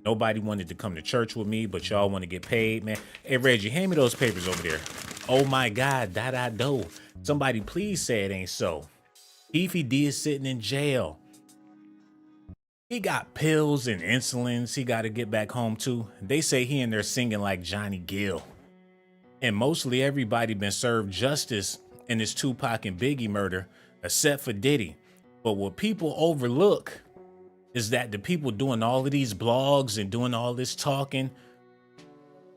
Nobody wanted to come to church with me, but y'all want to get paid, man. Hey, Reggie, hand me those papers over there. Oh my God, that I do. Somebody please say it ain't so. Keefe D is sitting in jail. He got pills and insulins he got to get back home to. They say he in there singing like Johnny Gill. And mostly everybody been served justice in this Tupac and Biggie murder, except for Diddy. But what people overlook is that the people doing all of these blogs and doing all this talking,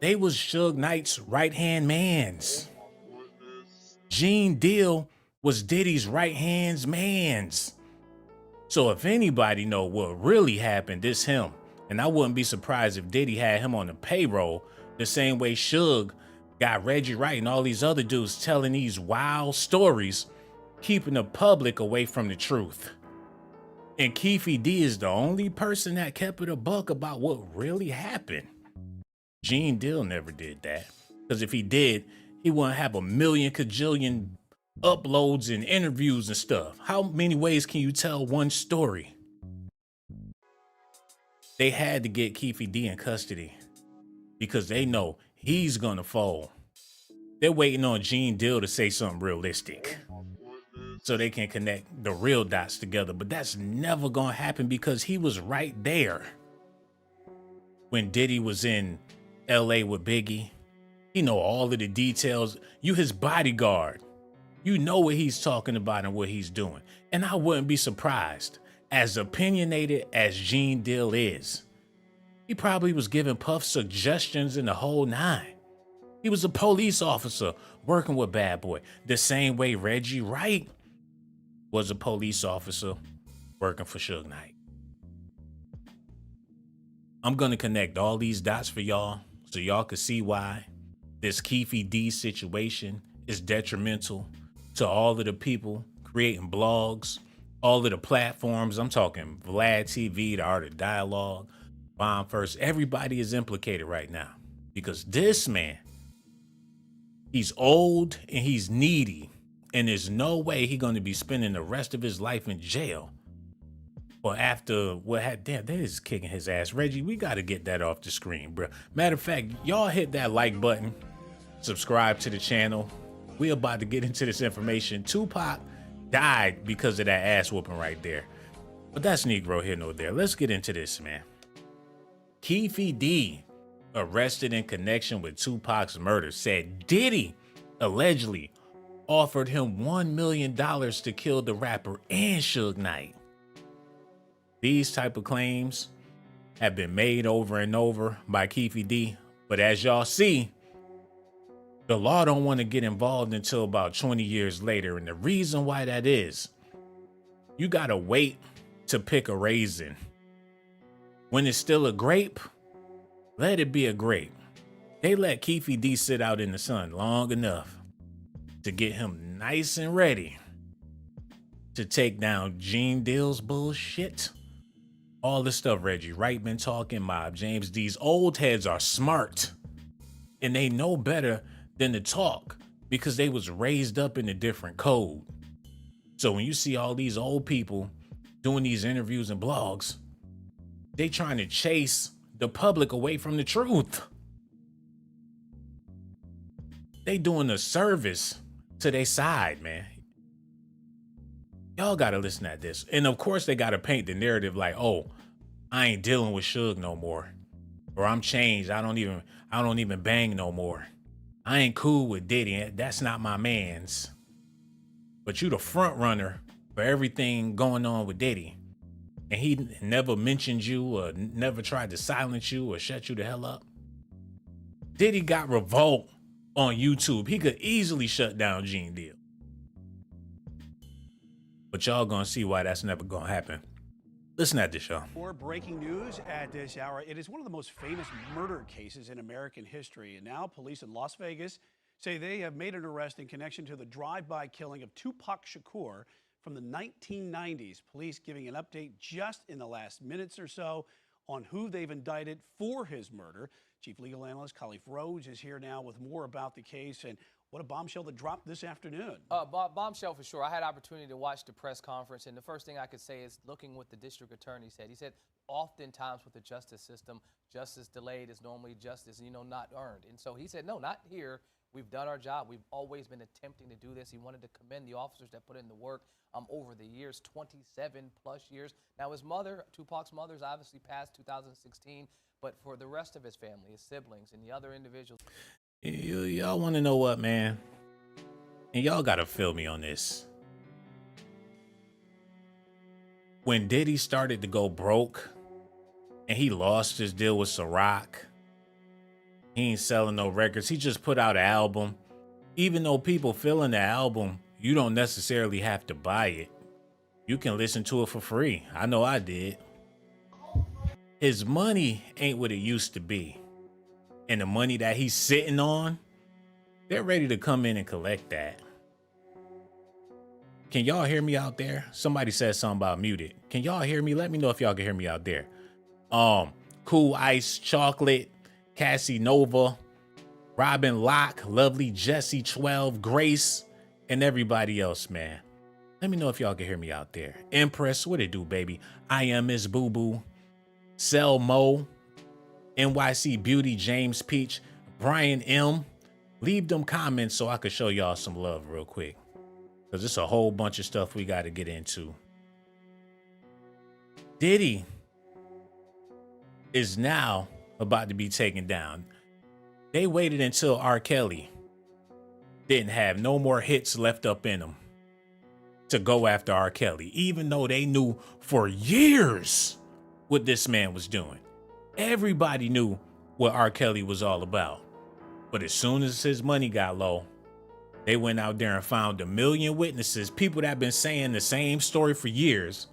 they was Suge Knight's right-hand mans. Gene Deal was Diddy's right-hand mans. So if anybody know what really happened, it's him. And I wouldn't be surprised if Diddy had him on the payroll the same way Suge got Reggie Wright and all these other dudes telling these wild stories, keeping the public away from the truth. And Keefe D is the only person that kept it a buck about what really happened. Gene Deal never did that. Because if he did, he wouldn't have a million kajillion uploads and interviews and stuff. How many ways can you tell one story? They had to get Keefe D in custody because they know he's gonna fold. They're waiting on Gene Deal to say something realistic so they can connect the real dots together. But that's never gonna happen because he was right there when Diddy was in LA with Biggie. He know all of the details. You his bodyguard. You know what he's talking about and what he's doing. And I wouldn't be surprised, as opinionated as Gene Deal is, he probably was giving Puff suggestions in the whole nine. He was a police officer working with Bad Boy, the same way Reggie Wright was a police officer working for Suge Knight. I'm gonna connect all these dots for y'all so y'all can see why this Keefe D situation is detrimental to all of the people creating blogs, all of the platforms. I'm talking Vlad TV, the Art of Dialogue, Bomb First. Everybody is implicated right now because this man, he's old and he's needy, and there's no way he's going to be spending the rest of his life in jail. Or after what had, damn, that is kicking his ass. Reggie, we got to get that off the screen, bro. Matter of fact, y'all hit that like button, subscribe to the channel. We about to get into this information. Tupac died because of that ass whooping right there. But that's Negro here, no there. Let's get into this, man. Keefe D, arrested in connection with Tupac's murder, said Diddy allegedly offered him $1 million to kill the rapper and Suge Knight. These type of claims have been made over and over by Keefe D, but as y'all see, the law don't want to get involved until about 20 years later. And the reason why that is, you got to wait to pick a raisin. When it's still a grape, let it be a grape. They let Keefe D sit out in the sun long enough to get him nice and ready to take down Gene Deal's bullshit. All the stuff Reggie Wright been talking, Mob James. These old heads are smart and they know better than to talk because they was raised up in a different code. So when you see all these old people doing these interviews and blogs, they trying to chase the public away from the truth. They doing a service to their side, man. Y'all gotta listen at this. And of course they gotta paint the narrative like, oh, I ain't dealing with Suge no more. Or I'm changed. I don't even bang no more. I ain't cool with Diddy. That's not my mans. But you the front runner for everything going on with Diddy. And he never mentioned you or never tried to silence you or shut you the hell up. Diddy got Revolt on YouTube. He could easily shut down Gene Deal. But y'all gonna see why that's never gonna happen. Listen at this, y'all. More breaking news at this hour. It is one of the most famous murder cases in American history. And now police in Las Vegas say they have made an arrest in connection to the drive-by killing of Tupac Shakur from the 1990s. Police giving an update just in the last minutes or so on who they've indicted for his murder. Chief Legal Analyst Khalif Rhodes is here now with more about the case and What a bombshell that dropped this afternoon. Bombshell for sure. I had opportunity to watch the press conference, and the first thing I could say is looking what the district attorney said. He said, oftentimes with the justice system, justice delayed is normally justice, not earned. And so he said, no, not here. We've done our job. We've always been attempting to do this. He wanted to commend the officers that put in the work over the years, 27 plus years. Now his mother, Tupac's mother's obviously passed 2016, but for the rest of his family, his siblings and the other individuals. Y'all want to know what, man? And y'all got to feel me on this. When Diddy started to go broke and he lost his deal with Ciroc, he ain't selling no records. He just put out an album. Even though people feeling the album, you don't necessarily have to buy it. You can listen to it for free. I know I did. His money ain't what it used to be. And the money that he's sitting on, they're ready to come in and collect that. Can y'all hear me out there? Somebody said something about muted. Can y'all hear me? Let me know if y'all can hear me out there. Cool Ice, Chocolate, Cassie Nova, Robin Locke, Lovely Jessie 12, Grace, and everybody else, man. Let me know if y'all can hear me out there. Empress, what it do, baby? I am Miss Boo Boo. Sel Mo, NYC Beauty, James Peach, Brian M. Leave them comments so I could show y'all some love real quick. Because it's a whole bunch of stuff we got to get into. Diddy is now about to be taken down. They waited until R. Kelly didn't have no more hits left up in him to go after R. Kelly, even though they knew for years what this man was doing. Everybody knew what R. Kelly was all about. But as soon as his money got low, they went out there and found a million witnesses, people that have been saying the same story for years,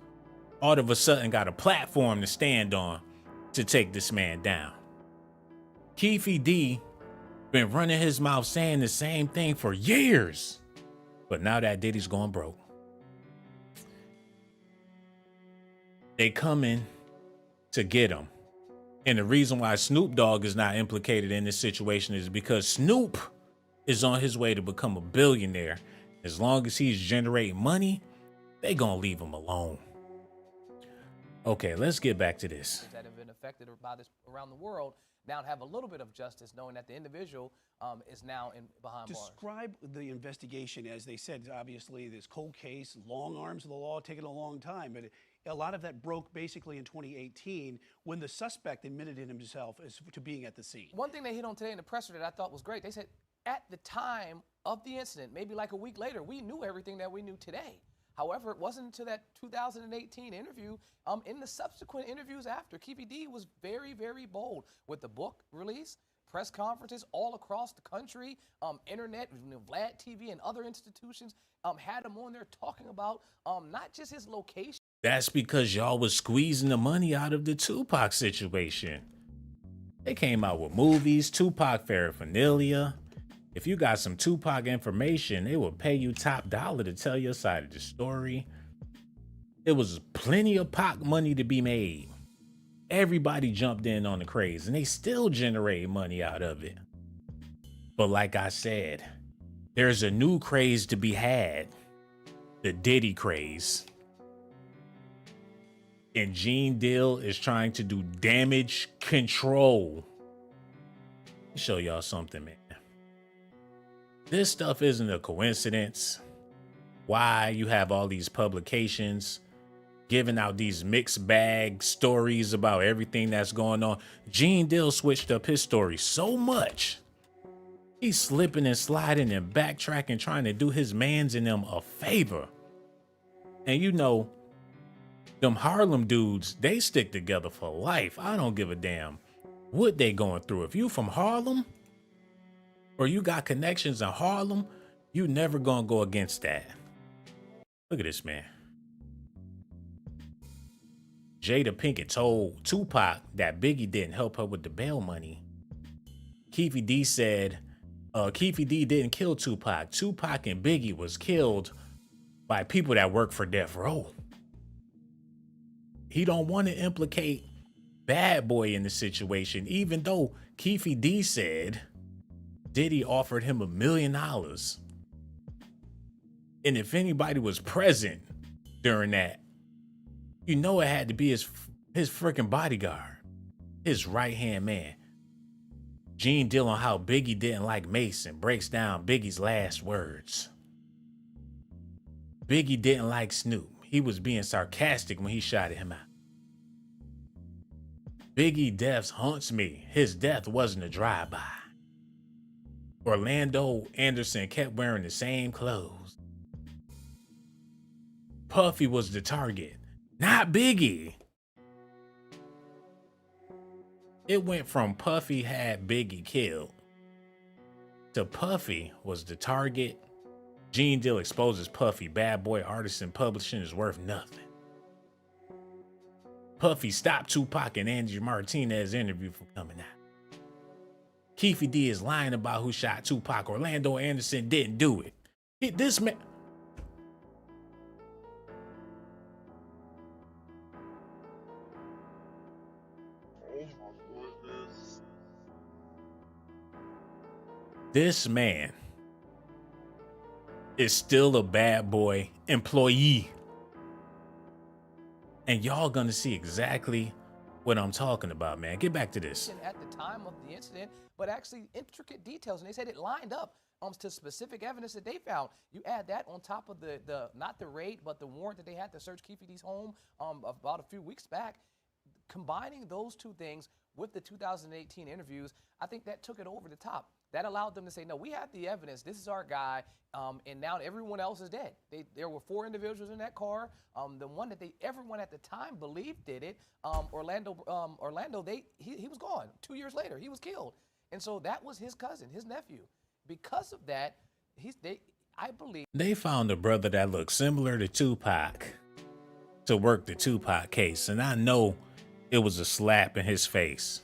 all of a sudden got a platform to stand on to take this man down. Keefe D been running his mouth saying the same thing for years. But now that Diddy's going broke, they coming to get him. And the reason why Snoop Dogg is not implicated in this situation is because Snoop is on his way to become a billionaire. As long as he's generating money, they gonna leave him alone. Okay, let's get back to this. That have been affected by this around the world now have a little bit of justice, knowing that the individual is now behind bars. Describe the investigation. As they said, obviously this cold case, long arms of the law, taking a long time, but a lot of that broke basically in 2018 when the suspect admitted in himself as to being at the scene. One thing they hit on today in the presser that I thought was great, they said at the time of the incident, maybe like a week later, we knew everything that we knew today. However, it wasn't until that 2018 interview, in the subsequent interviews after, Keefe D was very, very bold with the book release, press conferences all across the country, internet, Vlad TV and other institutions had him on there talking about not just his location. That's because y'all was squeezing the money out of the Tupac situation. They came out with movies, Tupac paraphernalia. If you got some Tupac information, they would pay you top dollar to tell your side of the story. There was plenty of Pac money to be made. Everybody jumped in on the craze and they still generate money out of it. But like I said, there's a new craze to be had. The Diddy craze. And Gene Deal is trying to do damage control. Let me show y'all something, man. This stuff isn't a coincidence. Why you have all these publications giving out these mixed bag stories about everything that's going on. Gene Deal switched up his story so much. He's slipping and sliding and backtracking, trying to do his mans and them a favor. And you know, them Harlem dudes, they stick together for life. I don't give a damn what they going through. If you from Harlem or you got connections in Harlem, you never gonna go against that. Look at this, man. Jada Pinkett told Tupac that Biggie didn't help her with the bail money. Keefe D said, Keefe D didn't kill Tupac. Tupac and Biggie was killed by people that work for Death Row. He don't want to implicate Bad Boy in the situation, even though Keefe D said Diddy offered him $1 million. And if anybody was present during that, you know it had to be his freaking bodyguard, his right-hand man. Gene Deal on how Biggie didn't like Mason breaks down Biggie's last words. Biggie didn't like Snoop. He was being sarcastic when he shouted him out. Biggie deaths haunts me. His death wasn't a drive-by. Orlando Anderson kept wearing the same clothes. Puffy was the target, not Biggie. It went from Puffy had Biggie killed to Puffy was the target. Gene Deal exposes Puffy, bad boy artist and publishing is worth nothing. Puffy stopped Tupac and Angie Martinez interview from coming out. Keefe D is lying about who shot Tupac. Orlando Anderson didn't do it. This man. This man is still a bad boy employee. And y'all gonna see exactly what I'm talking about, man. Get back to this. At the time of the incident, but actually intricate details. And they said it lined up to specific evidence that they found. You add that on top of the not the raid, but the warrant that they had to search Keefe D's home about a few weeks back. Combining those two things with the 2018 interviews, I think that took it over the top. That allowed them to say, no, we have the evidence. This is our guy. And now everyone else is dead. There were 4 individuals in that car. The one that everyone at the time believed did it, Orlando, he was gone. 2 years later, he was killed. And so that was his cousin, his nephew. Because of that, I believe they found a brother that looked similar to Tupac to work the Tupac case. And I know it was a slap in his face.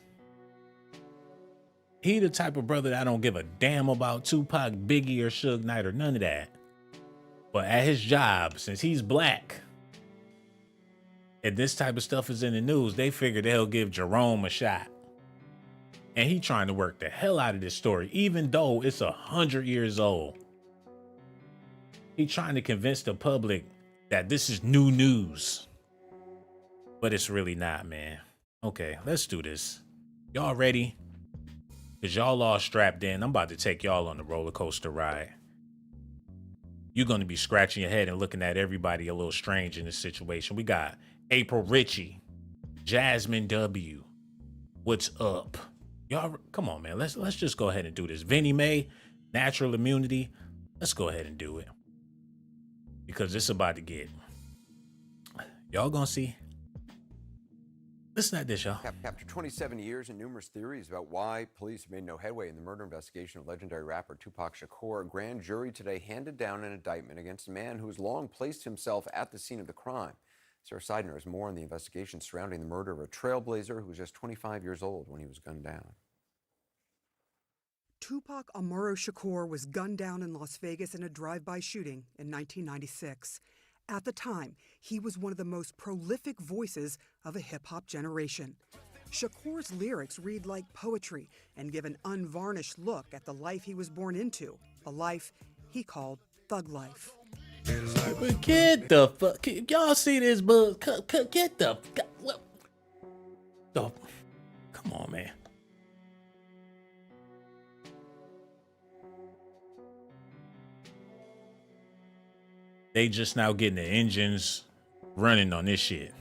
He the type of brother that I don't give a damn about Tupac, Biggie, or Suge Knight, or none of that. But at his job, since he's black, and this type of stuff is in the news, they figure they'll give Jerome a shot. And he trying to work the hell out of this story, even though it's 100 years old. He trying to convince the public that this is new news. But it's really not, man. Okay, let's do this. Y'all ready? Because y'all all strapped in. I'm about to take y'all on the roller coaster ride. You're going to be scratching your head and looking at everybody a little strange in this situation. We got April Ritchie, Jasmine W. What's up? Y'all, come on, man. Let's just go ahead and do this. Vinnie Mae, natural immunity. Let's go ahead and do it. Because it's about to get. Y'all gonna see. Listen at this, y'all. After 27 years and numerous theories about why police made no headway in the murder investigation of legendary rapper Tupac Shakur, a grand jury today handed down an indictment against a man who has long placed himself at the scene of the crime. Sarah Seidner has more on the investigation surrounding the murder of a trailblazer who was just 25 years old when he was gunned down. Tupac Amaru Shakur was gunned down in Las Vegas in a drive-by shooting in 1996. At the time, he was one of the most prolific voices of a hip-hop generation. Shakur's lyrics read like poetry and give an unvarnished look at the life he was born into, a life he called thug life. Get the fuck, y'all see this buzz? Get the, what? Come on, man. They just now getting the engines running on this shit.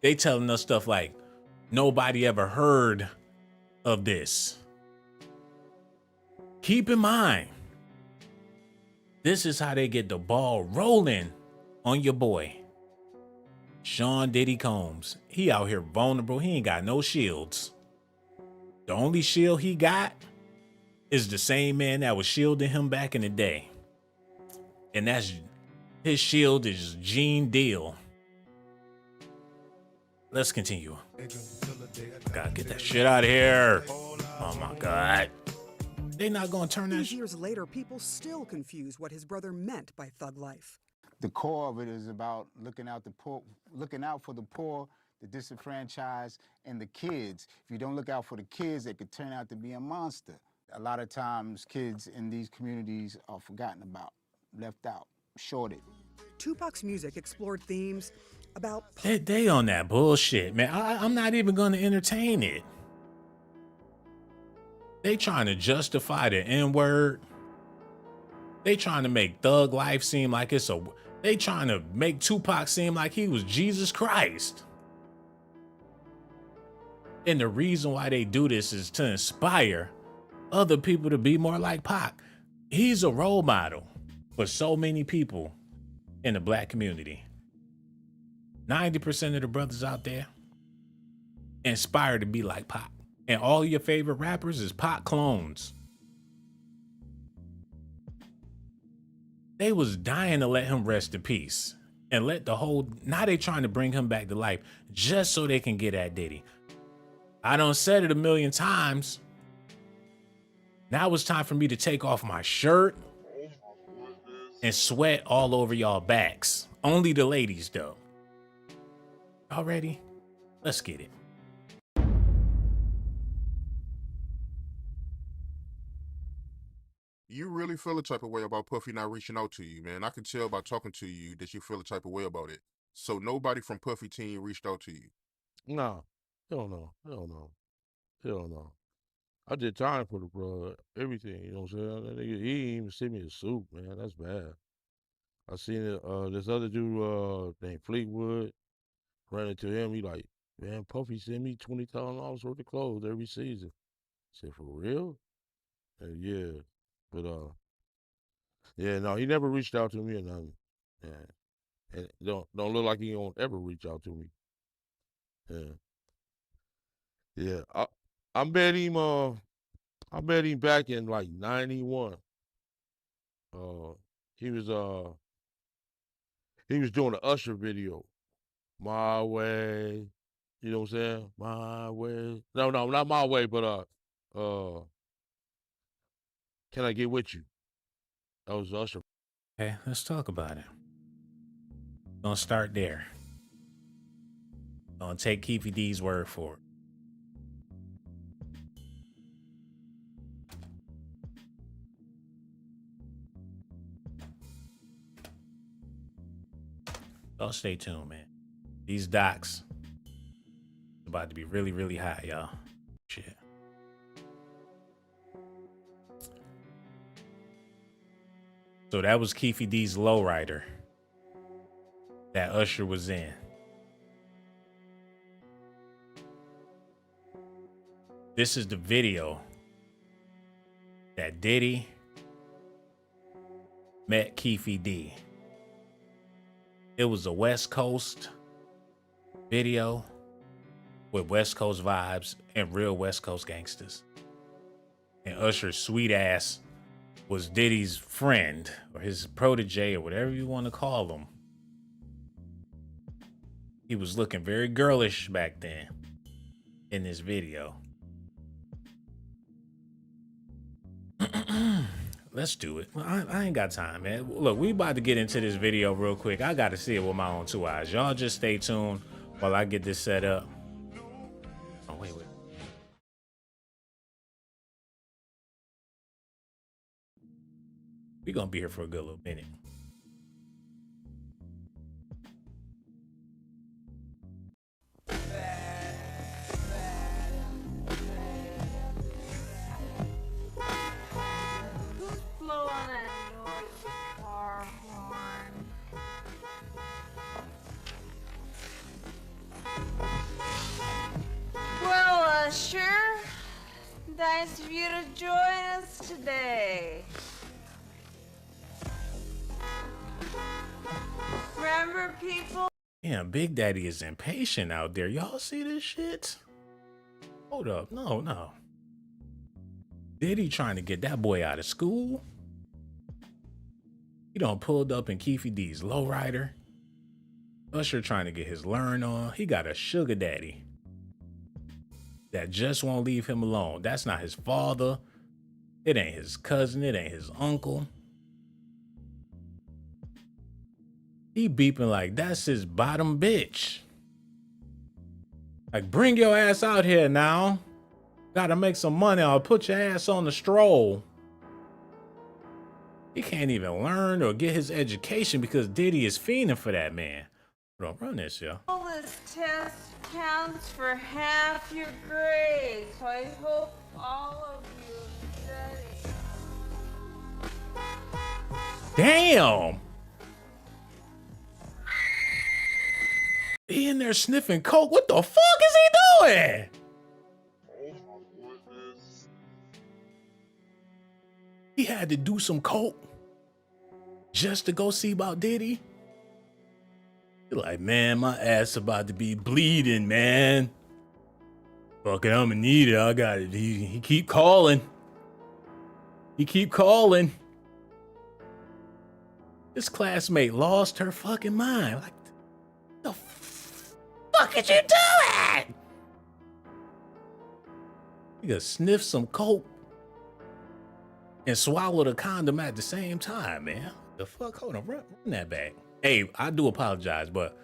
They telling us stuff like, nobody ever heard of this. Keep in mind, this is how they get the ball rolling on your boy. Sean Diddy Combs. He out here vulnerable. He ain't got no shields. The only shield he got is the same man that was shielding him back in the day. And that's his shield is Gene Deal. Let's continue. Gotta get that shit out of here. Oh my God. They not gonna turn that shit. Years later, people still confuse what his brother meant by thug life. The core of it is about looking out for the poor, the disenfranchised, and the kids. If you don't look out for the kids, they could turn out to be a monster. A lot of times, kids in these communities are forgotten about, left out, shorted. Tupac's music explored themes about They on that bullshit, man. I'm not even gonna entertain it. They trying to justify the N-word. They trying to make thug life seem like it's a... They trying to make Tupac seem like he was Jesus Christ. And the reason why they do this is to inspire other people to be more like Pac. He's a role model for so many people in the black community. 90% of the brothers out there inspired to be like Pac. And all your favorite rappers is Pac clones. They was dying to let him rest in peace and let the whole... Now they trying to bring him back to life just so they can get at Diddy. I done said it a million times. Now it's time for me to take off my shirt and sweat all over y'all backs. Only the ladies though. Y'all ready? Let's get it. You really feel a type of way about Puffy not reaching out to you, man. I can tell by talking to you that you feel a type of way about it. So nobody from Puffy team reached out to you. No, hell no, hell no, hell no. I did time for the bro, everything, you know what I'm saying? That nigga, he ain't even sent me a suit, man. That's bad. I seen it, this other dude named Fleetwood, ran into him, he like, man, Puffy sent me $20,000 worth of clothes every season. I said, for real? Yeah. But yeah, no, he never reached out to me or nothing. Yeah. And don't look like he won't ever reach out to me. Yeah. Yeah. I met him back in like 91. He was doing an Usher video. My Way. You know what I'm saying? My Way. No, not My Way, but Can I Get With You? That was Usher. Okay, let's talk about it. Gonna start there. Gonna take Keefe D's word for it. So stay tuned, man. These docs about to be really, really hot, y'all. Shit. So that was Keefe D's Lowrider that Usher was in. This is the video that Diddy met Keefe D. It was a West Coast video with West Coast vibes and real West Coast gangsters. And Usher's sweet ass was Diddy's friend or his protege or whatever you want to call him. He was looking very girlish back then in this video. Let's do it. Well, I ain't got time, man. Look, we about to get into this video real quick. I got to see it with my own two eyes. Y'all just stay tuned while I get this set up. Oh, wait. We're going to be here for a good little minute. Well, Usher, nice of you to join us today. Remember, people? Damn, Big Daddy is impatient out there. Y'all see this shit? Hold up. No. Diddy trying to get that boy out of school? He done pulled up in Keefe D's Lowrider. Usher trying to get his learn on. He got a sugar daddy that just won't leave him alone. That's not his father. It ain't his cousin. It ain't his uncle. He beeping like that's his bottom bitch. Like, bring your ass out here now. Gotta make some money. I'll put your ass on the stroll. He can't even learn or get his education because Diddy is fiending for that man. Bro, run this, yo. All this test counts for half your grade, so I hope all of you study. Damn. He in there sniffing coke. What the fuck is he doing? He had to do some coke just to go see about Diddy. You're like, man, my ass about to be bleeding, man. Fucking, I'ma need it. I got it. He keep calling. He keep calling. This classmate lost her fucking mind. Like, the fuck is you doing? You gotta sniff some coke and swallow the condom at the same time, man. The fuck? Hold on, run that back. Hey, I do apologize, but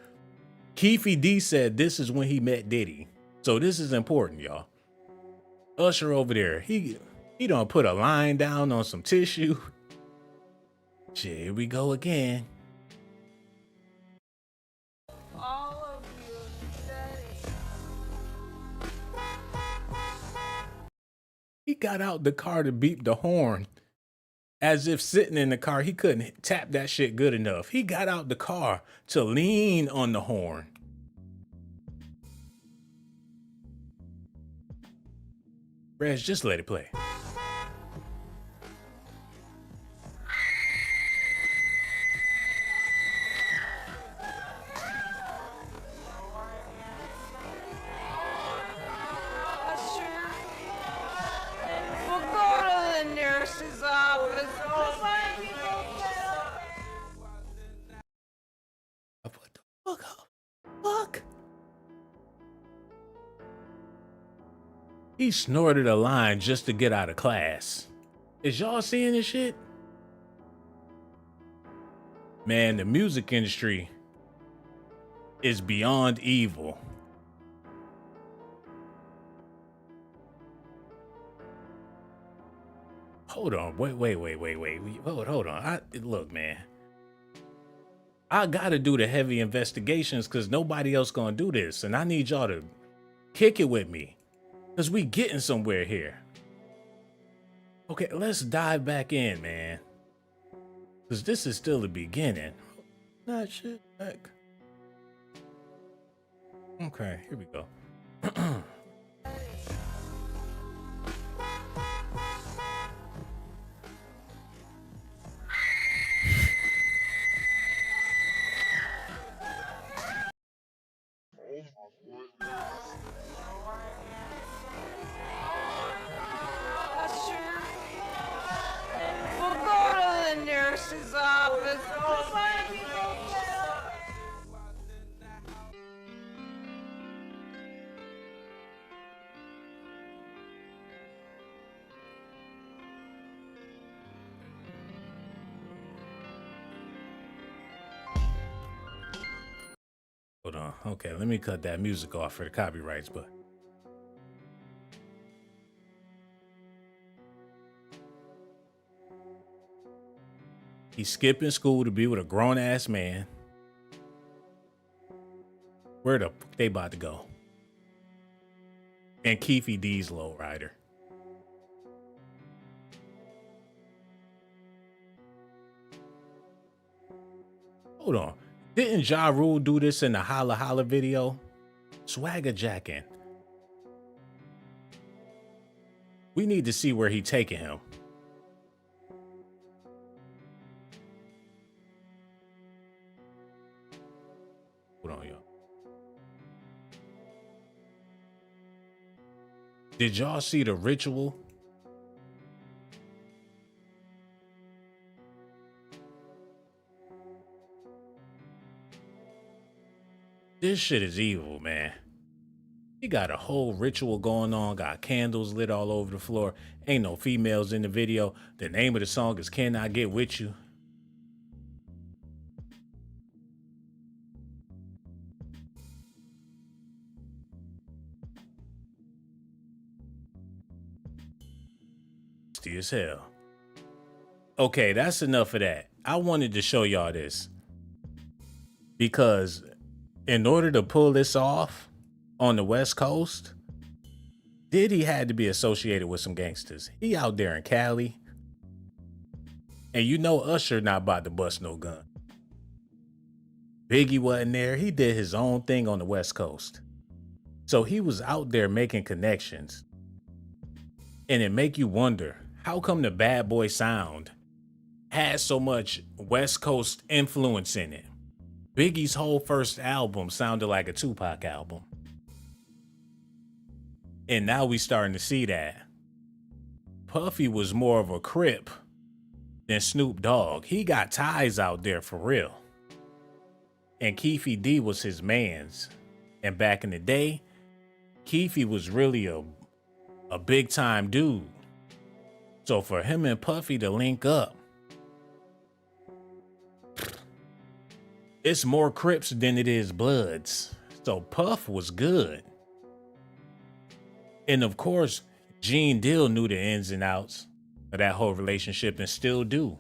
Keefe D said this is when he met Diddy. So this is important, y'all. Usher over there, he done put a line down on some tissue. Shit, here we go again. All of you study. He got out the car to beep the horn. As if sitting in the car, he couldn't tap that shit good enough. He got out the car to lean on the horn. Reg, just let it play. We'll go to the nurse's office. Oh, my people get up. What the fuck? Fuck. He snorted a line just to get out of class. Is y'all seeing this shit? Man, the music industry is beyond evil. Hold on, wait. Hold on. Look, man. I gotta do the heavy investigations because nobody else gonna do this, and I need y'all to kick it with me, because we getting somewhere here. Okay, let's dive back in, man, because this is still the beginning. That shit back. Okay, here we go. We'll go to the nurse's office. Oh, my people get up. Hold on. Okay, let me cut that music off for the copyrights, but he's skipping school to be with a grown-ass man. Where the fuck they about to go? And Keefe D's lowrider. Hold on. Didn't Ja Rule do this in the Holla Holla video? Swagger jacking. We need to see where he taking him. Hold on, y'all. Did y'all see the ritual? This shit is evil, man. He got a whole ritual going on, got candles lit all over the floor. Ain't no females in the video. The name of the song is Can I Get With You? nasty as hell. Okay, that's enough of that. I wanted to show y'all this because in order to pull this off on the West Coast, Diddy had to be associated with some gangsters. He out there in Cali. And you know Usher not about to bust no gun. Biggie wasn't there. He did his own thing on the West Coast. So he was out there making connections. And it make you wonder, how come the Bad Boy sound had so much West Coast influence in it? Biggie's whole first album sounded like a Tupac album. And now we starting to see that. Puffy was more of a Crip than Snoop Dogg. He got ties out there for real. And Keefe D was his mans. And back in the day, Keefe was really a big time dude. So for him and Puffy to link up, it's more Crips than it is Bloods. So Puff was good. And of course, Gene Deal knew the ins and outs of that whole relationship and still do.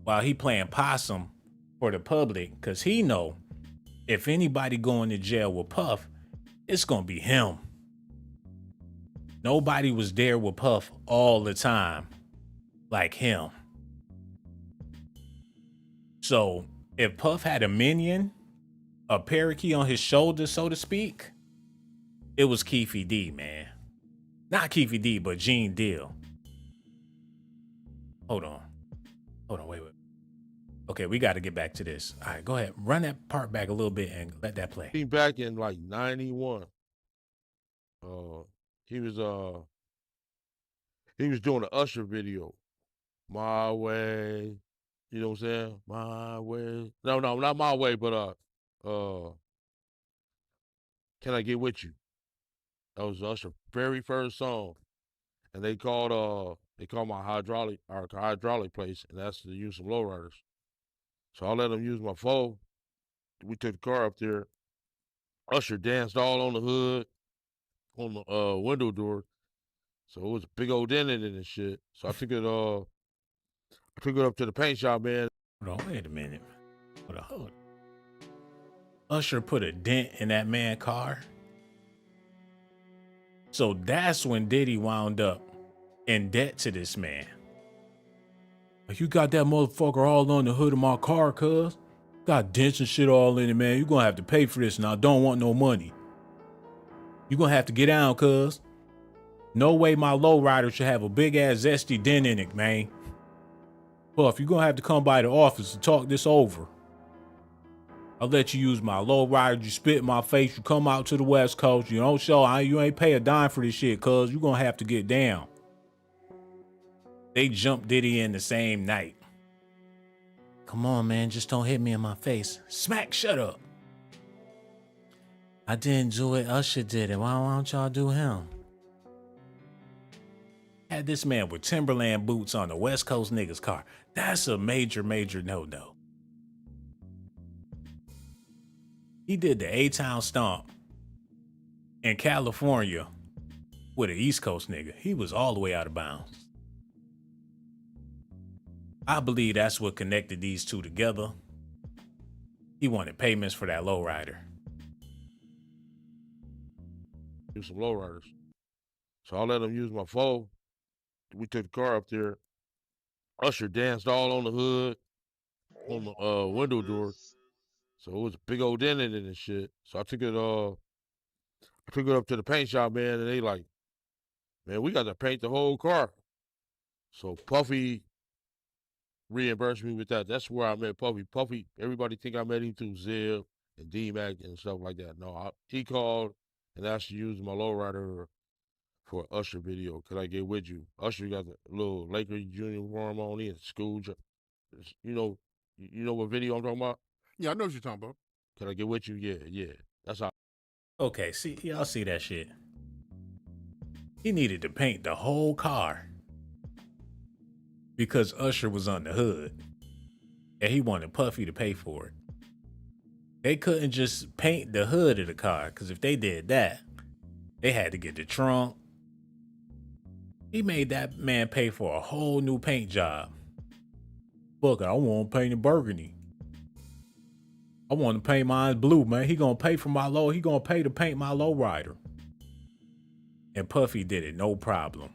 While he playing possum for the public, because he know if anybody going to jail with Puff, it's going to be him. Nobody was there with Puff all the time like him. So if Puff had a minion, a parakeet on his shoulder, so to speak, it was Keefe D, man. Not Keefe D, but Gene Deal. Hold on, wait. Okay, we got to get back to this. All right, go ahead. Run that part back a little bit and let that play. Back in like 91, he was doing an Usher video. My Way. You know what I'm saying? My Way. No, not My Way, but Can I Get With You? That was Usher's very first song. And they called my hydraulic place and asked to use some lowriders. So I let them use my phone. We took the car up there. Usher danced all on the hood, on the window door. So it was a big old dent in it and shit. So I took it up to the paint shop, man. Hold on, wait a minute. Hold on. Usher put a dent in that man's car. So that's when Diddy wound up in debt to this man. You got that motherfucker all on the hood of my car, cuz. Got dents and shit all in it, man. You gonna have to pay for this and I don't want no money. You gonna have to get down, cuz. No way my lowrider should have a big ass zesty dent in it, man. Puff, you gonna have to come by the office to talk this over. I'll let you use my lowrider. You spit in my face. You come out to the West Coast. You don't show. You ain't pay a dime for this shit, cuz you gonna have to get down. They jumped Diddy in the same night. Come on, man. Just don't hit me in my face. Smack, shut up. I didn't do it. Usher did it. Why don't y'all do him? Had this man with Timberland boots on the West Coast nigga's car. That's a major no-no. He did the A-Town stomp in California with an East Coast nigga. He was all the way out of bounds. I believe that's what connected these two together. He wanted payments for that lowrider. Use some lowriders. So I let them use my phone. We took the car up there. Usher danced all on the hood, on the window door. So it was a big old dent in it and shit. So I took it up to the paint shop, man, and they like, man, we got to paint the whole car. So Puffy reimbursed me with that. That's where I met Puffy. Puffy, everybody think I met him through Zib and D-Mac and stuff like that. No, he called and asked to use my lowrider for Usher video. Could I get with you? Usher got the little Lakers uniform on. He in school. You know what video I'm talking about? Yeah, I know what you're talking about. Could I get with you? Yeah. That's how. Okay, see, y'all see that shit. He needed to paint the whole car because Usher was on the hood and he wanted Puffy to pay for it. They couldn't just paint the hood of the car because if they did that, they had to get the trunk. He made that man pay for a whole new paint job. Look, I want to paint it burgundy. I want to paint mine blue, man. He gonna pay for my low. He gonna pay to paint my lowrider. And Puffy did it, no problem.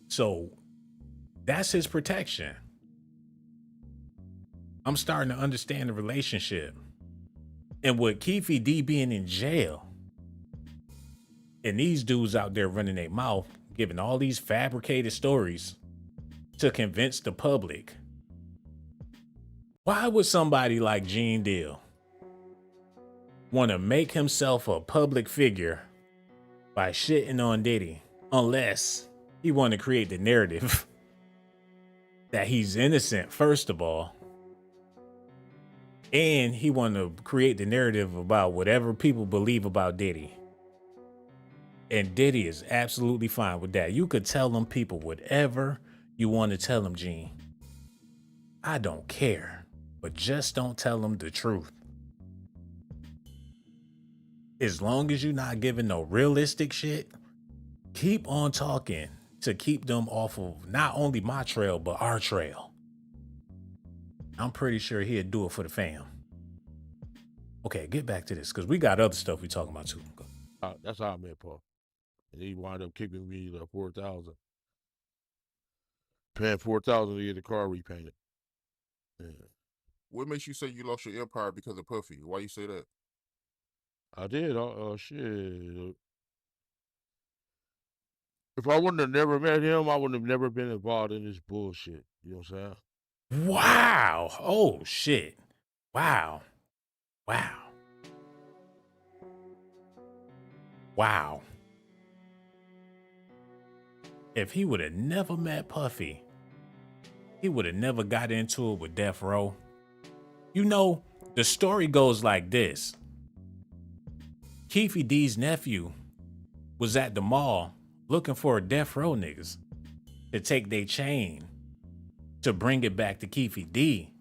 So that's his protection. I'm starting to understand the relationship. And with Keefe D being in jail, and these dudes out there running their mouth, giving all these fabricated stories to convince the public. Why would somebody like Gene Deal want to make himself a public figure by shitting on Diddy unless he want to create the narrative that he's innocent, first of all, and he want to create the narrative about whatever people believe about Diddy. And Diddy is absolutely fine with that. You could tell them people whatever you want to tell them, Gene. I don't care, but just don't tell them the truth. As long as you're not giving no realistic shit, keep on talking to keep them off of not only my trail, but our trail. I'm pretty sure he'd do it for the fam. Okay, get back to this, because we got other stuff we talking about too. That's how I met Puff. And he wound up kicking me like $4,000. Paying $4,000 to get the car repainted. Yeah. What makes you say you lost your empire because of Puffy? Why you say that? I did. Shit. If I wouldn't have never met him, I wouldn't have never been involved in this bullshit. You know what I'm saying? Wow. Oh, shit. Wow. Wow. Wow. If he would have never met Puffy, he would have never got into it with Death Row. You know, the story goes like this. Keefe D's nephew was at the mall looking for Death Row niggas to take their chain to bring it back to Keefe D.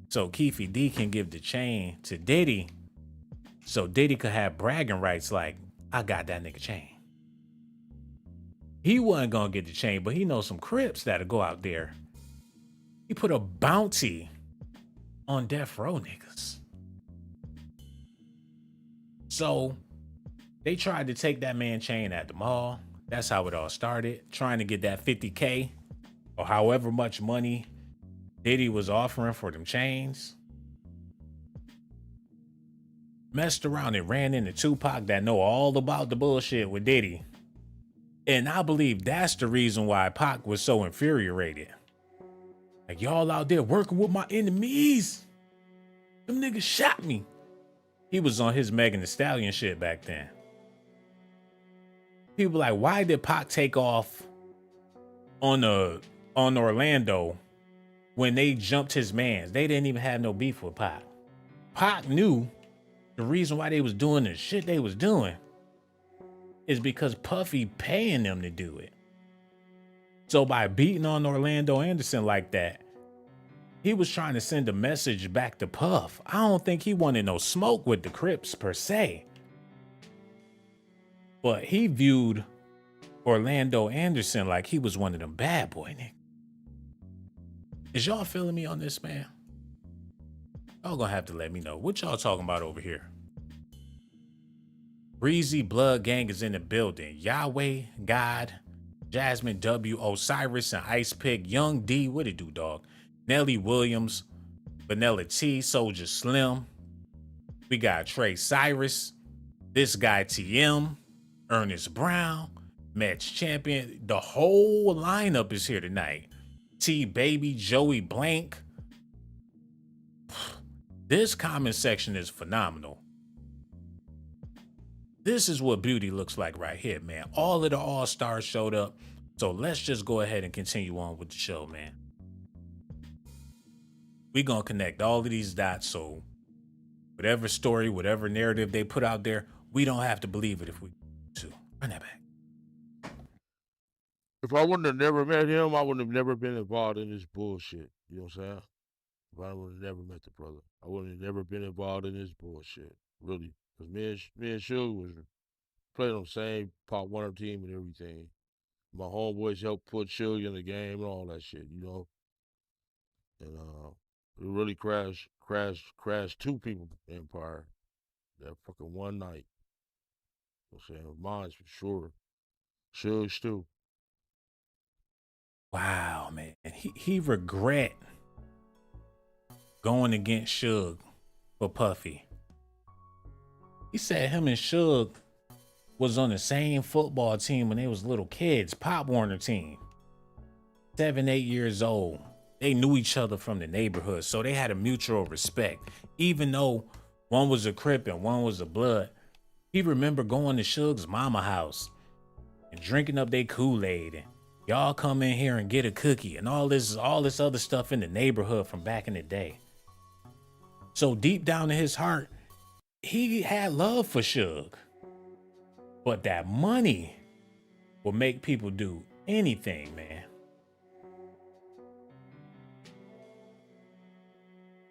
So Keefe D can give the chain to Diddy so Diddy could have bragging rights like, I got that nigga chain. He wasn't gonna get the chain, but he knows some Crips that'll go out there. He put a bounty on Death Row niggas. So they tried to take that man chain at the mall. That's how it all started. Trying to get that 50K or however much money Diddy was offering for them chains. Messed around and ran into Tupac that know all about the bullshit with Diddy. And I believe that's the reason why Pac was so infuriated. Like, y'all out there working with my enemies. Them niggas shot me. He was on his Megan Thee Stallion shit back then. People like, why did Pac take off on Orlando when they jumped his mans? They didn't even have no beef with Pac. Pac knew the reason why they was doing the shit they was doing is because Puffy paying them to do it. So by beating on Orlando Anderson like that, he was trying to send a message back to Puff. I don't think he wanted no smoke with the Crips per se. But he viewed Orlando Anderson like he was one of them bad boy niggas. Is y'all feeling me on this, man? Y'all gonna have to let me know. What y'all talking about over here? Breezy Blood Gang is in the building. Yahweh, God, Jasmine W, Osiris, and Ice Pick, Young D, what it do, dog? Nelly Williams, Vanilla T, Soldier Slim. We got Trey Cyrus, this guy TM, Ernest Brown, Mets Champion. The whole lineup is here tonight. T Baby, Joey Blank. This comment section is phenomenal. This is what beauty looks like right here, man. All of the all-stars showed up. So let's just go ahead and continue on with the show, man. We gonna connect all of these dots, so whatever story, whatever narrative they put out there, we don't have to believe it if we to. Run that back. If I wouldn't have never met him, I wouldn't have never been involved in this bullshit. You know what I'm saying? If I would have never met the brother, I wouldn't have never been involved in this bullshit. Really. Because me and Suge was Played on the same Pop Warner team and everything. My homeboys helped put Suge in the game and all that shit, you know. And it really crashed two people empire that fucking one night. You know what I'm saying? Mine's for sure. Suge's too. Wow, man. He regret going against Suge for Puffy. He said him and Suge was on the same football team when they was little kids, Pop Warner team. 7, 8 years old. They knew each other from the neighborhood, so they had a mutual respect. Even though one was a Crip and one was a Blood, he remember going to Suge's mama house and drinking up their Kool-Aid and y'all come in here and get a cookie and all this other stuff in the neighborhood from back in the day. So deep down in his heart, he had love for Suge. But that money will make people do anything, man.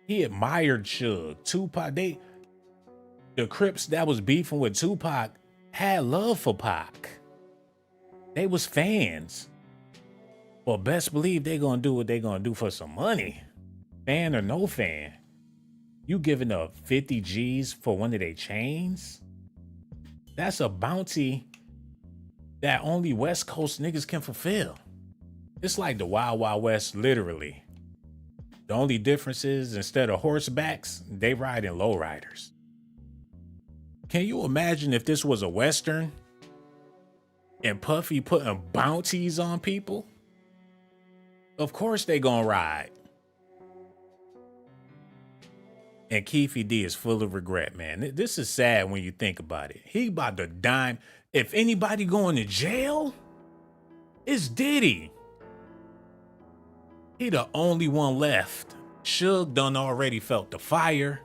He admired Suge. Tupac, the Crips that was beefing with Tupac had love for Pac. They was fans. Well, best believe they gonna do what they gonna do for some money. Fan or no fan. You giving up 50 G's for one of their chains? That's a bounty that only West Coast niggas can fulfill. It's like the Wild Wild West, literally. The only difference is instead of horsebacks, they ride in lowriders. Can you imagine if this was a Western and Puffy putting bounties on people? Of course they gonna ride. And Keefe D is full of regret, man. This is sad when you think about it. He about to dime. If anybody going to jail, it's Diddy. He the only one left. Suge done already felt the fire.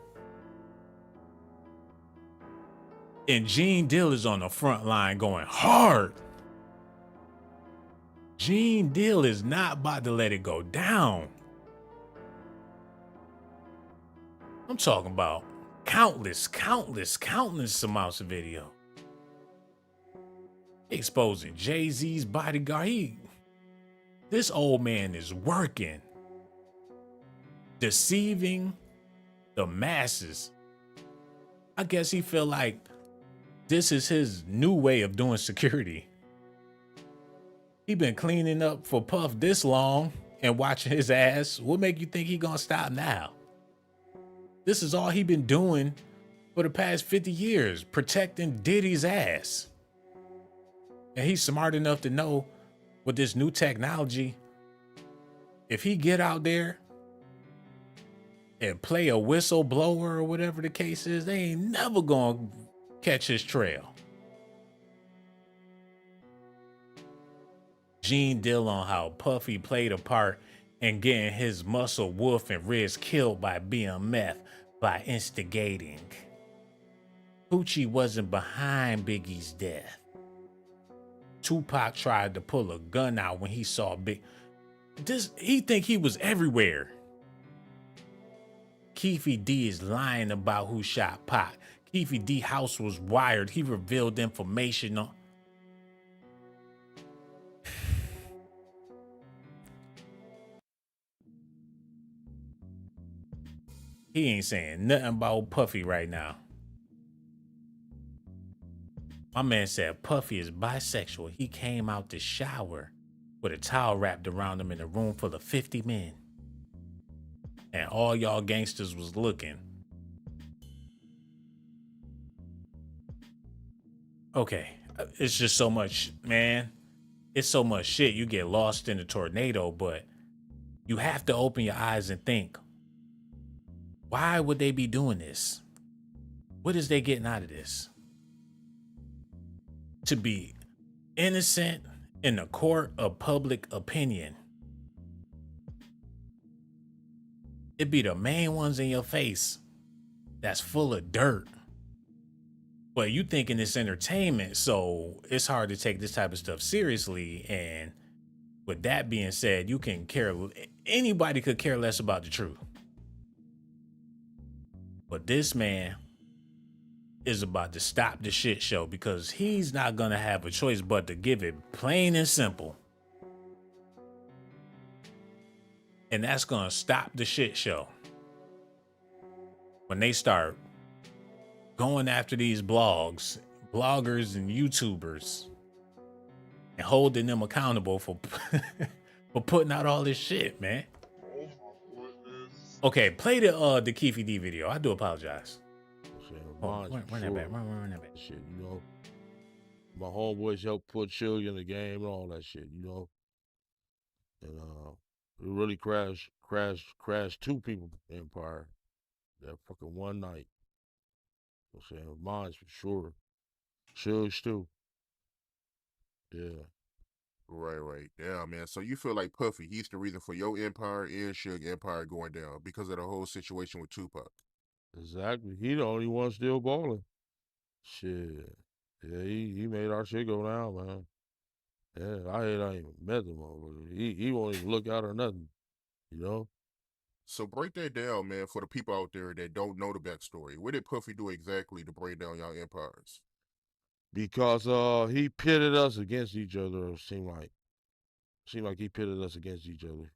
And Gene Dill is on the front line going hard. Gene Dill is not about to let it go down. I'm talking about countless amounts of video. Exposing Jay-Z's bodyguard. This old man is working. Deceiving the masses. I guess he feel like this is his new way of doing security. He been cleaning up for Puff this long and watching his ass. What make you think he gonna stop now? This is all he been doing for the past 50 years, protecting Diddy's ass. And he's smart enough to know with this new technology, if he get out there and play a whistleblower or whatever the case is, they ain't never gonna catch his trail. Gene Dill on how Puffy played a part in getting his muscle Wolf and Riz killed by BMF by instigating. Poochie wasn't behind Biggie's death. Tupac tried to pull a gun out when he saw he think he was everywhere. Keefe D is lying about who shot Pac. Keefe D house was wired. He revealed information on. He ain't saying nothing about Puffy right now. My man said Puffy is bisexual. He came out the shower with a towel wrapped around him in a room full of 50 men. And all y'all gangsters was looking. Okay, it's just so much, man. It's so much shit. You get lost in a tornado, but you have to open your eyes and think, why would they be doing this? What is they getting out of this? To be innocent in the court of public opinion. It be the main ones in your face that's full of dirt. But you thinking it's entertainment, so it's hard to take this type of stuff seriously. And with that being said, anybody could care less about the truth. But this man is about to stop the shit show because he's not gonna have a choice but to give it plain and simple. And that's gonna stop the shit show. When they start going after these bloggers and YouTubers and holding them accountable for for putting out all this shit, man. Okay, play the Keefe D video. I do apologize. Run that back. Shit, you know. My homeboys helped put Suge in the game and all that shit, you know. And it really crashed 2 people empire that fucking one night. You know what I'm saying? Mine's for sure. Suge's too. Yeah. Right. Yeah, man. So you feel like Puffy, he's the reason for your empire and Suge empire going down because of the whole situation with Tupac. Exactly. He the only one still balling. Shit. Yeah, he made our shit go down, man. Yeah, I ain't even met him, but he won't even look out or nothing, you know? So break that down, man, for the people out there that don't know the backstory. What did Puffy do exactly to break down y'all empires? Because he pitted us against each other, it seemed like. Seemed like he pitted us against each other.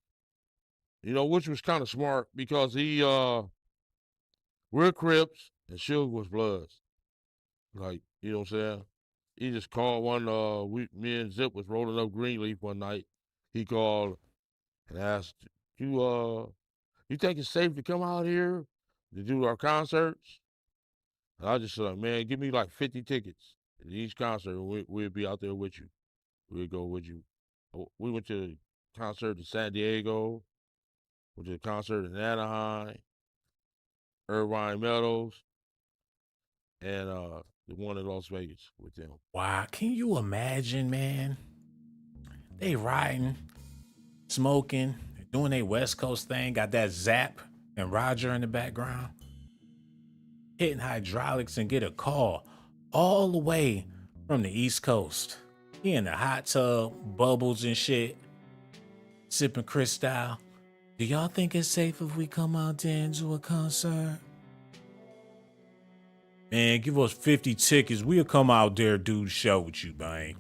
You know, which was kind of smart because we're Crips and Suge was Bloods. Like, you know what I'm saying? He just called me and Zip was rolling up Greenleaf one night. He called and asked, you think it's safe to come out here to do our concerts? And I just said, man, give me like 50 tickets to each concert and we'll be out there with you. We'll go with you. We went to the concert in San Diego, went to the concert in Anaheim, Irvine Meadows, and the one in Las Vegas with them. Wow, can you imagine, man? They riding, smoking, doing a West Coast thing, got that Zap and Roger in the background, hitting hydraulics and get a call all the way from the East Coast. He in the hot tub, bubbles and shit, sipping Cristal. Do y'all think it's safe if we come out there and do a concert? Man, give us 50 tickets. We'll come out there do the show with you, man.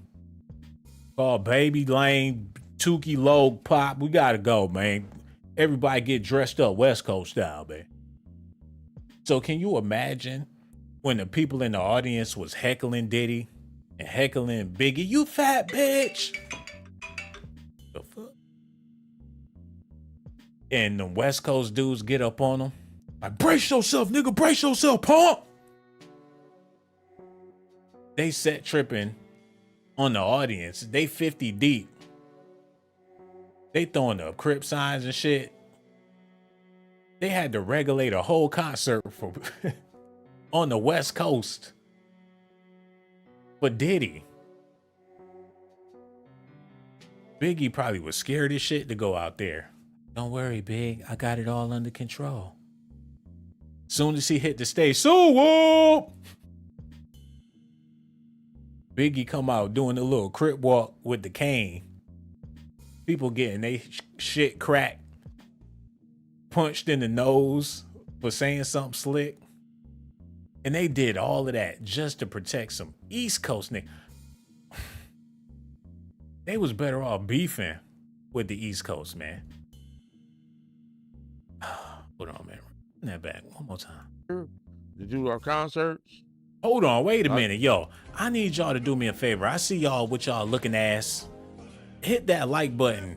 Call Baby Lane, Tukey Logue, Pop. We gotta go, man. Everybody get dressed up West Coast style, man. So can you imagine when the people in the audience was heckling Diddy and heckling Biggie? You fat bitch. The fuck? And the West Coast dudes get up on them. Like, brace yourself, nigga. Brace yourself, punk. They set tripping on the audience. They 50 deep. They throwing up Crip signs and shit. They had to regulate a whole concert for on the West Coast for Diddy. Biggie probably was scared as shit to go out there. Don't worry, Big. I got it all under control. Soon as he hit the stage, so whoop! Biggie come out doing a little Crip walk with the cane. People getting they shit cracked, punched in the nose for saying something slick. And they did all of that just to protect some East Coast niggas. They was better off beefing with the East Coast, man. Hold on, man. Run that back one more time. To do our concerts. Hold on, wait a minute, yo. I need y'all to do me a favor. I see y'all with y'all looking ass. Hit that like button,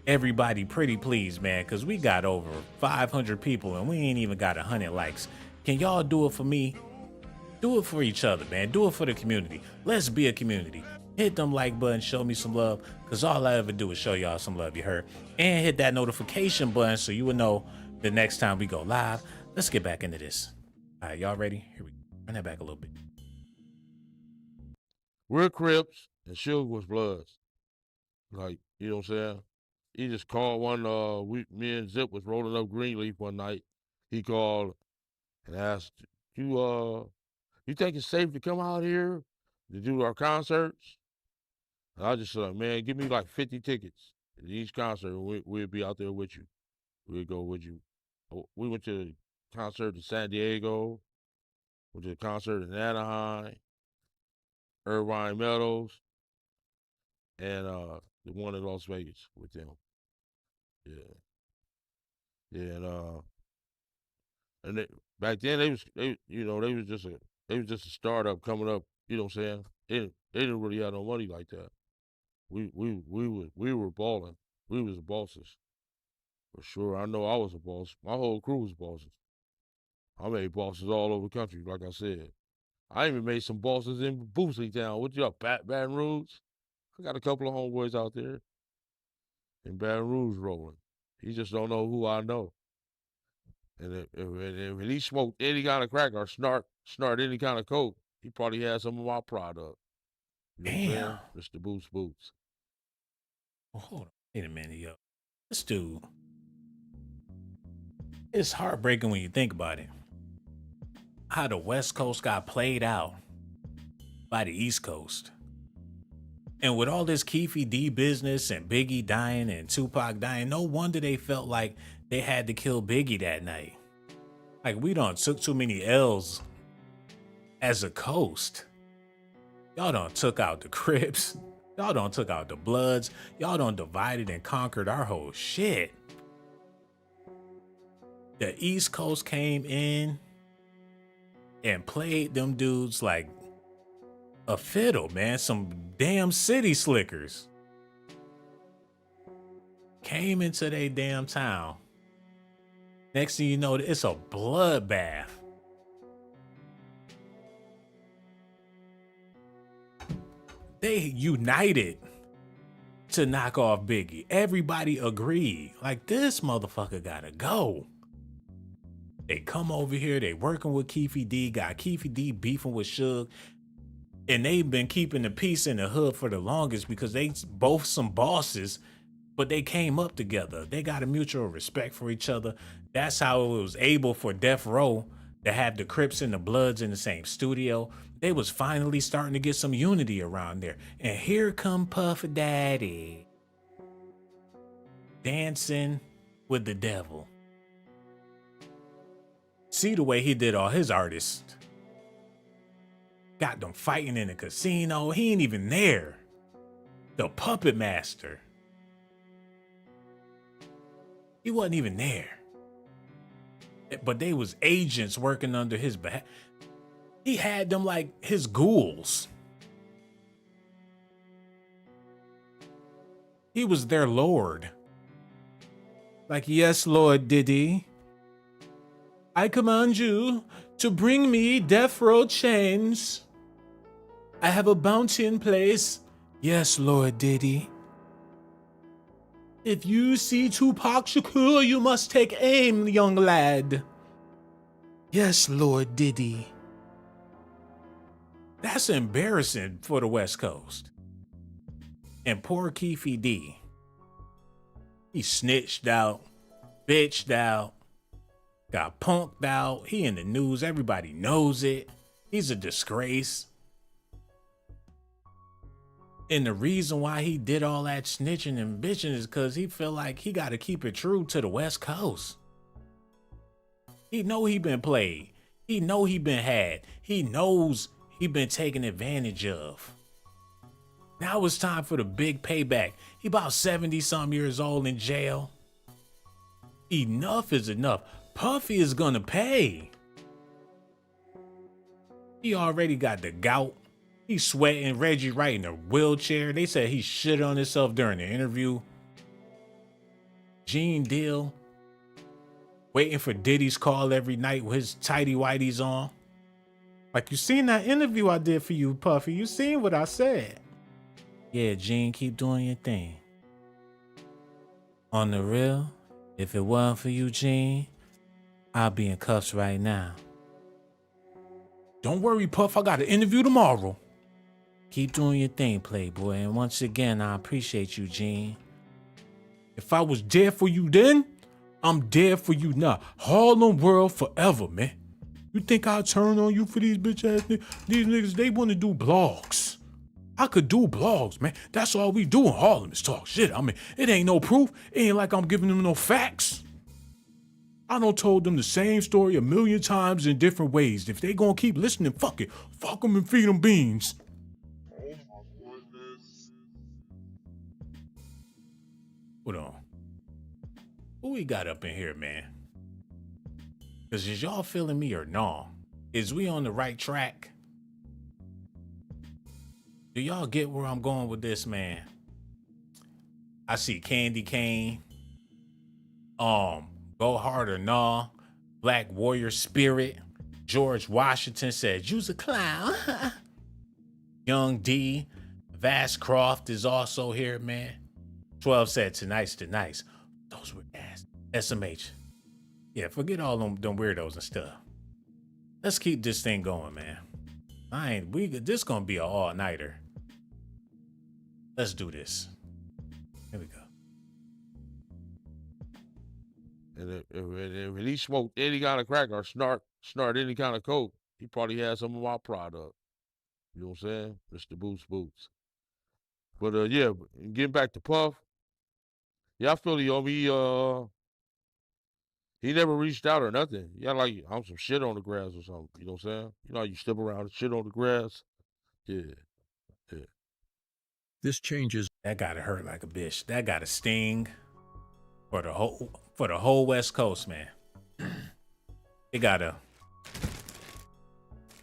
everybody, pretty please, man, because we got over 500 people and we ain't even got 100 likes. Can y'all do it for me? Do it for each other, man. Do it for the community. Let's be a community. Hit them like button, show me some love, because all I ever do is show y'all some love, you heard? And hit that notification button so you will know the next time we go live. Let's get back into this. All right, y'all ready? Here we go. Run that back a little bit. We're Crips and Suge was Bloods. Like, you know what I'm saying? He just called me and Zip was rolling up Greenleaf one night. He called and asked, you think it's safe to come out here to do our concerts? And I just said, man, give me like 50 tickets to each concert and we'll be out there with you. We'll go with you. We went to the concert in San Diego, with the concert in Anaheim, Irvine Meadows, and the one in Las Vegas with them. Yeah. Yeah, and back then they was just a startup coming up, you know what I'm saying? They didn't really have no money like that. We were balling. We was the bosses. For sure. I know I was a boss. My whole crew was bosses. I made bosses all over the country, like I said. I even made some bosses in Boosley Town. What you up, Baton Rouge? I got a couple of homeboys out there in Baton Rouge rolling. He just don't know who I know. And if he smoked any kind of crack or snort any kind of coke, he probably had some of my product. You know what I'm saying? Mr. Boots. Well, hold on. Wait a minute, yo. This dude, it's heartbreaking when you think about it. How the West Coast got played out by the East Coast. And with all this Keefe D business and Biggie dying and Tupac dying, no wonder they felt like they had to kill Biggie that night. Like, we done took too many L's as a coast. Y'all done took out the Crips. Y'all done took out the Bloods. Y'all done divided and conquered our whole shit. The East Coast came in and played them dudes like a fiddle, man. Some damn city slickers. Came into their damn town. Next thing you know, it's a bloodbath. They united to knock off Biggie. Everybody agreed. Like, this motherfucker gotta go. They come over here, they working with Keefe D, got Keefe D beefing with Suge. And they've been keeping the peace in the hood for the longest because they both some bosses, but they came up together. They got a mutual respect for each other. That's how it was able for Death Row to have the Crips and the Bloods in the same studio. They was finally starting to get some unity around there. And here come Puff Daddy dancing with the devil. See the way he did all his artists. Got them fighting in a casino. He ain't even there. The puppet master. He wasn't even there. But they was agents working under his behalf. He had them like his ghouls. He was their lord. Like, yes, Lord Diddy. I command you to bring me death row chains. I have a bounty in place. Yes, Lord Diddy. If you see Tupac Shakur, you must take aim, young lad. Yes, Lord Diddy. That's embarrassing for the West Coast. And poor Keefe D. He snitched out, bitched out, got punked out. He in the news. Everybody knows it. He's a disgrace. And the reason why he did all that snitching and bitching is because he feel like he got to keep it true to the West Coast. He know he been played. He know he been had. He knows he been taken advantage of. Now it's time for the big payback. He about 70-something years old in jail. Enough is enough. Puffy is gonna pay. He already got the gout. He's sweating. Reggie Wright in a wheelchair. They said he shit on himself during the interview. Gene Deal waiting for Diddy's call every night with his tighty whities on. Like, you seen that interview I did for you, Puffy. You seen what I said. Yeah, Gene, keep doing your thing. On the real, if it wasn't for you, Gene, I'll be in cuffs right now. Don't worry, Puff. I got an interview tomorrow. Keep doing your thing, Playboy. And once again, I appreciate you, Gene. If I was dead for you then, I'm dead for you now. Harlem World forever, man. You think I'll turn on you for these bitch ass niggas? These niggas, they want to do blogs. I could do blogs, man. That's all we do in Harlem is talk shit. I mean, it ain't no proof. It ain't like I'm giving them no facts. I done told them the same story a million times in different ways. If they gonna keep listening, fuck it. Fuck them and feed them beans. Oh my goodness. Hold on. Who we got up in here, man? Cause is y'all feeling me or no? Is we on the right track? Do y'all get where I'm going with this, man? I see Candy Cane. Go Hard or Nah. Black Warrior Spirit. George Washington said, "You's a clown." Young D. Vascroft is also here, man. 12 said, "Tonight's the nights." Those were ass. SMH. Yeah, forget all them weirdos and stuff. Let's keep this thing going, man. This gonna be an all-nighter. Let's do this. Here we go. And if he smoked any kind of crack or snort any kind of coke, he probably had some of my product. You know what I'm saying? Mr. Boots. But yeah, getting back to Puff. Yeah, I feel he on me. He never reached out or nothing. Yeah, like I'm some shit on the grass or something. You know what I'm saying? You know how you step around and shit on the grass? Yeah. This changes. That gotta hurt like a bitch. That gotta sting for the whole West Coast, man. It gotta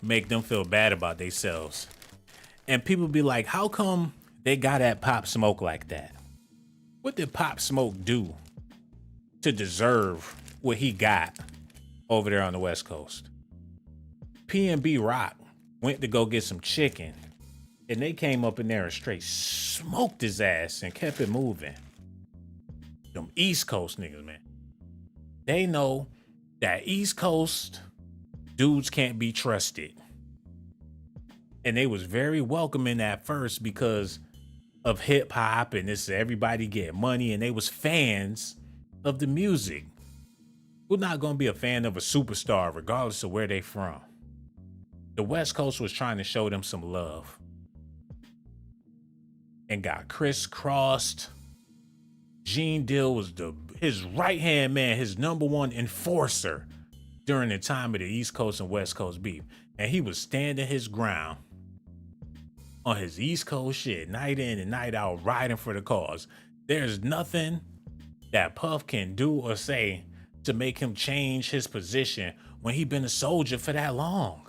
make them feel bad about themselves. And people be like, how come they got at Pop Smoke like that? What did Pop Smoke do to deserve what he got over there on the West Coast? P&B Rock went to go get some chicken, and they came up in there and straight smoked his ass and kept it moving. Them East Coast niggas, man. They know that East Coast dudes can't be trusted. And they was very welcoming at first because of hip hop and this everybody get money, and they was fans of the music. We're not gonna be a fan of a superstar regardless of where they from. The West Coast was trying to show them some love and got crisscrossed. Gene Dill was his right-hand man, his number one enforcer during the time of the East Coast and West Coast beef. And he was standing his ground on his East Coast shit, night in and night out, riding for the cause. There's nothing that Puff can do or say to make him change his position when he been a soldier for that long.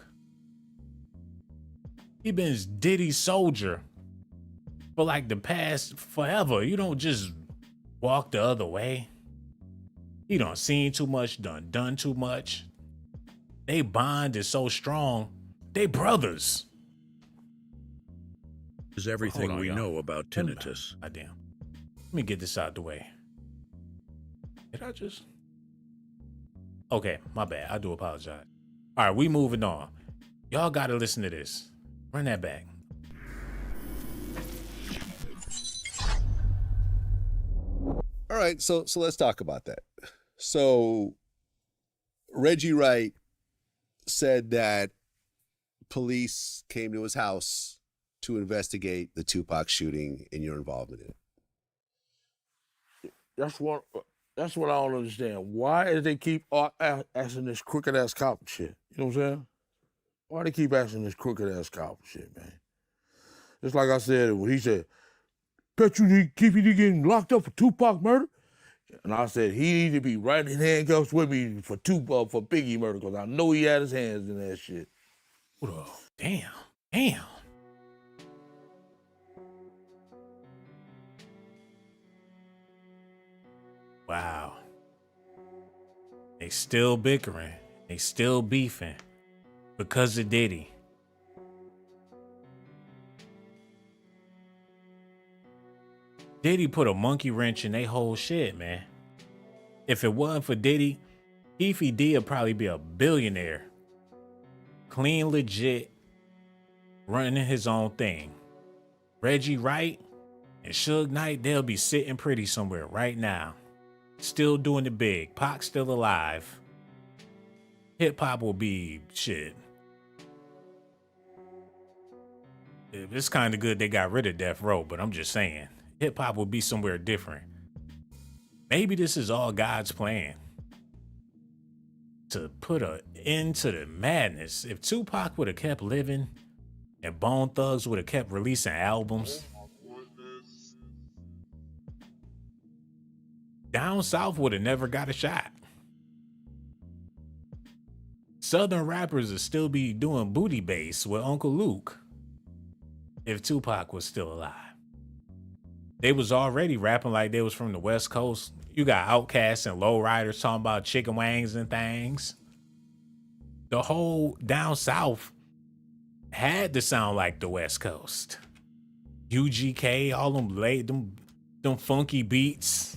He been Diddy's soldier for like the past forever. You don't just walk the other way. He done seen too much, done too much. They bond is so strong. They brothers. Is everything we know about tinnitus. Goddamn. Let me get this out the way. Did I just? Okay, my bad. I do apologize. All right, we moving on. Y'all gotta listen to this. Run that back. All right, so let's talk about that. So Reggie Wright said that police came to his house to investigate the Tupac shooting and your involvement in it. That's what I don't understand. Why do they keep asking this crooked ass cop shit? You know what I'm saying? Why they keep asking this crooked ass cop shit, man? Just like I said, when he said, "Bet you Keefe D getting locked up for Tupac murder," and I said he need to be right in handcuffs with me for Biggie murder, because I know he had his hands in that shit. Whoa, damn. Wow. They still bickering. They still beefing because of Diddy. Diddy put a monkey wrench in they whole shit, man. If it wasn't for Diddy, Keefe D would probably be a billionaire. Clean, legit, running his own thing. Reggie Wright and Suge Knight, they'll be sitting pretty somewhere right now. Still doing it big. Pac's still alive. Hip hop will be shit. It's kind of good they got rid of Death Row, but I'm just saying. Hip hop will be somewhere different. Maybe this is all God's plan. to put an end to the madness. If Tupac would have kept living and Bone Thugs would have kept releasing albums, Down South would have never got a shot. Southern rappers would still be doing booty bass with Uncle Luke if Tupac was still alive. They was already rapping like they was from the West Coast. You got Outkast and Lowriders talking about chicken wings and things. The whole Down South had to sound like the West Coast. UGK, all them funky beats.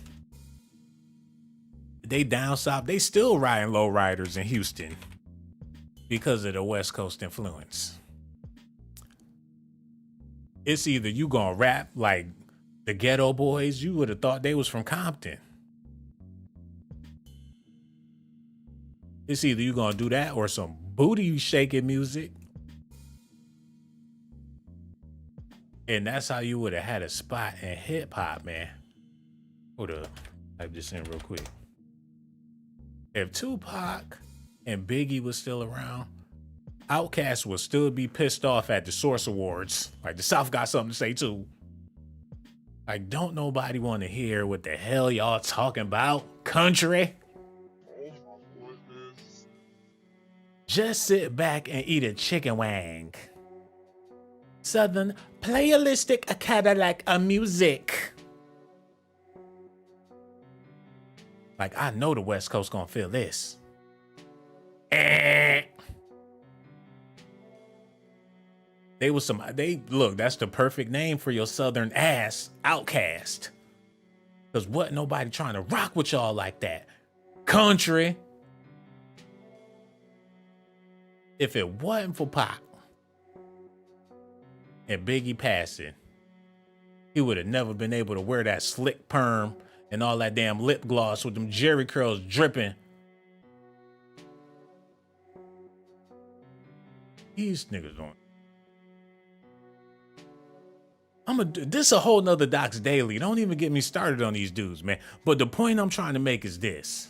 They Down South, they still riding Lowriders in Houston because of the West Coast influence. It's either you gonna rap like the Ghetto Boys, you would have thought they was from Compton. It's either you gonna do that or some booty shaking music. And that's how you would have had a spot in hip hop, man. Hold up, type this in real quick. If Tupac and Biggie was still around, Outkast would still be pissed off at the Source Awards. Like, the South got something to say too. Like, don't nobody want to hear what the hell y'all talking about, country? Just sit back and eat a chicken wing. Southern playalistic Cadillac music. Like, I know the West Coast gonna feel this. Look, that's the perfect name for your Southern ass, Outkast. Cause what, nobody trying to rock with y'all like that. Country. If it wasn't for Pac and Biggie passing, he would have never been able to wear that slick perm and all that damn lip gloss with them Jerry curls dripping. These niggas don't. This a whole nother DOCZ Daily. Don't even get me started on these dudes, man. But the point I'm trying to make is this.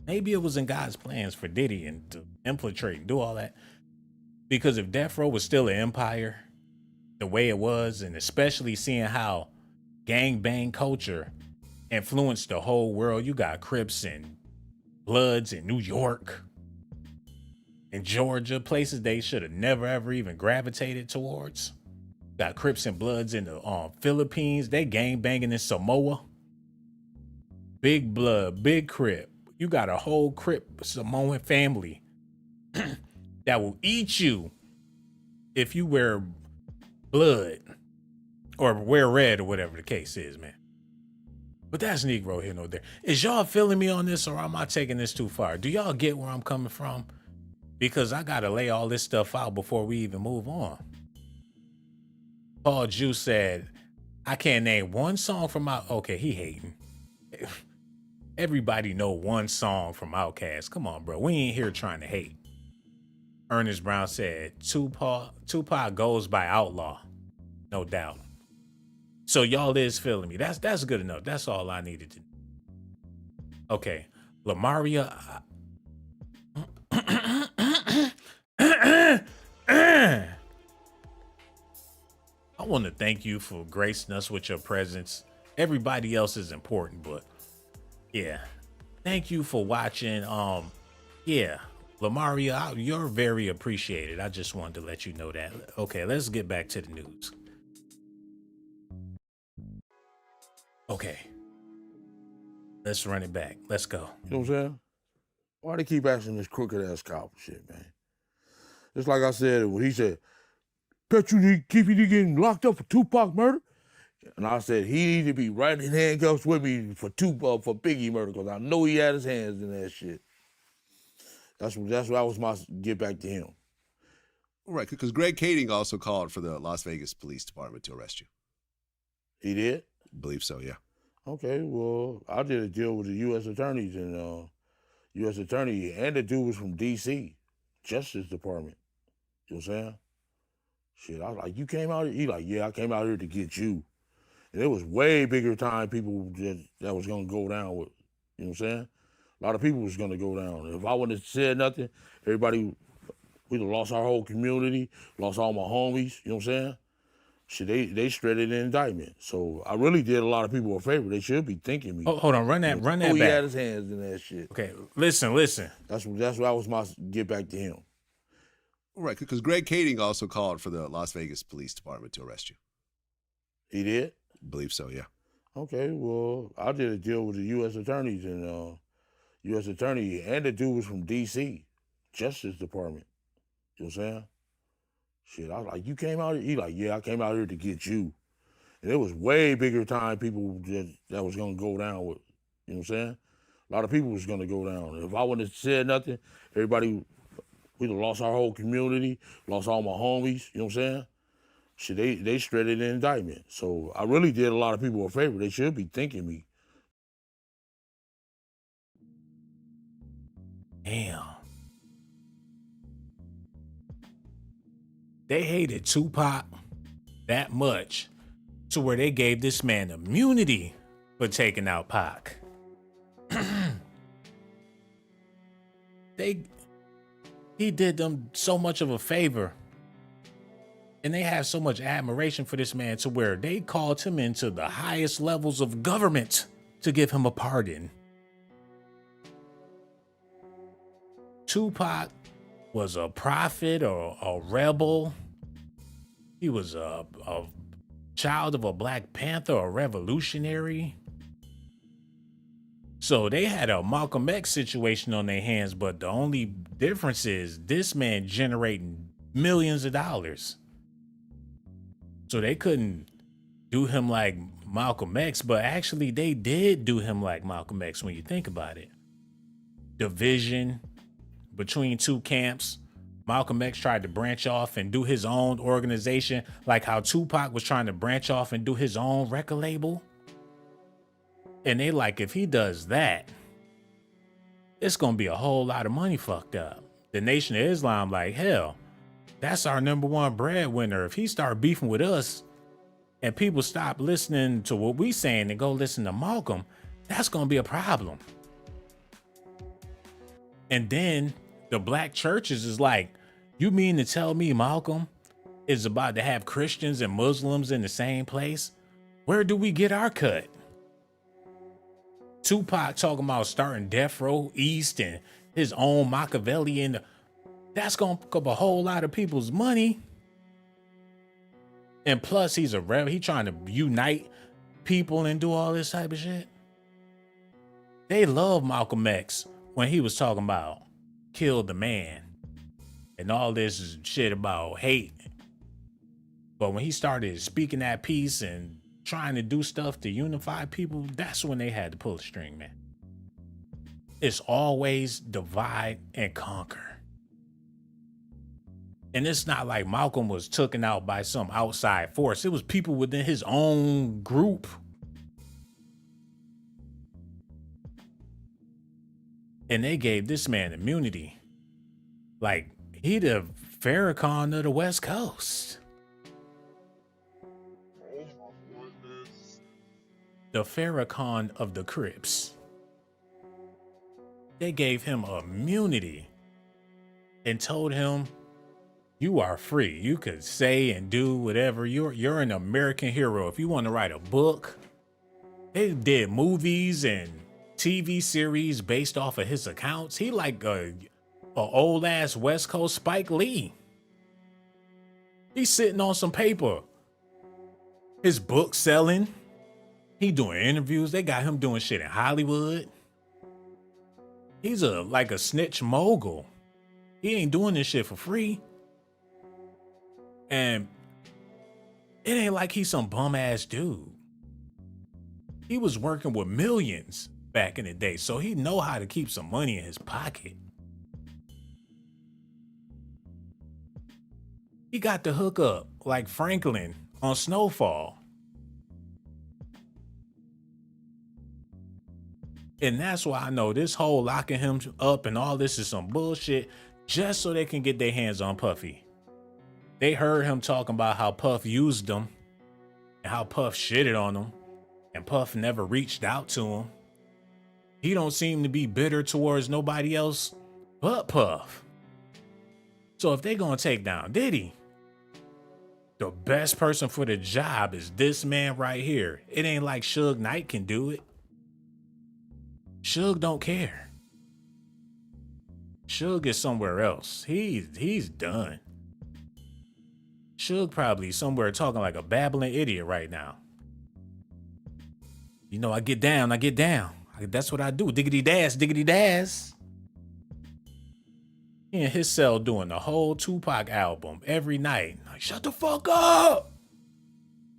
Maybe it was in God's plans for Diddy and to infiltrate and do all that. Because if Death Row was still an empire, the way it was, and especially seeing how gangbang culture influenced the whole world. You got Crips and Bloods in New York and Georgia, places they should have never ever even gravitated towards. Got Crips and Bloods in the Philippines. They gangbanging in Samoa. Big Blood, Big Crip. You got a whole Crip Samoan family that will eat you if you wear blood or wear red or whatever the case is, man. But that's Negro here, no there. Is y'all feeling me on this, or am I taking this too far? Do y'all get where I'm coming from? Because I got to lay all this stuff out before we even move on. Paul Juice said, I can't name one song from out. Okay, he hating. Everybody know one song from Outkast. Come on, bro. We ain't here trying to hate. Ernest Brown said, Tupac goes by outlaw. No doubt. So y'all is feeling me. That's good enough. That's all I needed to. Okay. Lamaria. I want to thank you for gracing us with your presence. Everybody else is important, but yeah. Thank you for watching. Yeah. Lamaria, you're very appreciated. I just wanted to let you know that. Okay, let's get back to the news. Okay. Let's run it back. Let's go. You know what I'm saying? Why they keep asking this crooked ass cop shit, man? Just like I said, when he said, bet you Keefe D getting locked up for Tupac murder? And I said, he need to be right in handcuffs with me for Biggie murder, because I know he had his hands in that shit. That was my get back to him. Right, because Greg Kading also called for the Las Vegas Police Department to arrest you. He did? I believe so, yeah. Okay, well, I did a deal with the U.S. attorneys, and U.S. attorney, and the dude was from D.C., Justice Department. You know what I'm saying? Shit, I was like, you came out here? He like, yeah, I came out here to get you. And it was way bigger time people that was going to go down with. You know what I'm saying? A lot of people was gonna go down. If I wouldn't have said nothing, everybody, we'd have lost our whole community, lost all my homies, you know what I'm saying? Shit, they shredded the indictment. So I really did a lot of people a favor. They should be thanking me. Oh, hold on, run that He back. had his hands in that shit. Okay, listen. That's what was my get back to him. Right, because Greg Kading also called for the Las Vegas Police Department to arrest you. He did? I believe so, yeah. Okay, well, I did a deal with the U.S. attorneys and U.S. attorney, and the dude was from D.C., Justice Department. You know what I'm saying? Shit, I was like, you came out here? He like, yeah, I came out here to get you. And it was way bigger time people that was going to go down with, you know what I'm saying? A lot of people was going to go down. If I wouldn't have said nothing, everybody, we'd have lost our whole community, lost all my homies, you know what I'm saying? Shit, they shredded the indictment. So I really did a lot of people a favor. They should be thanking me. Damn. They hated Tupac that much to where they gave this man immunity for taking out Pac. He did them so much of a favor. And they have so much admiration for this man to where they called him into the highest levels of government to give him a pardon. Tupac was a prophet or a rebel. He was a child of a Black Panther or revolutionary. So they had a Malcolm X situation on their hands, but the only difference is this man generating millions of dollars. So they couldn't do him like Malcolm X, but actually they did do him like Malcolm X when you think about it. Division between two camps. Malcolm X tried to branch off and do his own organization, like how Tupac was trying to branch off and do his own record label. And they like, if he does that, it's gonna be a whole lot of money fucked up. The Nation of Islam like, hell, that's our number one breadwinner. If he start beefing with us and people stop listening to what we saying and go listen to Malcolm, that's gonna be a problem. And then the Black churches is like, you mean to tell me Malcolm is about to have Christians and Muslims in the same place? Where do we get our cut? Tupac talking about starting Death Row East and his own Machiavelli, that's gonna pick up a whole lot of people's money. And plus he's a rebel. He trying to unite people and do all this type of shit. They love Malcolm X when he was talking about kill the man and all this shit about hate. But when he started speaking that peace and trying to do stuff to unify people, that's when they had to pull the string, man. It's always divide and conquer. And it's not like Malcolm was taken out by some outside force. It was people within his own group. And they gave this man immunity. Like, he the Farrakhan of the West Coast. The Farrakhan of the Crips. They gave him immunity and told him, you are free. You could say and do whatever. You're an American hero. If you want to write a book, they did movies and TV series based off of his accounts. He like a old ass West Coast Spike Lee. He's sitting on some paper. His book selling. He doing interviews. They got him doing shit in Hollywood. He's like a snitch mogul. He ain't doing this shit for free. And it ain't like he's some bum ass dude. He was working with millions back in the day, so he know how to keep some money in his pocket. He got the hookup like Franklin on Snowfall. And that's why I know this whole locking him up and all this is some bullshit just so they can get their hands on Puffy. They heard him talking about how Puff used them and how Puff shitted on him and Puff never reached out to him. He don't seem to be bitter towards nobody else but Puff. So if they gonna take down Diddy, the best person for the job is this man right here. It ain't like Suge Knight can do it. Suge don't care. Suge is somewhere else. He's done. Suge probably somewhere talking like a babbling idiot right now. You know, I get down. That's what I do. Diggity dash, diggity dash. He in his cell doing the whole Tupac album every night. Like, shut the fuck up.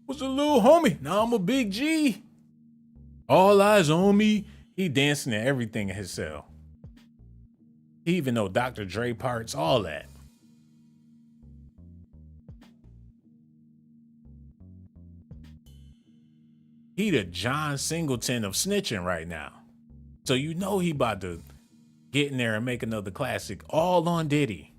What's a little homie? Now I'm a big G. All eyes on me. He dancing and everything in his cell. He even know Dr. Dre parts, all that. He the John Singleton of snitching right now. So you know he about to get in there and make another classic all on Diddy.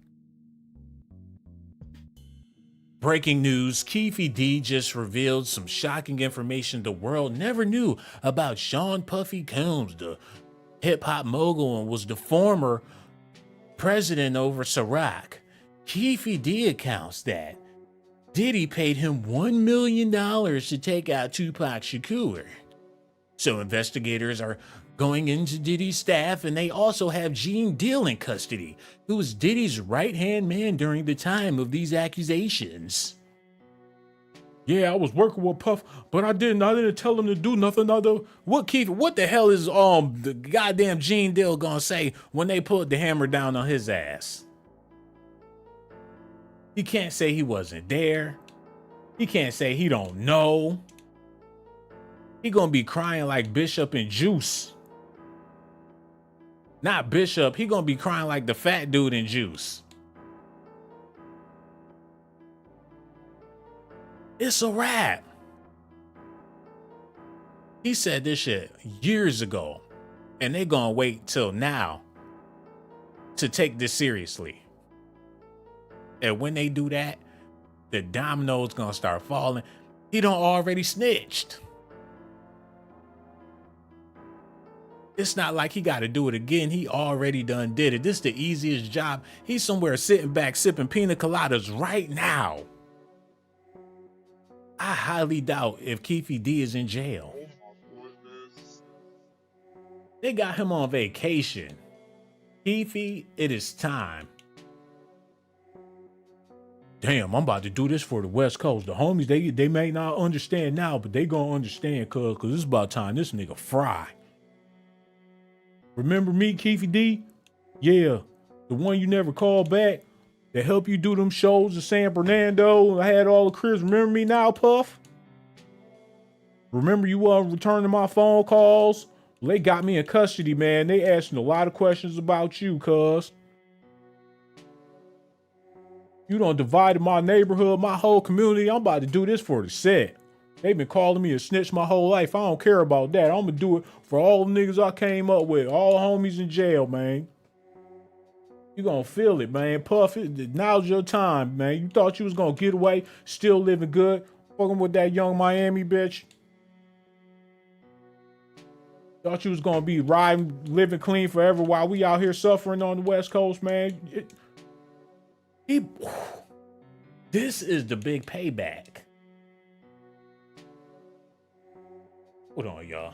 Breaking news, Keefe D just revealed some shocking information the world never knew about Sean Puffy Combs, the hip-hop mogul, and was the former president over Ciroc. Keefe D accounts that Diddy paid him $1 million to take out Tupac Shakur. So investigators are going into Diddy's staff, and they also have Gene Deal in custody, who was Diddy's right-hand man during the time of these accusations. Yeah, I was working with Puff, but I didn't tell him to do nothing other. What the hell is the goddamn Gene Deal gonna say when they put the hammer down on his ass? He can't say he wasn't there. He can't say he don't know. He gonna be crying like Bishop and Juice. Not Bishop, he gonna be crying like the fat dude in Juice. It's a wrap. He said this shit years ago, and they gonna wait till now to take this seriously. And when they do that, the dominoes gonna start falling. He done already snitched. It's not like he got to do it again. He already done did it. This is the easiest job. He's somewhere sitting back sipping pina coladas right now. I highly doubt if Keefe D is in jail. They got him on vacation. Keefe, it is time. Damn, I'm about to do this for the West Coast. The homies, they may not understand now, but they gonna understand, cause it's about time this nigga fry. Remember me, Keefe D? Yeah, the one you never called back that helped you do them shows in San Bernardino. I had all the cribs. Remember me now, Puff? Remember you returning my phone calls? Well, they got me in custody, man. They asking a lot of questions about you, cuz. You done divided my neighborhood, my whole community. I'm about to do this for the set. They've been calling me a snitch my whole life. I don't care about that. I'm gonna do it for all the niggas I came up with. All homies in jail, man. You gonna feel it, man. Puff, now's your time, man. You thought you was gonna get away, still living good, fucking with that young Miami bitch. Thought you was gonna be riding, living clean forever while we out here suffering on the West Coast, man. This is the big payback. Hold on, y'all.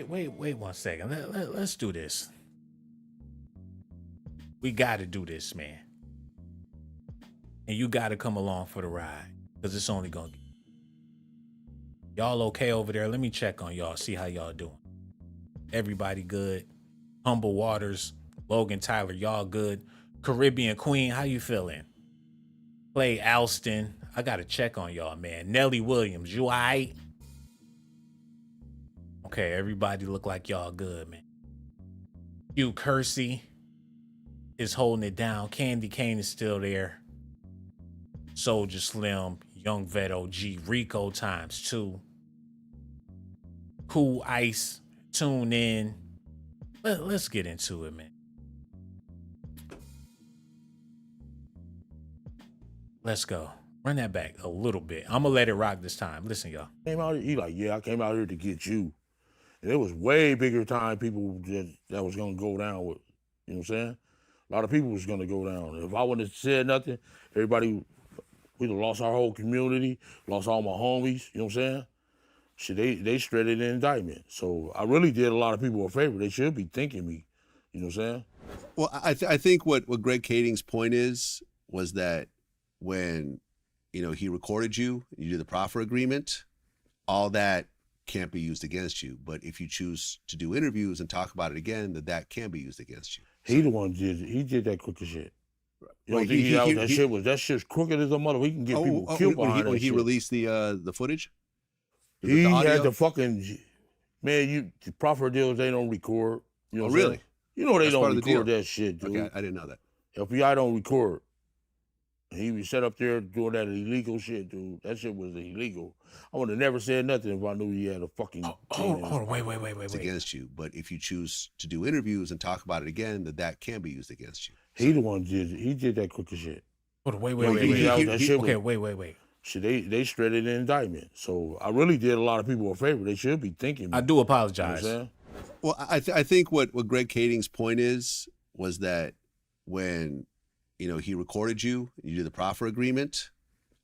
Wait 1 second. Let's do this. We gotta do this, man. And you gotta come along for the ride, because it's only gonna get. Y'all okay over there? Let me check on y'all, see how y'all doing. Everybody good? Humble Waters, Logan Tyler, y'all good? Caribbean Queen, how you feeling? Clay Alston, I gotta check on y'all, man. Nelly Williams, you all right? Okay, everybody look like y'all good, man. Hugh Kersey is holding it down. Candy Kane is still there. Soldier Slim, Young Vet OG, Rico ×2. Cool Ice, tune in. Let's get into it, man. Let's go. Run that back a little bit. I'm gonna let it rock this time. Listen, y'all. Came out here, he like, yeah, I came out here to get you. And it was way bigger time people that was gonna go down with, you know what I'm saying? A lot of people was gonna go down. If I wouldn't have said nothing, everybody, we'd have lost our whole community, lost all my homies, you know what I'm saying? Shit, they shredded the indictment. So I really did a lot of people a favor. They should be thanking me, you know what I'm saying? Well, I think what Greg Kading's point was that when, he recorded you did the proffer agreement, all that can't be used against you. But if you choose to do interviews and talk about it again, that can be used against you. He the one did it. He did that crooked shit. You don't Right. think that shit's crooked as a mother. He can get people killed behind when that he shit. released the footage? He The audio? had the fucking, man, the proffer deals, they don't record. You know what I'm really? saying? You know they That's part don't of the record deal. that shit, dude. Okay, I didn't know that. FBI don't record. He was set up there doing that illegal shit, dude. That shit was illegal. I would have never said nothing if I knew he had a fucking. Hold on, wait. It's against you. But if you choose to do interviews and talk about it again, that can be used against you. He the one did it. He did that crooked shit. Hold on, wait. Wait. Shit, they shredded the indictment. So I really did a lot of people a favor. They should be thanking me. I do apologize. You know what I'm saying? Well, I think what Greg Kading's point was that when, he recorded you did the proffer agreement,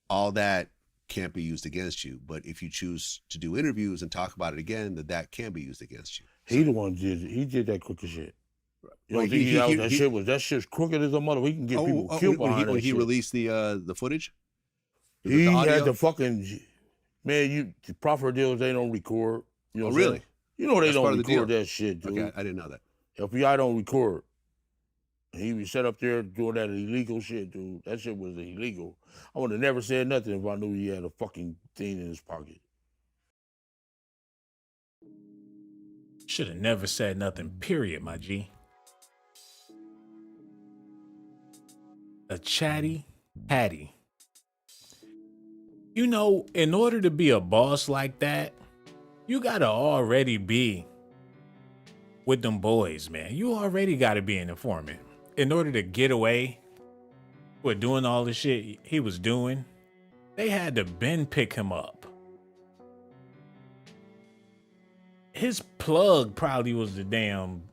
all that can't be used against you. But if you choose to do interviews and talk about it again, that can be used against you. He the one did it. He did that crooked shit. You don't Right. think that shit's crooked as a mother. He can get people killed behind that when he shit. released the footage? He The audio? had the fucking, man, the proffer deals, they don't record. You know what I'm really? saying? You know they That's part don't of the deal. record that shit, dude. Okay, I didn't know that. FBI don't record. He was set up there doing that illegal shit, dude. That shit was illegal. I would have never said nothing if I knew he had a fucking thing in his pocket. Should have never said nothing, period, my G. A chatty patty. In order to be a boss like that, you gotta already be with them boys, man. You already gotta be an informant. In order to get away with doing all the shit he was doing, they had to pick him up. His plug probably was the damn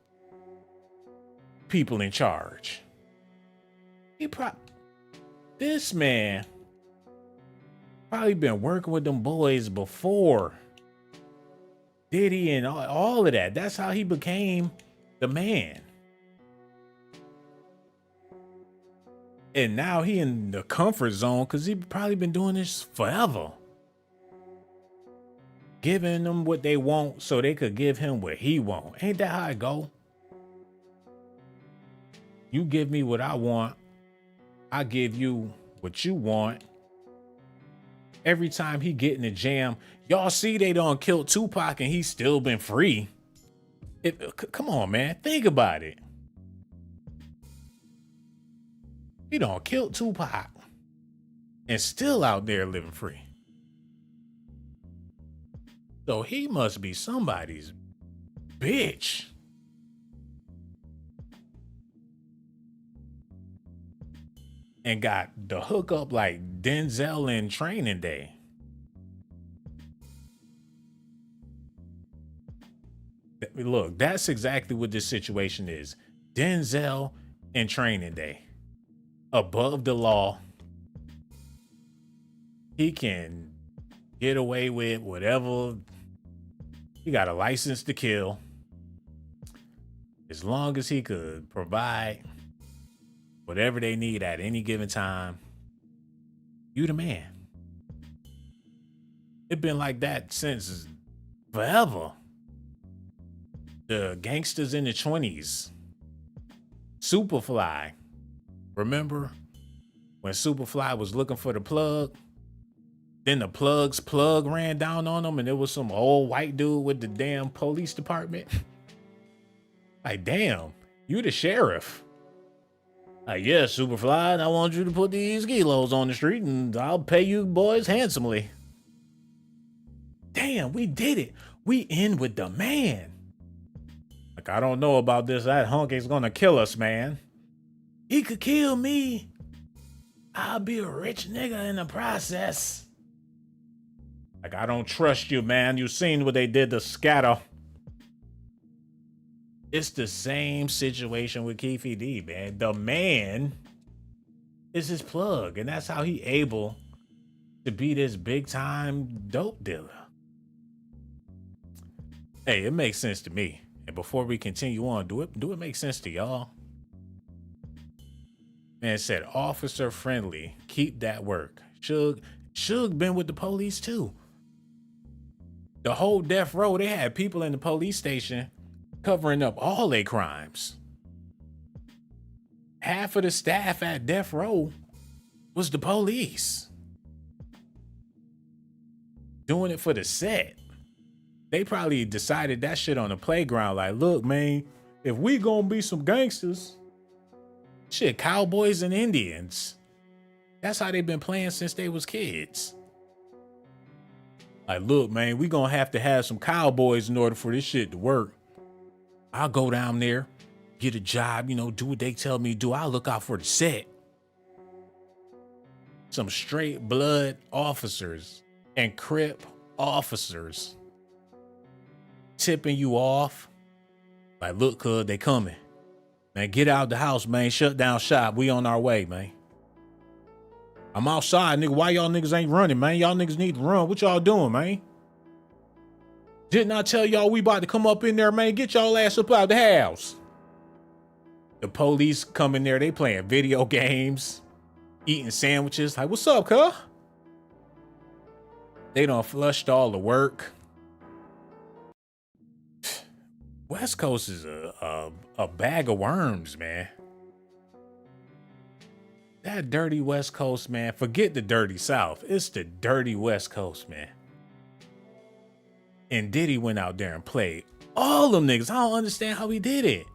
people in charge. This man probably been working with them boys before Diddy and all of that. That's how he became the man. And now he in the comfort zone because he probably been doing this forever. Giving them what they want so they could give him what he want. Ain't that how it go? You give me what I want. I give you what you want. Every time he get in a jam, y'all see they done killed Tupac and he's still been free. Come on, man. Think about it. He done killed Tupac and still out there living free. So he must be somebody's bitch. And got the hookup like Denzel in Training Day. Look, that's exactly what this situation is. Denzel in Training Day. Above the law. He can get away with whatever. He got a license to kill. As long as he could provide whatever they need at any given time, you the man. It's been like that since forever. The gangsters in the 20s. Superfly. Remember when Superfly was looking for the plug? Then the plug's plug ran down on him and it was some old white dude with the damn police department. Like, damn, you the sheriff. Like, yeah, Superfly, I want you to put these kilos on the street and I'll pay you boys handsomely. Damn, we did it. We in with the man. Like, I don't know about this. That hunk is gonna kill us, man. He could kill me. I'll be a rich nigga in the process. Like, I don't trust you, man. You seen what they did to Scatter. It's the same situation with Keefe D, man. The man is his plug, and that's how he able to be this big time dope dealer. Hey, it makes sense to me. And before we continue on, do it make sense to y'all? Man, it said officer friendly. Keep that work. Suge been with the police too. The whole death row, they had people in the police station covering up all their crimes. Half of the staff at death row was the police. Doing it for the set. They probably decided that shit on the playground. Like, look, man, if we gonna be some gangsters, shit, cowboys and Indians. That's how they've been playing since they was kids. Like, look, man, we gonna have to have some cowboys in order for this shit to work. I'll go down there, get a job, do what they tell me to do. I'll look out for the set. Some straight blood officers and Crip officers tipping you off. Like, look, cuz, they coming. Man, get out the house, man. Shut down shop. We on our way, man. I'm outside, nigga. Why y'all niggas ain't running, man? Y'all niggas need to run. What y'all doing, man? Didn't I tell y'all we about to come up in there, man? Get y'all ass up out the house. The police come in there. They playing video games, eating sandwiches. Like, what's up, cuz? They done flushed all the work. West Coast is a bag of worms, man. That dirty West Coast, man. Forget the dirty South. It's the dirty West Coast, man. And Diddy went out there and played all them niggas. I don't understand how he did it.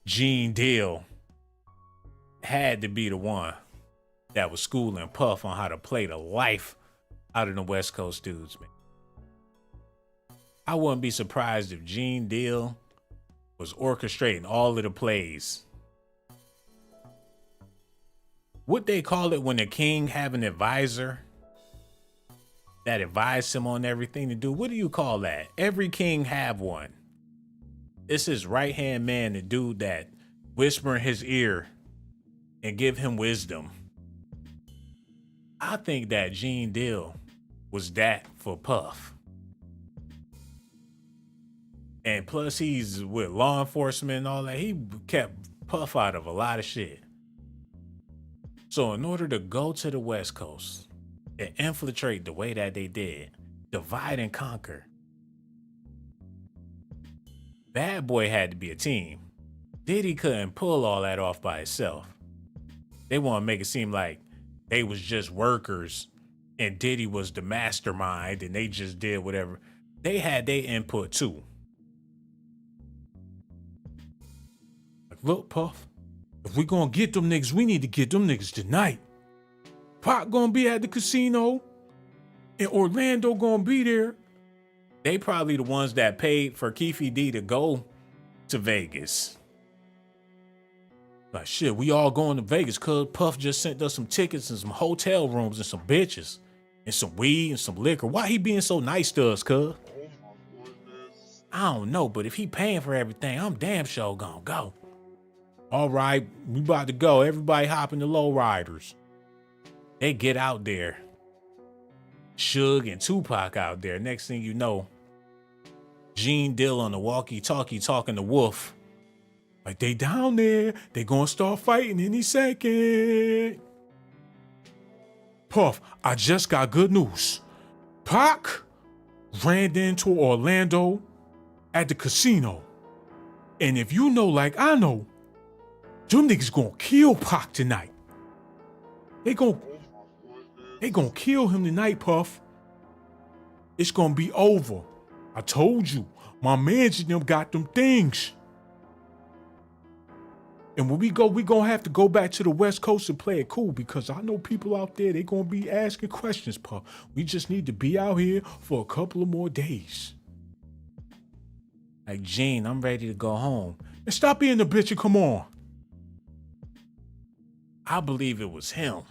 Gene Deal had to be the one that was schooling Puff on how to play the life out of the West Coast dudes, man. I wouldn't be surprised if Gene Deal was orchestrating all of the plays. What they call it when the king have an advisor that advise him on everything to do? What do you call that? Every king have one. It's his right-hand man, the dude that whisper in his ear and give him wisdom. I think that Gene Deal was that for Puff. And plus he's with law enforcement and all that. He kept Puff out of a lot of shit. So in order to go to the West Coast and infiltrate the way that they did, divide and conquer, Bad Boy had to be a team. Diddy couldn't pull all that off by himself. They want to make it seem like they was just workers and Diddy was the mastermind and they just did whatever. They had their input too. Like, look, Puff, if we gonna get them niggas, we need to get them niggas tonight. Pac gonna be at the casino and Orlando gonna be there. They probably the ones that paid for Keefe D to go to Vegas. Like, shit, we all going to Vegas cause Puff just sent us some tickets and some hotel rooms and some bitches and some weed and some liquor. Why he being so nice to us, cuz? I don't know, but if he paying for everything, I'm damn sure gonna go. All right, we about to go. Everybody hop in the lowriders. They get out there. Suge and Tupac out there. Next thing you know, Gene Dill on the walkie-talkie talking to Wolf. Like, they down there. They gonna start fighting any second. Puff, I just got good news. Pac ran into Orlando at the casino. And if you know like I know, them niggas gonna kill Pac tonight. They gonna kill him tonight, Puff. It's gonna be over. I told you, my mans and them got them things. And when we go, we gonna have to go back to the West Coast and play it cool because I know people out there, they gonna be asking questions, Puff. We just need to be out here for a couple of more days. Like, Gene, I'm ready to go home. And stop being a bitch and come on. I believe it was him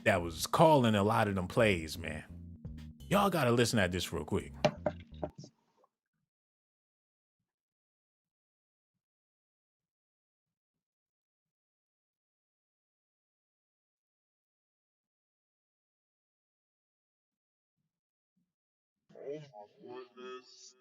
that was calling a lot of them plays, man. Y'all gotta listen at this real quick. Oh my goodness.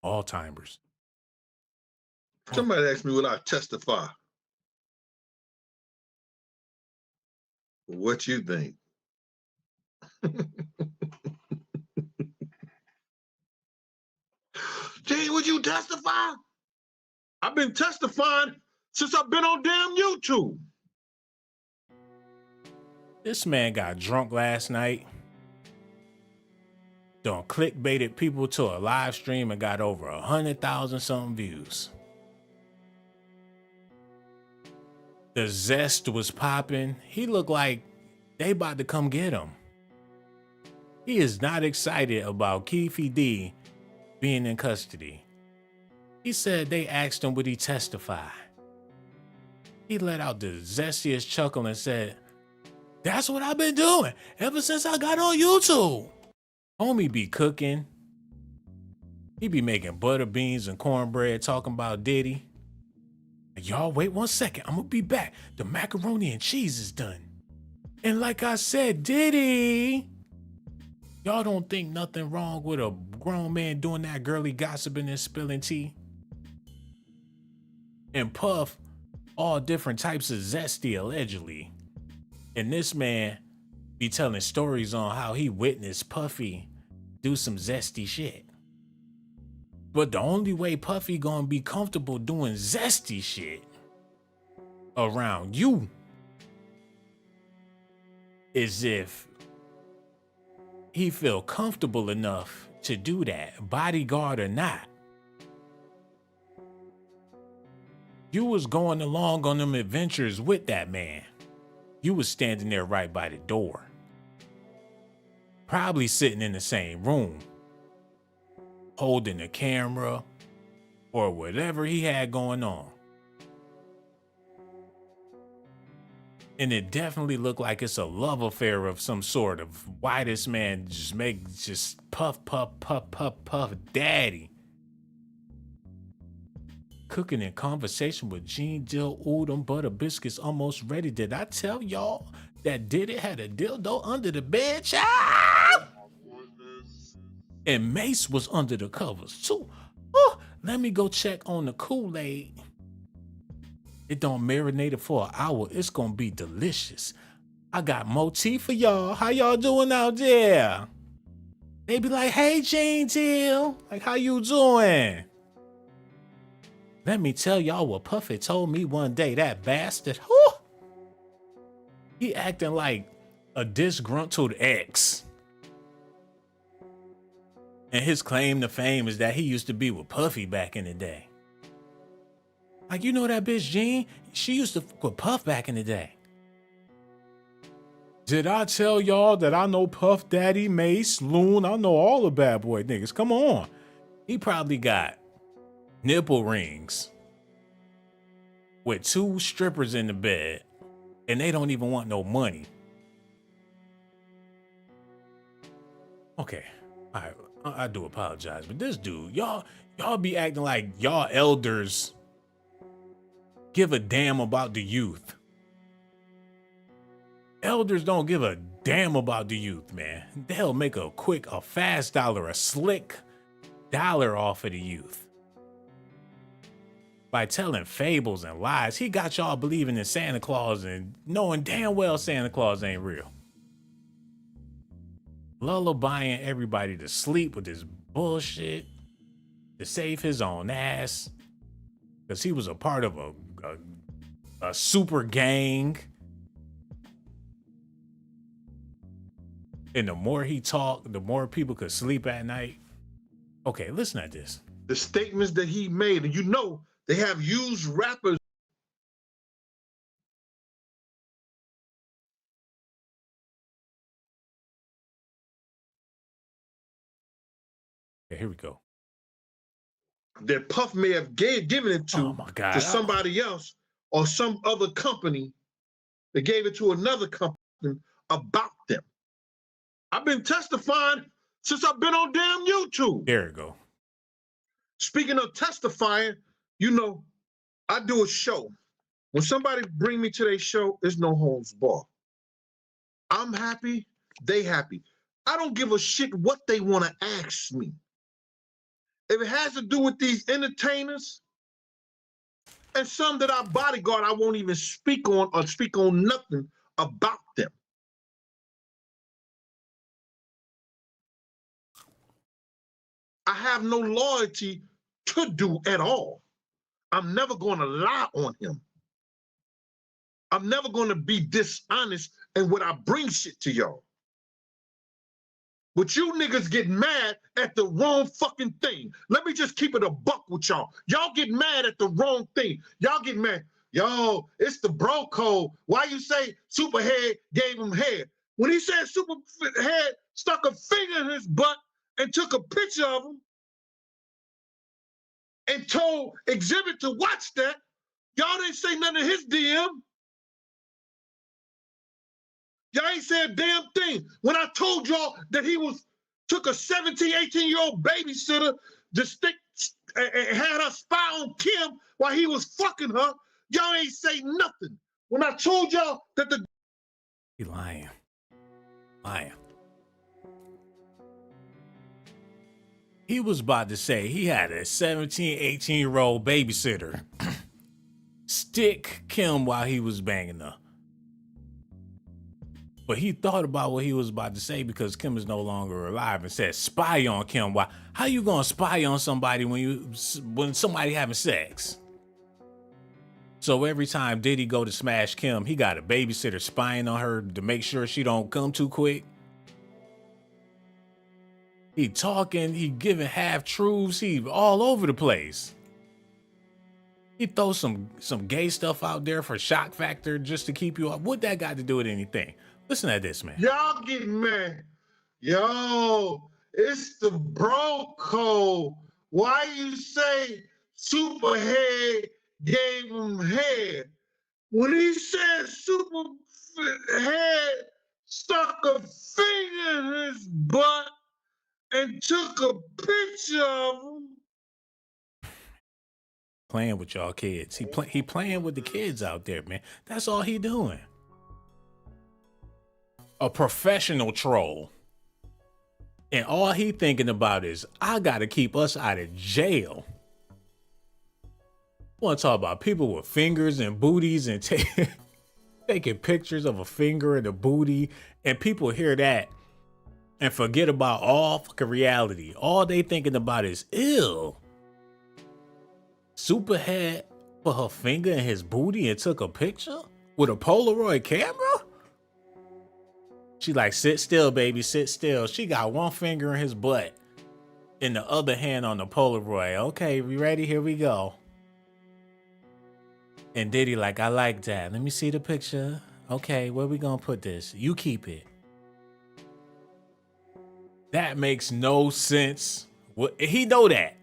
All timers. Somebody asked me would I testify. What you think? Gee, would you testify? I've been testifying since I've been on damn YouTube. This man got drunk last night. Done clickbaited people to a live stream and got over 100,000 something views. The zest was popping. He looked like they about to come get him. He is not excited about Keefe D being in custody. He said they asked him would he testify. He let out the zestiest chuckle and said, "That's what I've been doing ever since I got on YouTube." Homie be cooking. He be making butter beans and cornbread talking about Diddy. Y'all wait 1 second, I'm gonna be back. The macaroni and cheese is done. And like I said, Diddy, y'all don't think nothing wrong with a grown man doing that girly gossiping and spilling tea? And Puff, all different types of zesty allegedly. And this man be telling stories on how he witnessed Puffy do some zesty shit. But the only way Puffy gonna be comfortable doing zesty shit around you is if he feel comfortable enough to do that, bodyguard or not. You was going along on them adventures with that man. You was standing there right by the door. Probably sitting in the same room, holding a camera or whatever he had going on. And it definitely looked like it's a love affair of some sort of why this man just puff, daddy. Cooking in conversation with Gene Dill, ooh, them butter biscuits almost ready. Did I tell y'all that Diddy had a dildo under the bed, child? And Mace was under the covers too. Oh, let me go check on the Kool-Aid. It don't marinate it for an hour. It's gonna be delicious. I got more tea for y'all. How y'all doing out there? They be like, hey, Gene Dill. Like, how you doing? Let me tell y'all what Puffy told me one day, that bastard. Whew, he acting like a disgruntled ex. And his claim to fame is that he used to be with Puffy back in the day. Like, you know that bitch Jean? She used to fuck with Puff back in the day. Did I tell y'all that I know Puff Daddy, Mace, Loon? I know all the bad boy niggas. Come on. He probably got nipple rings with 2 strippers in the bed, and they don't even want no money. Okay, all right, I do apologize, but this dude, y'all be acting like y'all elders give a damn about the youth. Elders don't give a damn about the youth, man. They'll make a fast dollar, a slick dollar off of the youth. By telling fables and lies, he got y'all believing in Santa Claus and knowing damn well Santa Claus ain't real. Lullabying everybody to sleep with this bullshit to save his own ass because he was a part of a super gang. And the more he talked, the more people could sleep at night. Okay, listen to this. The statements that he made, and you know, they have used rappers. Okay, here we go. that Puff may have given it Oh my to God. somebody else or some other company that gave it to another company about them. I've been testifying since I've been on damn YouTube. There you go. Speaking of testifying, you know, I do a show. When somebody bring me to their show, there's no holds barred. I'm happy, they happy. I don't give a shit what they want to ask me. If it has to do with these entertainers and some that I bodyguard, I won't even speak on or speak on nothing about them. I have no loyalty to do at all. I'm never going to lie on him. I'm never going to be dishonest in what I bring shit to y'all. But you niggas get mad at the wrong fucking thing. Let me just keep it a buck with y'all. Y'all get mad at the wrong thing. Y'all get mad. Yo, it's the bro code. Why you say Superhead gave him head? When he said Superhead stuck a finger in his butt and took a picture of him and told Exhibit to watch that, y'all didn't say nothing in his DM. Y'all ain't said a damn thing. When I told y'all that he took a 17, 18-year-old babysitter to stick and had her spy on Kim while he was fucking her, y'all ain't say nothing. When I told y'all that the... He lying. Lying. He was about to say he had a 17, 18-year-old babysitter stick Kim while he was banging her. But he thought about what he was about to say because Kim is no longer alive and said, spy on Kim. Why? How you gonna spy on somebody when somebody having sex? So every time Diddy go to smash Kim, he got a babysitter spying on her to make sure she don't come too quick. He talking, he giving half-truths, he all over the place. He throws some gay stuff out there for shock factor just to keep you up. What that got to do with anything? Listen to this, man. Y'all get mad. Yo, it's the bro code. Why you say Superhead gave him head? When he said Superhead stuck a finger in his butt and took a picture of him. Playing with y'all kids. He playing with the kids out there, man. That's all he doing. A professional troll. And all he thinking about is, I gotta keep us out of jail. Want to talk about people with fingers and booties and taking pictures of a finger and a booty, and people hear that and forget about all fucking reality. All they thinking about is, ew. Superhead put her finger in his booty and took a picture with a Polaroid camera? She like, sit still, baby, sit still. She got one finger in his butt and the other hand on the Polaroid. Okay, we ready? Here we go. And Diddy like, I like that. Let me see the picture. Okay, where we gonna put this? You keep it. That makes no sense. He know that.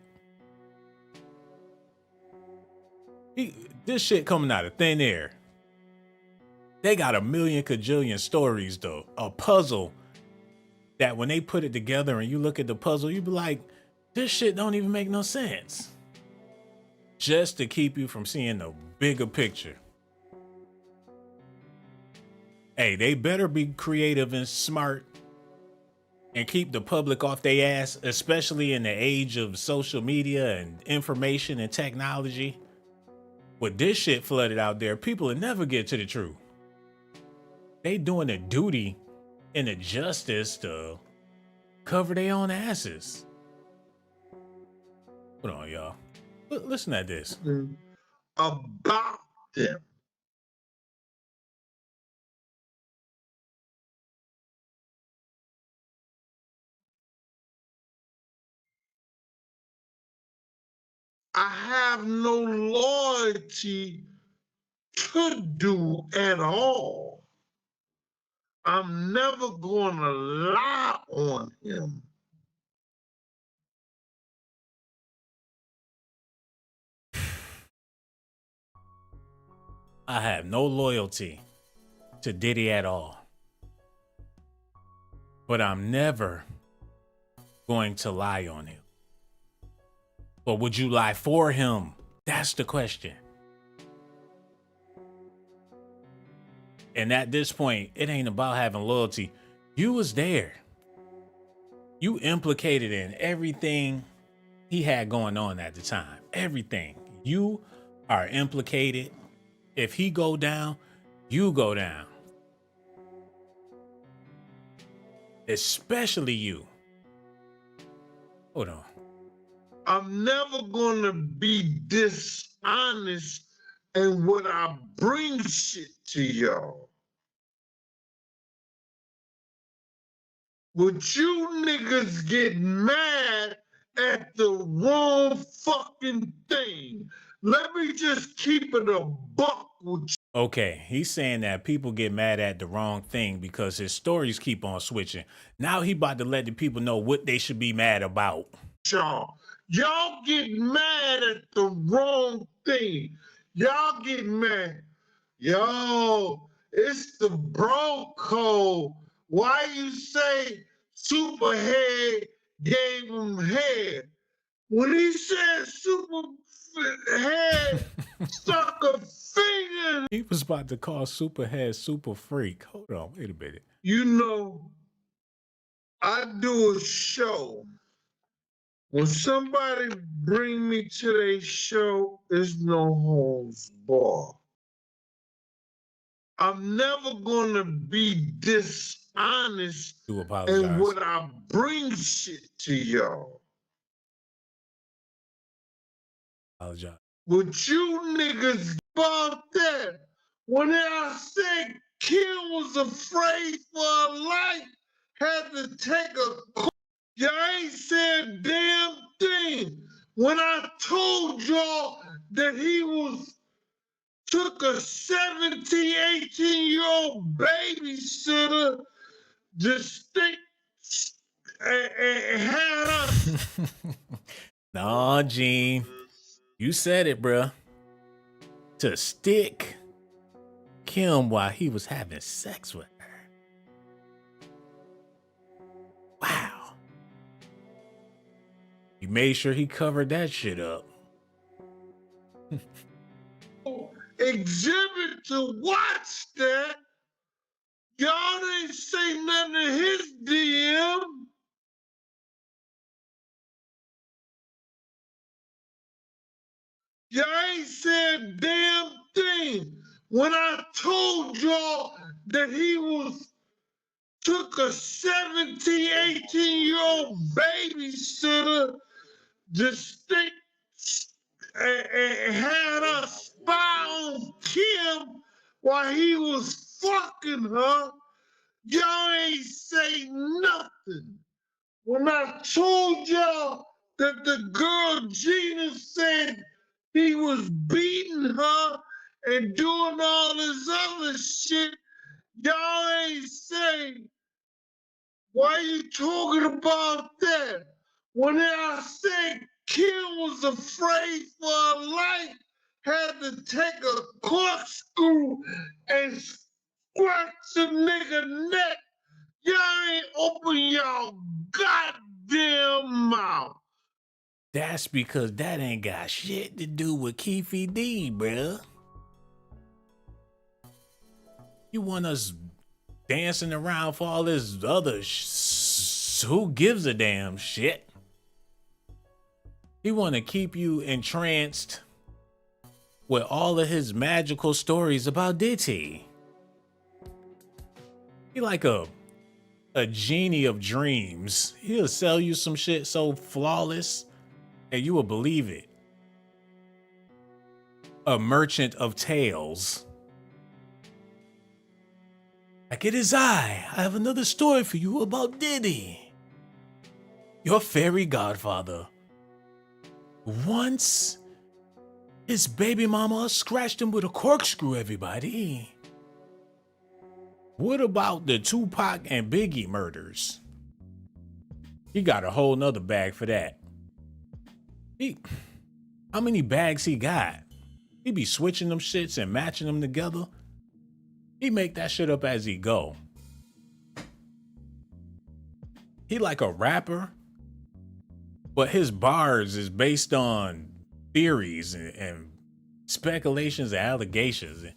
This shit coming out of thin air. They got a million kajillion stories though. A puzzle that when they put it together and you look at the puzzle, you be like, this shit don't even make no sense. Just to keep you from seeing the bigger picture. Hey, they better be creative and smart and keep the public off their ass, especially in the age of social media and information and technology. With this shit flooded out there, people will never get to the truth. They doing a duty and a justice to cover their own asses. Hold on, y'all. Listen to this. About them. I have no loyalty to do at all. I'm never going to lie on him. I have no loyalty to Diddy at all. But I'm never going to lie on him. Or would you lie for him? That's the question. And at this point, it ain't about having loyalty. You was there. You implicated in everything he had going on at the time. Everything. You are implicated. If he go down, you go down. Especially you. Hold on. I'm never gonna be dishonest in what I bring shit to y'all. Would you niggas get mad at the wrong fucking thing? Let me just keep it a buck with you. Okay, he's saying that people get mad at the wrong thing because his stories keep on switching. Now he about to let the people know what they should be mad about. Y'all get mad at the wrong thing. Y'all get mad. Yo, it's the bro code. Why you say Superhead gave him head? When he said Superhead stuck a finger. He was about to call Superhead Super Freak. Hold on, wait a minute. You know, I do a show. When somebody bring me to their show, there's no holds barred. I'm never gonna be dishonest in what I bring shit to y'all. Apologize. Would you niggas about that? When I said Kim was afraid for her life, had to take a y'all ain't said damn thing. When I told y'all that he took a 17, 18-year-old babysitter, just stick and had her. Nah, Gene. You said it, bruh. To stick Kim while he was having sex with her. Wow. He made sure he covered that shit up. Exhibit to watch that. Y'all didn't say nothing to his DM. Y'all ain't said damn thing. When I told y'all that he took a 17, 18-year-old babysitter, just stick and had her spy on Kim while he was fucking her, y'all ain't say nothing. When I told y'all that the girl Gina said he was beating her and doing all this other shit, y'all ain't say, why you talking about that? When I said Kim was afraid for her life, had to take a corkscrew and scratch the nigga neck, y'all ain't open y'all goddamn mouth. That's because that ain't got shit to do with Keefe D, bruh. You want us dancing around for all this other who gives a damn shit? He want to keep you entranced with all of his magical stories about Diddy. He like a genie of dreams. He'll sell you some shit so flawless and you will believe it. A merchant of tales. Like, it is I have another story for you about Diddy, your fairy godfather. Once, his baby mama scratched him with a corkscrew, everybody. What about the Tupac and Biggie murders? He got a whole nother bag for that. How many bags he got? He be switching them shits and matching them together. He make that shit up as he go. He like a rapper, but his bars is based on theories and speculations and allegations. And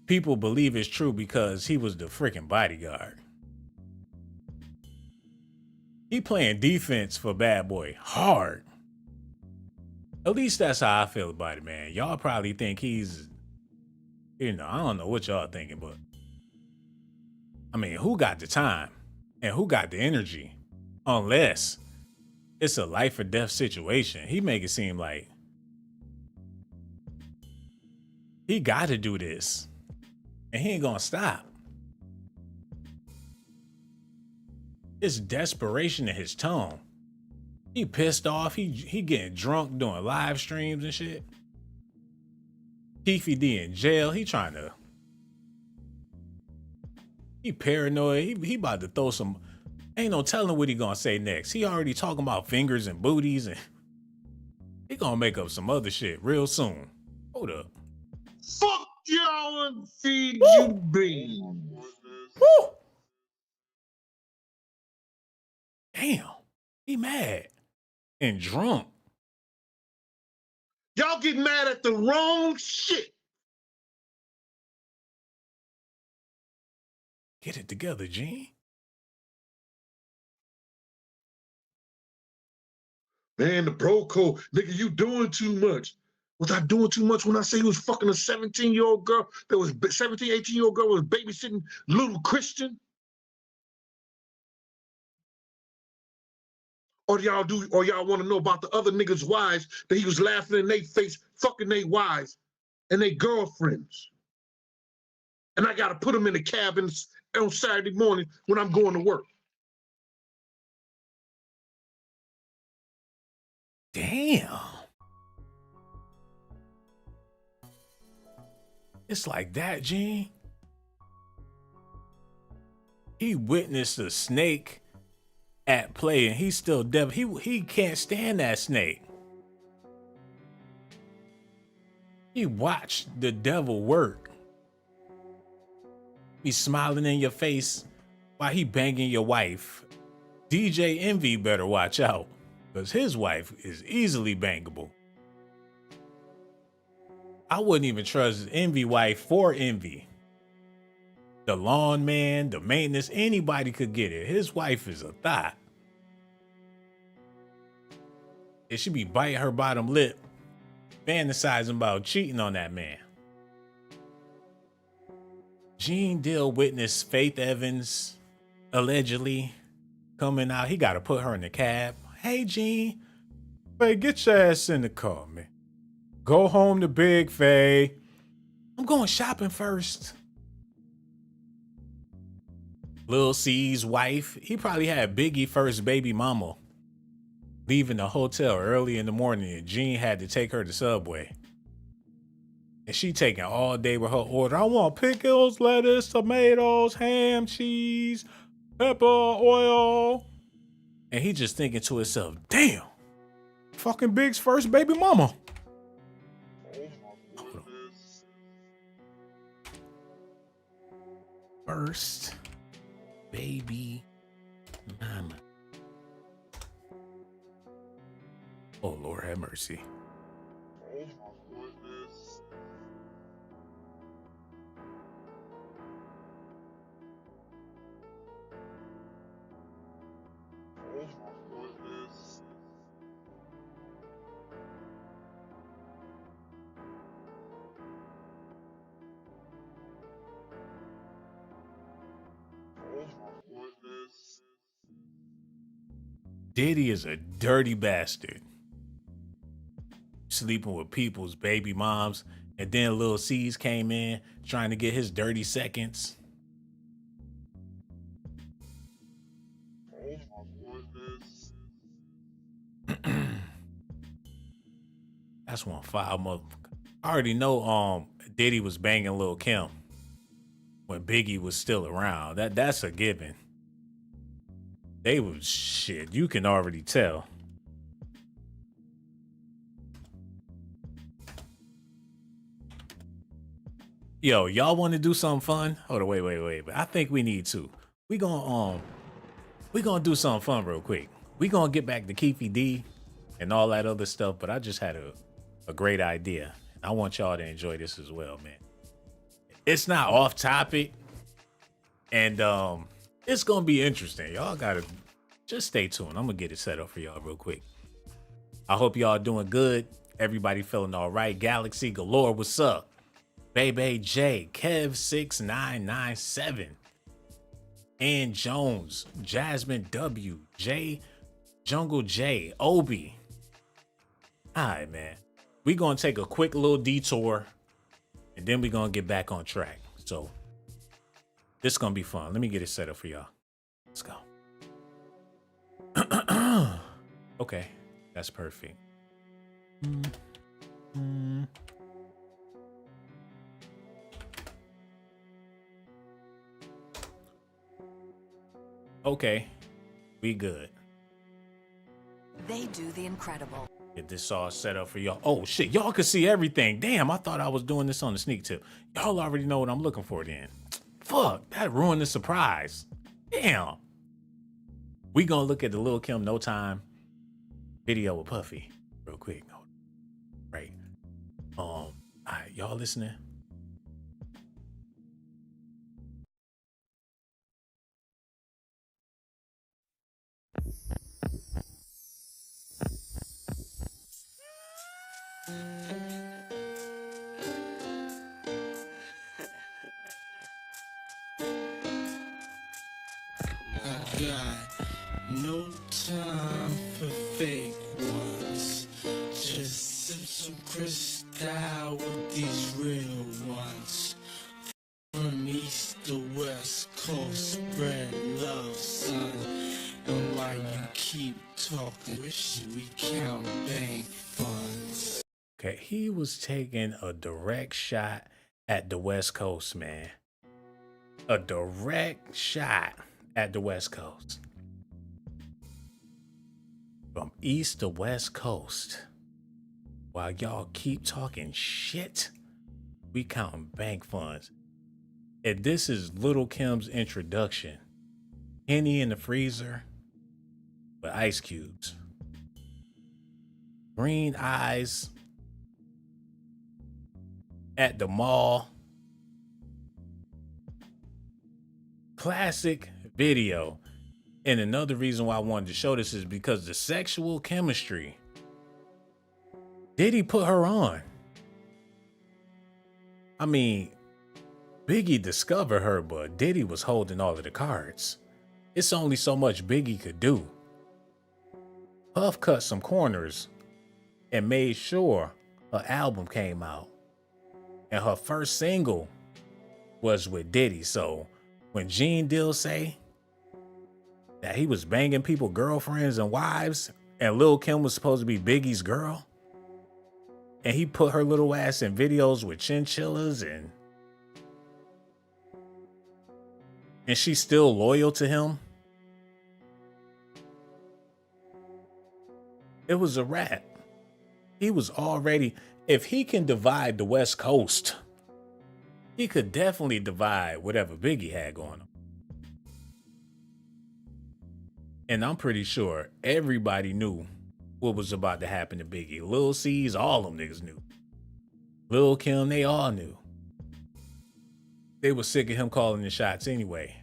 people believe it's true because he was the freaking bodyguard. He playing defense for Bad Boy hard. At least that's how I feel about it, man. Y'all probably think he's, I don't know what y'all thinking, but I mean, who got the time and who got the energy? Unless it's a life or death situation. He make it seem like he got to do this and he ain't gonna stop. It's desperation in his tone. He pissed off. He getting drunk doing live streams and shit. Keefe D in jail. He paranoid. He about to throw some. Ain't no telling what he gonna say next. He already talking about fingers and booties, and he gonna make up some other shit real soon. Hold up. Fuck y'all and feed you beans. Woo! Damn, he mad and drunk. Y'all get mad at the wrong shit. Get it together, Gene. Man, the bro code, nigga, you doing too much. Was I doing too much when I say he was fucking a 17-year-old girl? That was 17, 18-year-old girl was babysitting little Christian? Or y'all want to know about the other niggas' wives that he was laughing in their face, fucking their wives and their girlfriends? And I got to put them in the cab on Saturday morning when I'm going to work. Damn. It's like that, Gene. He witnessed a snake at play and he's still devil. He can't stand that snake. He watched the devil work. He's smiling in your face while he banging your wife. DJ Envy better watch out, because his wife is easily bangable. I wouldn't even trust Envy wife for Envy. The lawn man, the maintenance, anybody could get it. His wife is a thot. And she be biting her bottom lip, fantasizing about cheating on that man. Gene Deal witnessed Faith Evans allegedly coming out. He got to put her in the cab. Hey, Gene. Faye, get your ass in the car, man. Go home to Big Faye. I'm going shopping first. Lil C's wife, he probably had Biggie first baby mama leaving the hotel early in the morning and Gene had to take her to Subway. And she taking all day with her order. I want pickles, lettuce, tomatoes, ham, cheese, pepper, oil. And he just thinking to himself, damn, fucking Big's first baby mama. First baby mama. Oh, Lord have mercy. Diddy is a dirty bastard. Sleeping with people's baby moms, and then Lil C's came in trying to get his dirty seconds. That's one foul motherfucker. I already know Diddy was banging Lil Kim when Biggie was still around. That's a given. They was shit. You can already tell. Yo, y'all want to do something fun? Hold on, wait. But I think we need to. We gonna do something fun real quick. We gonna get back to Keefe D and all that other stuff. But I just had a great idea. I want y'all to enjoy this as well, man. It's not off topic, and it's gonna be interesting. Y'all gotta just stay tuned. I'm gonna get it set up for y'all real quick. I hope y'all doing good. Everybody feeling all right. Galaxy Galore, what's up? Baby J, Kev6997, Ann Jones, Jasmine W, J, Jungle J, Obi. All right, man. We gonna take a quick little detour, and then we gonna get back on track. So this is gonna be fun. Let me get it set up for y'all. Let's go. Okay, that's perfect. Okay, we good. They do the incredible. Get this all set up for y'all. Oh shit, y'all can see everything. Damn, I thought I was doing this on the sneak tip. Y'all already know what I'm looking for then. Fuck, that ruined the surprise. Damn. We gonna look at the Lil Kim No Time video with Puffy real quick. Right. All right, y'all listening? Got no time for fake ones. Just sip some crystal with these real ones. From east to west coast, spread love, son. And while you keep talking, wish we count bank funds. Okay, he was taking a direct shot at the West Coast, man. A direct shot at the West Coast. From east to west coast. While y'all keep talking shit, we counting bank funds. And this is Lil Kim's introduction. Henny in the freezer with ice cubes. Green eyes at the mall. Classic video. And another reason why I wanted to show this is because the sexual chemistry. Diddy put her on. I mean, Biggie discovered her, but Diddy was holding all of the cards. It's only so much Biggie could do. Puff cut some corners and made sure her album came out. And her first single was with Diddy. So when Gene Deal say that he was banging people, girlfriends and wives, and Lil Kim was supposed to be Biggie's girl, and he put her little ass in videos with chinchillas and she's still loyal to him, it was a wrap. He was already, if he can divide the West Coast, he could definitely divide whatever Biggie had going on. And I'm pretty sure everybody knew what was about to happen to Biggie. Lil C's, all them niggas knew. Lil Kim, they all knew. They were sick of him calling the shots anyway.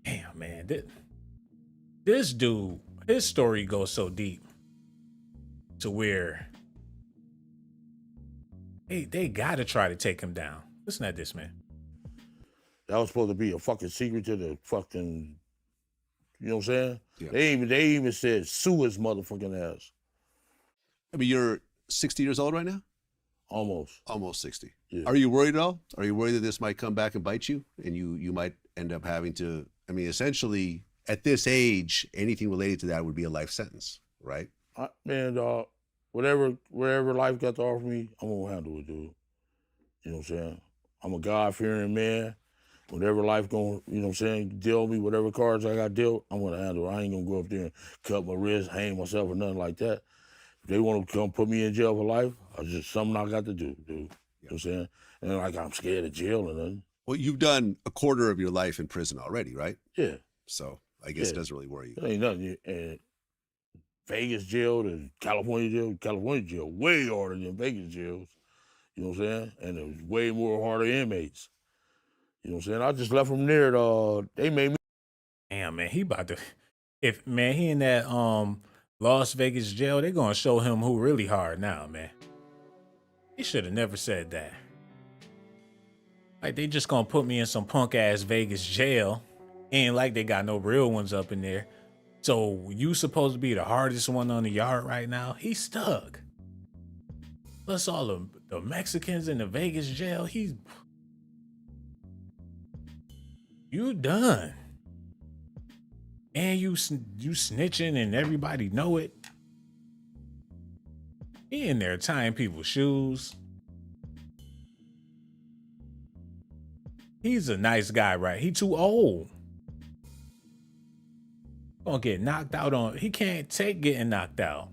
Damn, man. This dude, his story goes so deep to where they gotta try to take him down. Listen at this, man. That was supposed to be a fucking secret to the fucking, you know what I'm saying? Yeah. They even said sue his motherfucking ass. I mean, you're 60 years old right now? Almost 60. Yeah. Are you worried at all? Are you worried that this might come back and bite you? And you might end up having to, I mean, essentially, at this age, anything related to that would be a life sentence, right? Man, whatever life got to offer me, I'm gonna handle it, dude. You know what I'm saying? I'm a God-fearing man. Whatever life gonna, you know what I'm saying, deal me, whatever cards I got dealt, I'm gonna handle it. I ain't gonna go up there and cut my wrist, hang myself or nothing like that. If they wanna come put me in jail for life, It's just something I got to do, dude. You know what I'm saying? And like I'm scared of jail or nothing. Well, you've done a quarter of your life in prison already, right? Yeah. So I guess it doesn't really worry you. It ain't nothing. And Vegas jail to California jail way harder than Vegas jails. You know what I'm saying? And it was way more harder inmates. You know what I'm saying? I just left from there. They made me. Damn, man, he about to. If man, he in that Las Vegas jail, they gonna show him who really hard now, man. He should have never said that. Like they just gonna put me in some punk ass Vegas jail. Ain't like they got no real ones up in there. So you supposed to be the hardest one on the yard right now? He's stuck. Plus all the Mexicans in the Vegas jail, you done. And you snitching and everybody know it. He in there tying people's shoes. He's a nice guy, right? He too old. Gonna get knocked out on. He can't take getting knocked out.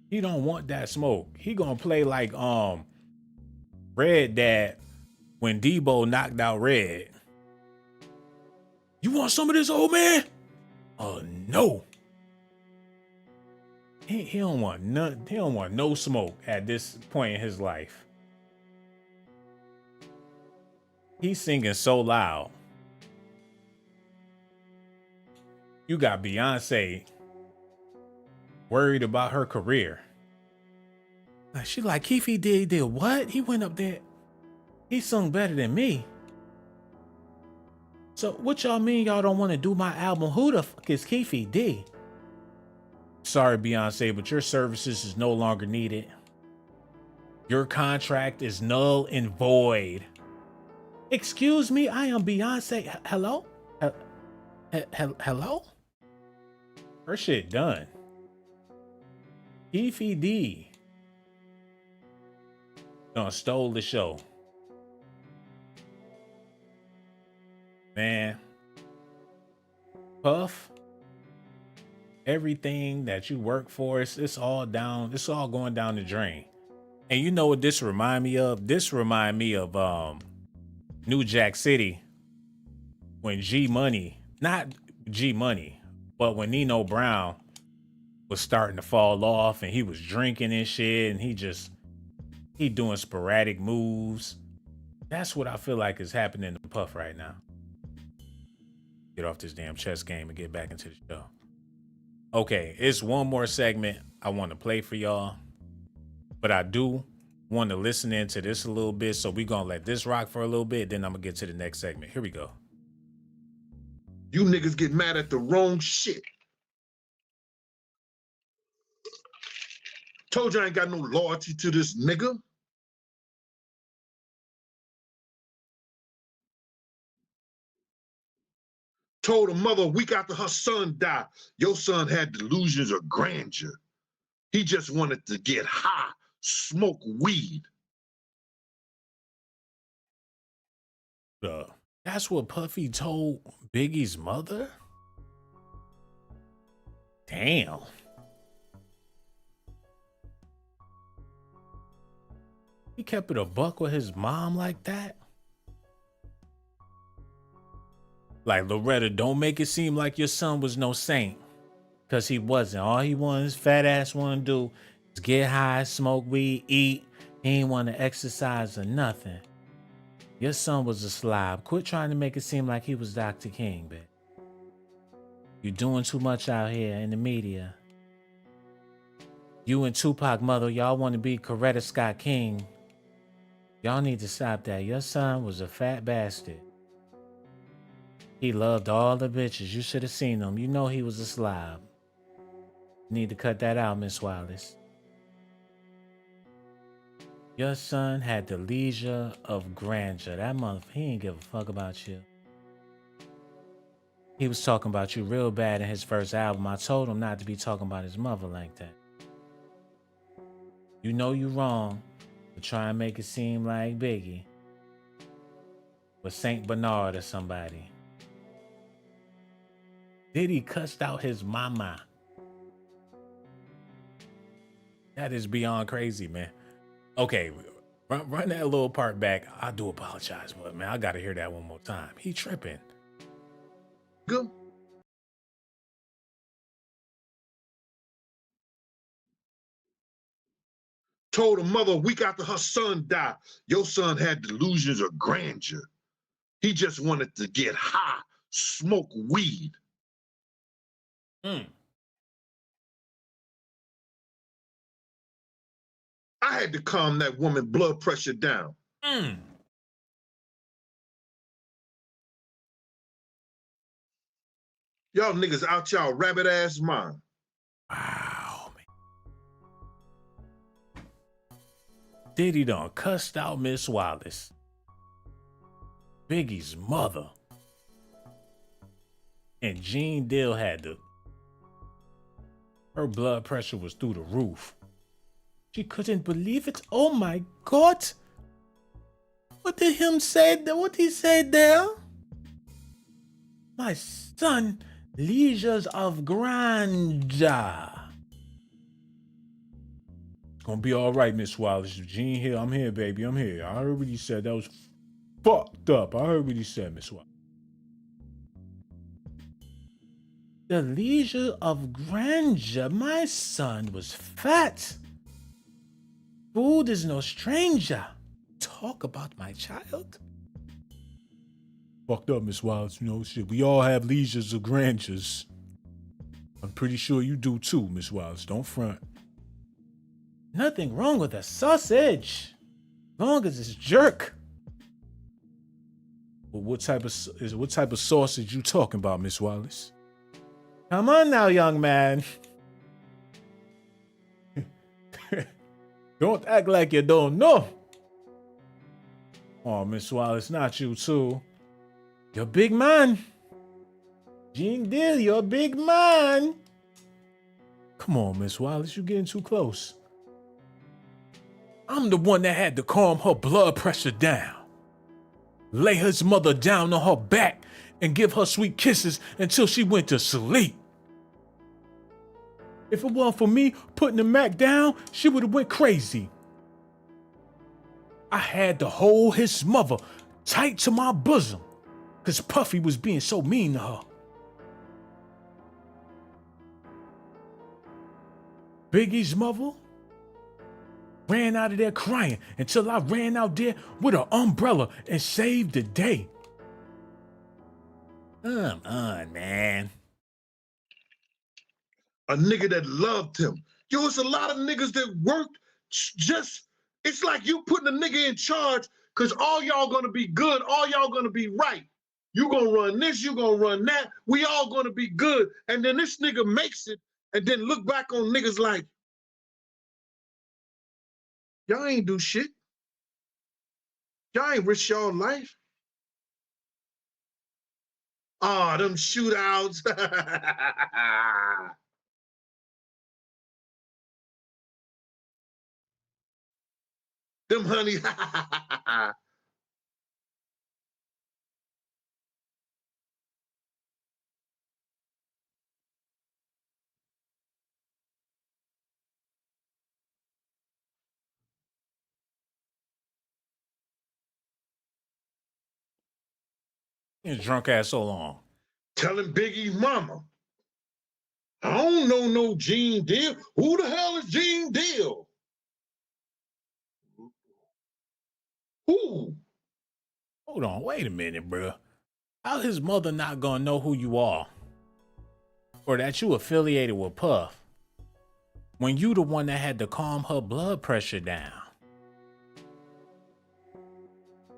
He don't want that smoke. He gonna play like Red Dad when Debo knocked out Red. You want some of this, old man? Oh no. He don't want none. He don't want no smoke at this point in his life. He's singing so loud. You got Beyonce worried about her career. Like she like, Keefe D did what? He went up there. He sung better than me. So what y'all mean y'all don't want to do my album? Who the fuck is Keefe D? Sorry, Beyonce, but your services is no longer needed. Your contract is null and void. Excuse me, I am Beyonce. Hello? Hello? Her shit done. Keefe D done stole the show. Man. Puff. Everything that you work for, it's all going down the drain. And you know what this remind me of? This remind me of New Jack City when not G Money, but when Nino Brown was starting to fall off and he was drinking and shit and he doing sporadic moves. That's what I feel like is happening to Puff right now. Get off this damn chess game and get back into the show. Okay, it's one more segment I want to play for y'all, but I do want to listen into this a little bit, so we're going to let this rock for a little bit, then I'm going to get to the next segment. Here we go. You niggas get mad at the wrong shit. Told you I ain't got no loyalty to this nigga. Told a mother a week after her son died, your son had delusions of grandeur. He just wanted to get high, smoke weed. That's what Puffy told Biggie's mother? Damn. He kept it a buck with his mom like that? Like, Loretta, don't make it seem like your son was no saint. Because he wasn't. All he wanted, his fat ass want to do is get high, smoke weed, eat. He ain't want to exercise or nothing. Your son was a slob. Quit trying to make it seem like he was Dr. King, bitch. You're doing too much out here in the media. You and Tupac mother, y'all want to be Coretta Scott King. Y'all need to stop that. Your son was a fat bastard. He loved all the bitches. You should have seen him. You know he was a slob. Need to cut that out, Miss Wallace. Your son had the leisure of grandeur. That motherfucker, he ain't give a fuck about you. He was talking about you real bad in his first album. I told him not to be talking about his mother like that. You know you wrong, but try and make it seem like Biggie was Saint Bernard or somebody. Diddy cussed out his mama. That is beyond crazy, man. Okay, run that little part back. I do apologize, but man, I gotta hear that one more time. He tripping. Good. Told a mother a week after her son died, your son had delusions of grandeur. He just wanted to get high, smoke weed. I had to calm that woman's blood pressure down. Y'all niggas out y'all rabbit ass mind. Wow, man. Diddy done cussed out Miss Wallace, Biggie's mother, and Jean Dill her blood pressure was through the roof. She couldn't believe it. Oh my God. What did he say there? My son, leisures of grandeur. It's gonna be all right, Miss Wallace. Gene here. I'm here, baby. I'm here. I heard what he said. That was fucked up. I heard what he said, Miss Wallace. The leisure of grandeur. My son was fat. Food is no stranger. Talk about my child. Fucked up, Miss Wallace. You know, shit. We all have leisures of grandeurs. I'm pretty sure you do too, Miss Wallace. Don't front. Nothing wrong with a sausage, long as it's jerk. Well, what type of sausage you talking about, Miss Wallace? Come on now, young man. Don't act like you don't know. Oh, Miss Wallace, not you too. You're a big man. Gene Dill, you're a big man. Come on, Miss Wallace, you're getting too close. I'm the one that had to calm her blood pressure down. Lay his mother down on her back and give her sweet kisses until she went to sleep. If it weren't for me putting the Mac down, she would have went crazy. I had to hold his mother tight to my bosom because Puffy was being so mean to her. Biggie's mother ran out of there crying until I ran out there with an umbrella and saved the day. Come on, man. A nigga that loved him. Yo, it's a lot of niggas that worked just, it's like you putting a nigga in charge because all y'all gonna be good, all y'all gonna be right. You gonna run this, you gonna run that, we all gonna be good. And then this nigga makes it and then look back on niggas like, y'all ain't do shit. Y'all ain't risk y'all life. Ah, them shootouts. Them honey. You drunk ass so long. Telling Biggie's mama, I don't know no Gene Dill. Who the hell is Gene Dill? Who? Hold on, wait a minute, bro. How his mother not gonna know who you are? Or that you affiliated with Puff when you the one that had to calm her blood pressure down?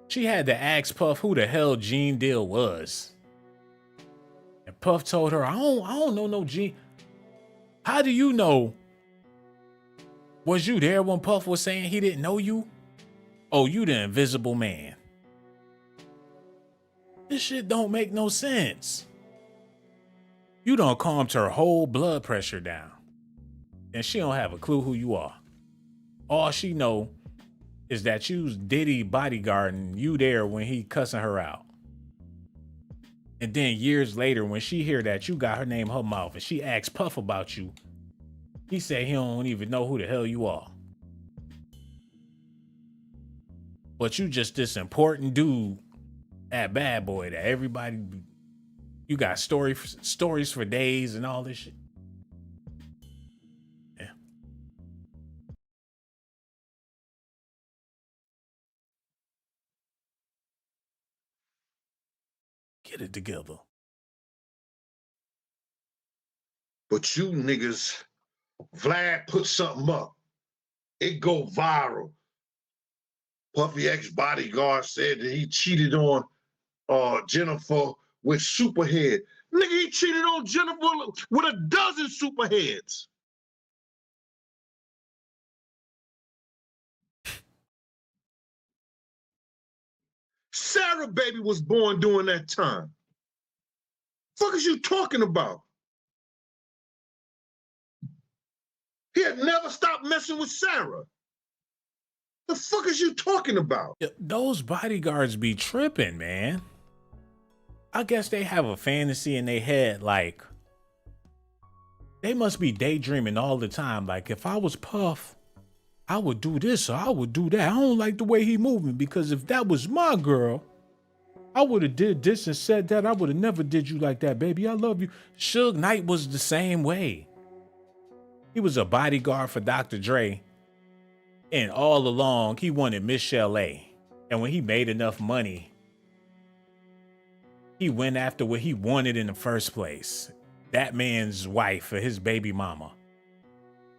She had to ask Puff who the hell Gene Dill was. And Puff told her, I don't know no Gene. How do you know? Was you there when Puff was saying he didn't know you? Oh, you the invisible man. This shit don't make no sense. You done calmed her whole blood pressure down. And she don't have a clue who you are. All she know is that you's Diddy bodyguarding you there when he cussing her out. And then years later, when she hear that you got her name in her mouth and she asks Puff about you, He said he don't even know who the hell you are. But you just this important dude at Bad Boy that everybody, you got stories for days and all this shit. Yeah. Get it together. But you niggas, Vlad put something up. It go viral. Puffy ex-bodyguard said that he cheated on Jennifer with Superhead. Nigga, he cheated on Jennifer with a dozen Superheads. Sarah baby was born during that time. Fuck is you talking about? He had never stopped messing with Sarah. The fuck is you talking about? Those bodyguards be tripping, man. I guess they have a fantasy in their head, like, they must be daydreaming all the time. Like, if I was Puff, I would do this or I would do that. I don't like the way he moving, because if that was my girl, I would have did this and said that. I would have never did you like that, baby. I love you. Suge Knight was the same way. He was a bodyguard for Dr. Dre. And all along, he wanted Miss Chalet. And when he made enough money, he went after what he wanted in the first place. That man's wife or his baby mama.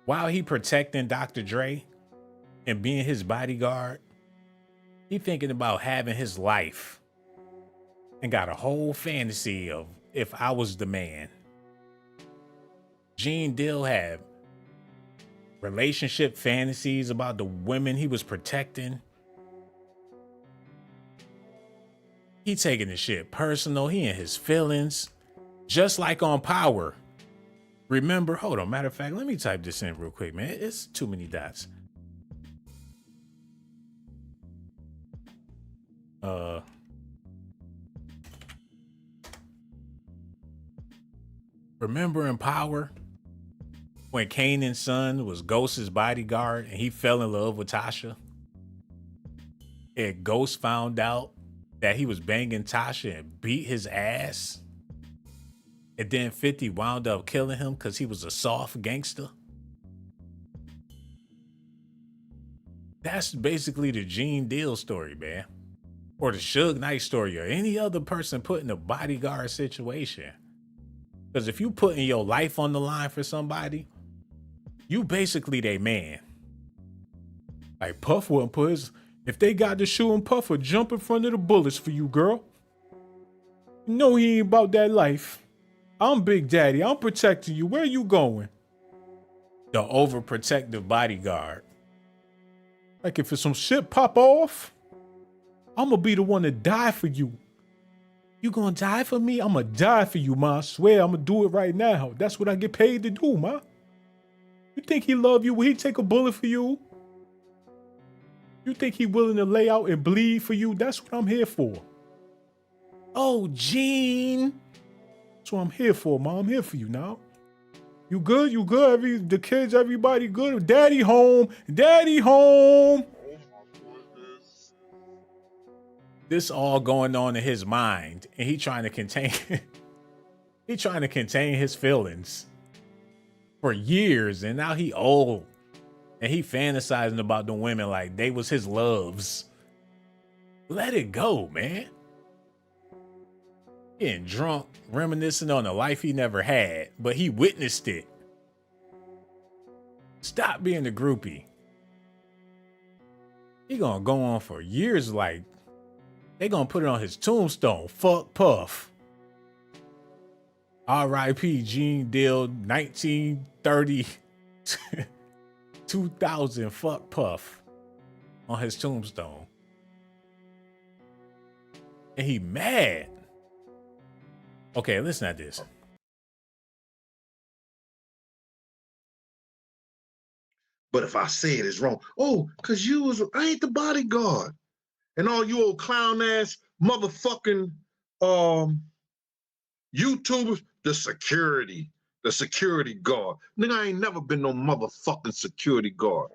While he protecting Dr. Dre and being his bodyguard, he thinking about having his life. And got a whole fantasy of if I was the man. Gene Dill had relationship fantasies about the women he was protecting. He taking the shit personal. He in his feelings. Just like on Power. Remember, hold on, matter of fact, let me type this in real quick, man. It's too many dots. Remember in Power? When Kanan's son was Ghost's bodyguard and he fell in love with Tasha? And Ghost found out that he was banging Tasha and beat his ass? And then 50 wound up killing him because he was a soft gangster? That's basically the Gene Deal story, man. Or the Suge Knight story, or any other person put in a bodyguard situation. Because if you putting your life on the line for somebody, you basically they man. Like Puff wouldn't put his, if they got the shoe and Puff would jump in front of the bullets for you, girl. You know he ain't about that life. I'm Big Daddy. I'm protecting you. Where you going? The overprotective bodyguard. Like if it's some shit pop off, I'm gonna be the one to die for you. You gonna die for me? I'm gonna die for you, ma. I swear I'm gonna do it right now. That's what I get paid to do, ma. You think he love you? Will he take a bullet for you? You think he willing to lay out and bleed for you? That's what I'm here for. Oh, Gene. That's what I'm here for, ma. I'm here for you now. You good? You good? The kids, everybody good? Daddy home. Daddy home. This all going on in his mind, and he trying to contain his feelings for years, and now he old and he fantasizing about the women like they was his loves. Let it go, man. Getting drunk, reminiscing on a life he never had, but he witnessed it. Stop being a groupie. He gonna go on for years like they gonna put it on his tombstone. Fuck Puff. R.I.P. Gene Deal 1930 2000. Fuck Puff on his tombstone. And he mad. Okay, listen at this. But if I say it is wrong, oh, cause I ain't the bodyguard. And all you old clown ass motherfucking YouTubers, the security. The security guard. Nigga, I ain't never been no motherfucking security guard.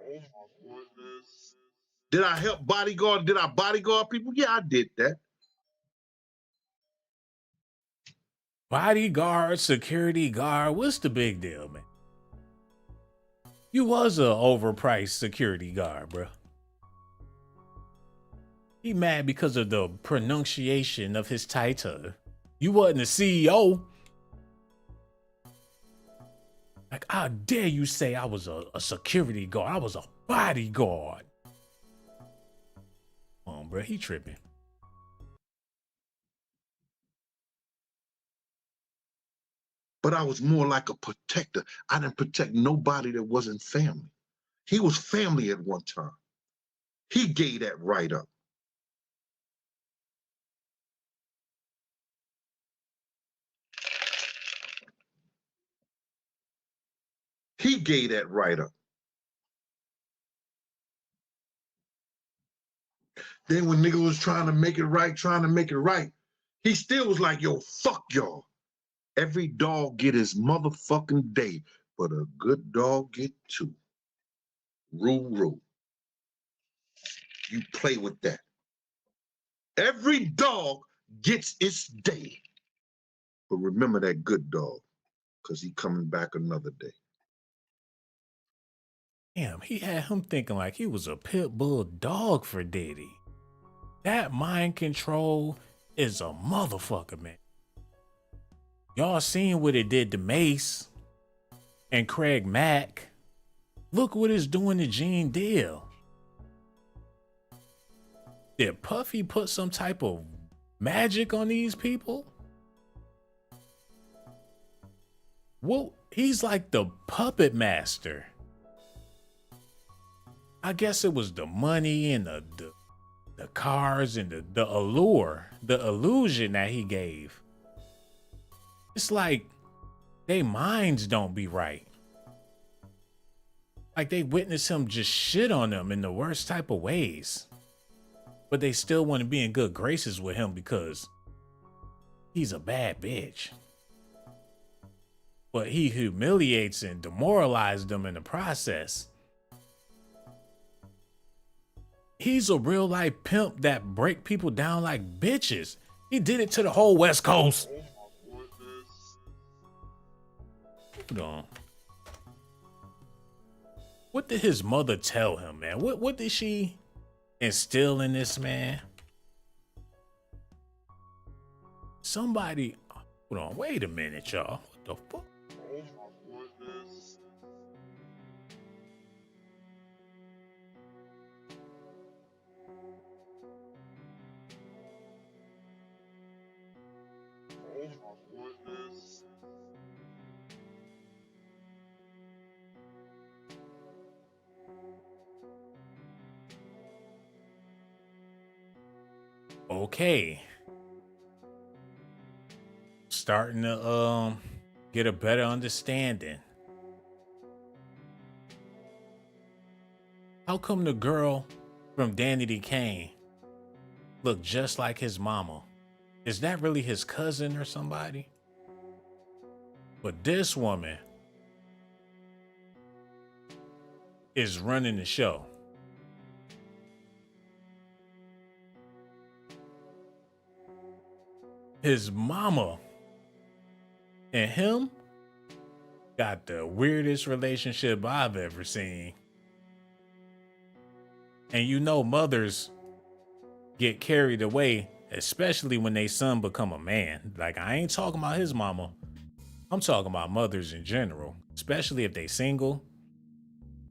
Did I help bodyguard? Did I bodyguard people? Yeah, I did that. Bodyguard, security guard, what's the big deal, man? You was a overpriced security guard, bro. He mad because of the pronunciation of his title. You wasn't a CEO. Like, how dare you say I was a security guard? I was a bodyguard. Come on, bro, he tripping. But I was more like a protector. I didn't protect nobody that wasn't family. He was family at one time. He gave that right up. He gave that right up. Then when nigga was trying to make it right, he still was like, yo, fuck y'all. Every dog get his motherfucking day, but a good dog get two. Rule. You play with that. Every dog gets its day. But remember that good dog, because he coming back another day. Damn, he had him thinking like he was a pit bull dog for Diddy. That mind control is a motherfucker, man. Y'all seen what it did to Mace and Craig Mack. Look what it's doing to Gene Deal. Did Puffy put some type of magic on these people? Well, he's like the puppet master. I guess it was the money and the cars and the allure, the illusion that he gave. It's like they minds don't be right. Like they witness him just shit on them in the worst type of ways. But they still want to be in good graces with him because he's a bad bitch. But he humiliates and demoralizes them in the process. He's a real life pimp that break people down like bitches. He did it to the whole West Coast. Hold on. What did his mother tell him, man? What did she instill in this man? Somebody, hold on, wait a minute, y'all. What the fuck? Okay. Starting to get a better understanding. How come the girl from Danity Kane looked just like his mama? Is that really his cousin or somebody? But this woman is running the show. His mama and him got the weirdest relationship I've ever seen. And you know mothers get carried away, especially when they son become a man. Like, I ain't talking about his mama. I'm talking about mothers in general, especially if they single.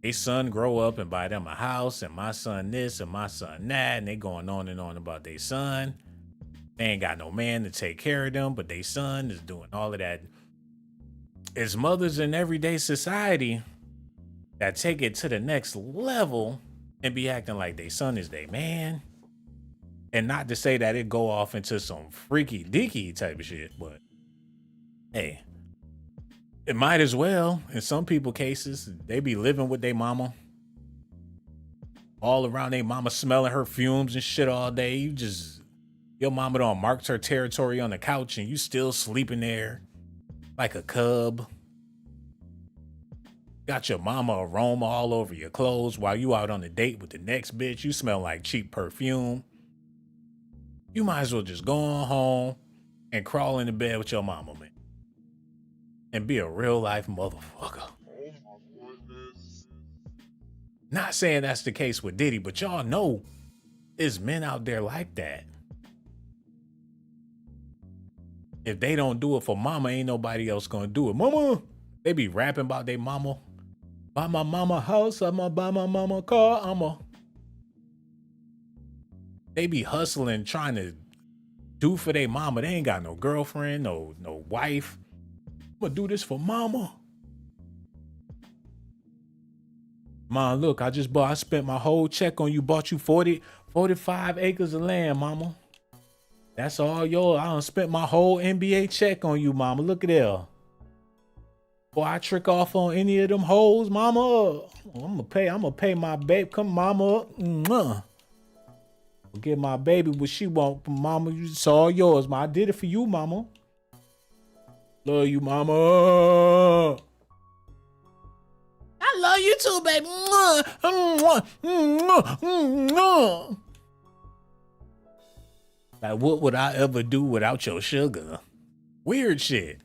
They son grow up and buy them a house, and my son this and my son that, and they going on and on about their son. They ain't got no man to take care of them, but they son is doing all of that. It's mothers in everyday society that take it to the next level and be acting like they son is their man. And not to say that it go off into some freaky deaky type of shit, but hey, it might as well. In some people cases, they be living with their mama. All around their mama smelling her fumes and shit all day. Your mama done marked her territory on the couch and you still sleeping there like a cub. Got your mama aroma all over your clothes while you out on a date with the next bitch. You smell like cheap perfume. You might as well just go on home and crawl into bed with your mama, man. And be a real life motherfucker. Not saying that's the case with Diddy, but y'all know there's men out there like that. If they don't do it for mama, ain't nobody else gonna do it. Mama, they be rapping about their mama. Buy my mama house, I'ma buy my mama car, They be hustling, trying to do for their mama. They ain't got no girlfriend, no wife. I'm gonna do this for mama. Mom, look, I spent my whole check on you, bought you 45 acres of land, mama. That's all yours. I done spent my whole NBA check on you, mama. Look at there. Boy, I trick off on any of them hoes, mama. I'm gonna pay my babe. Come, mama. Give my baby what she want, mama. It's all yours, ma. I did it for you, mama. Love you, mama. I love you too, baby. Like, what would I ever do without your sugar? Weird shit.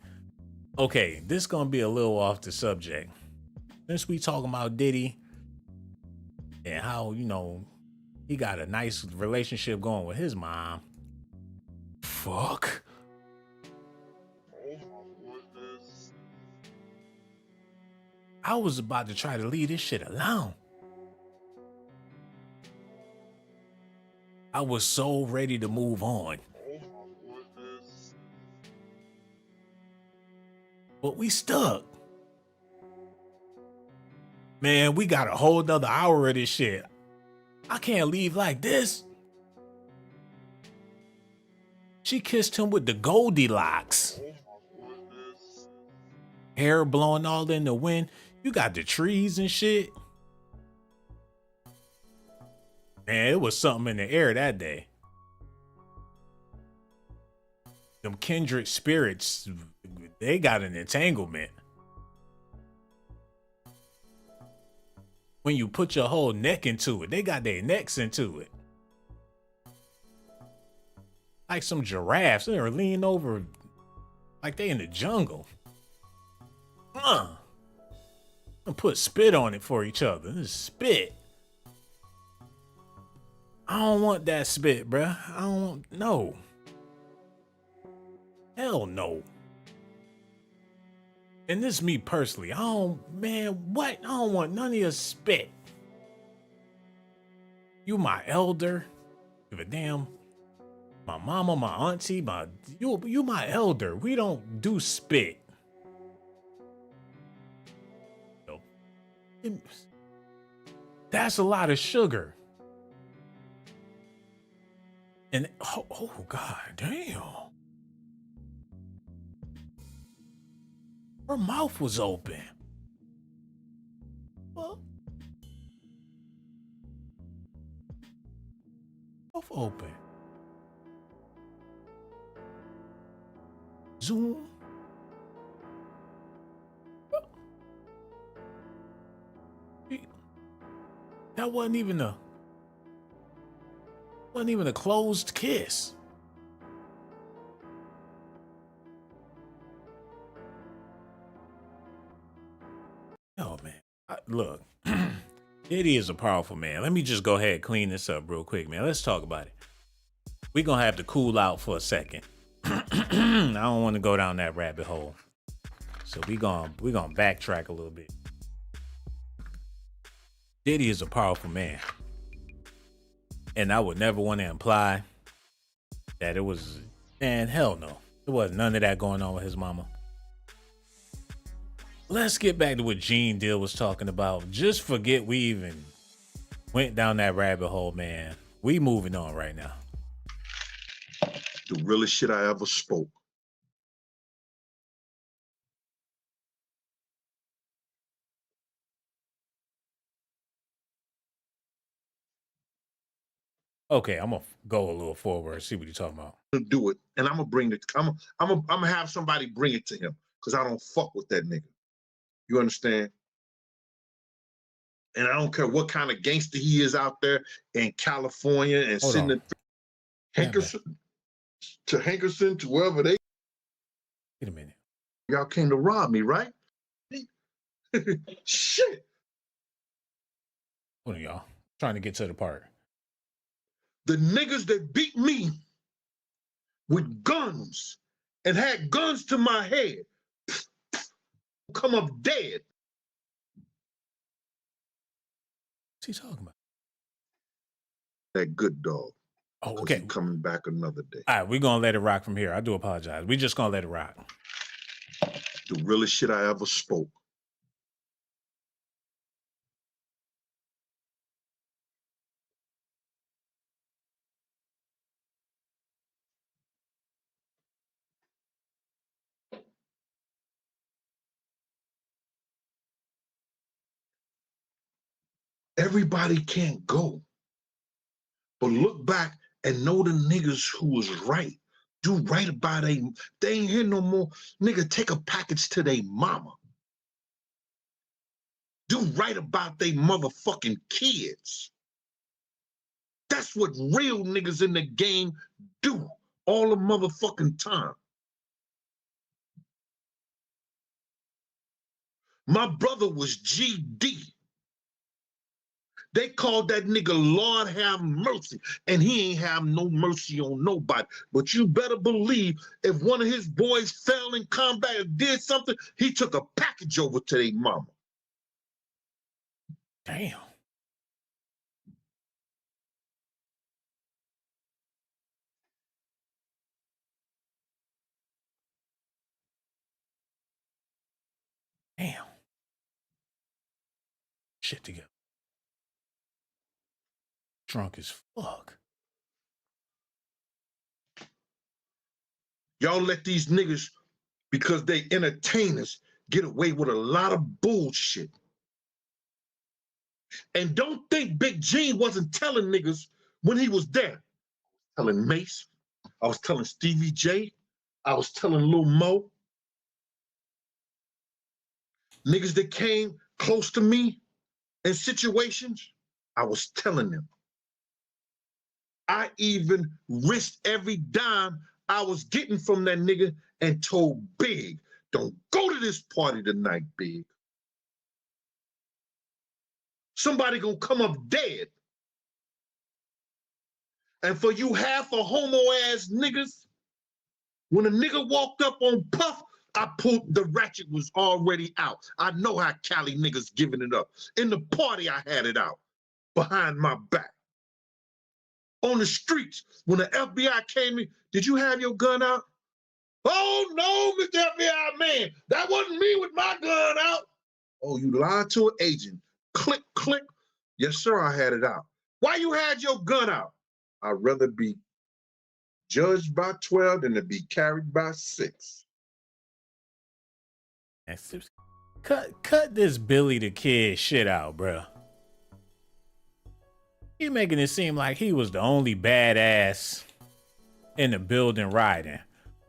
Okay, this gonna be a little off the subject. Since we talking about Diddy and how, he got a nice relationship going with his mom. Fuck. I was about to try to leave this shit alone. I was so ready to move on. But we stuck. Man, we got a whole nother hour of this shit. I can't leave like this. She kissed him with the Goldilocks. Hair blowing all in the wind. You got the trees and shit. Man, it was something in the air that day. Them kindred spirits, they got an entanglement. When you put your whole neck into it, they got their necks into it. Like some giraffes, they're leaning over like they in the jungle. And put spit on it for each other. This is spit. I don't want that spit, bruh. I don't want, no. Hell no. And this is me personally. I don't want none of your spit. You my elder. Give a damn. My mama, my auntie, you my elder. We don't do spit. That's a lot of sugar. And oh god damn. Her mouth was open. What? Mouth open. Zoom. That wasn't even a closed kiss. Oh man, look, Diddy is a powerful man. Let me just go ahead and clean this up real quick, man. Let's talk about it. We're gonna have to cool out for a second. I don't want to go down that rabbit hole. So we're gonna backtrack a little bit. Diddy is a powerful man. And I would never want to imply that it was, man, hell no. There wasn't none of that going on with his mama. Let's get back to what Gene Deal was talking about. Just forget we even went down that rabbit hole, man. We moving on right now. The realest shit I ever spoke. Okay, I'm gonna go a little forward and see what you're talking about. Do it, and I'm gonna bring it. I'm gonna have somebody bring it to him because I don't fuck with that nigga. You understand? And I don't care what kind of gangster he is out there in California and Hold sitting on. at Hankerson to wherever they. Wait a minute. Y'all came to rob me, right? Shit. Hold on, y'all. Trying to get to the part. The niggas that beat me with guns and had guns to my head come up dead. What's he talking about? That good dog. Oh, okay. He coming back another day. All right, we're going to let it rock from here. I do apologize. We just going to let it rock. The realest shit I ever spoke. Everybody can't go. But look back and know the niggas who was right. Do right by they ain't here no more. Nigga, take a package to they mama. Do right about they motherfucking kids. That's what real niggas in the game do all the motherfucking time. My brother was GD. They called that nigga Lord have mercy, and he ain't have no mercy on nobody. But you better believe if one of his boys fell in combat or did something, he took a package over to their mama. Damn. Damn. Shit together. Drunk as fuck. Y'all let these niggas, because they entertainers, get away with a lot of bullshit. And don't think Big Gene wasn't telling niggas when he was there. Telling Mace, I was telling Stevie J, I was telling Lil Mo. Niggas that came close to me in situations, I was telling them. I even risked every dime I was getting from that nigga and told Big, don't go to this party tonight, Big. Somebody gonna come up dead. And for you half a homo ass niggas, when a nigga walked up on Puff, I pulled, the ratchet was already out. I know how Cali niggas giving it up. In the party, I had it out behind my back. On the streets, when the FBI came in, did you have your gun out? Oh no, Mr. FBI man, that wasn't me with my gun out. Oh, you lied to an agent. Click, click. Yes, sir, I had it out. Why you had your gun out? I'd rather be judged by 12 than to be carried by 6. Cut this Billy the Kid shit out, bro. He making it seem like he was the only badass in the building riding.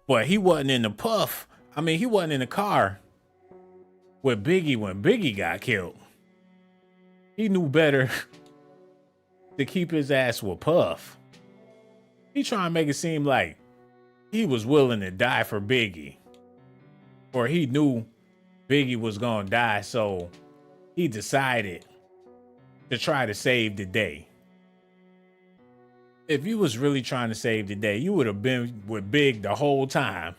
But he wasn't in the Puff. I mean, he wasn't in the car with Biggie when Biggie got killed. He knew better to keep his ass with Puff. He trying to make it seem like he was willing to die for Biggie. Or he knew Biggie was gonna die, so he decided to try to save the day. If you was really trying to save the day, you would have been with Big the whole time.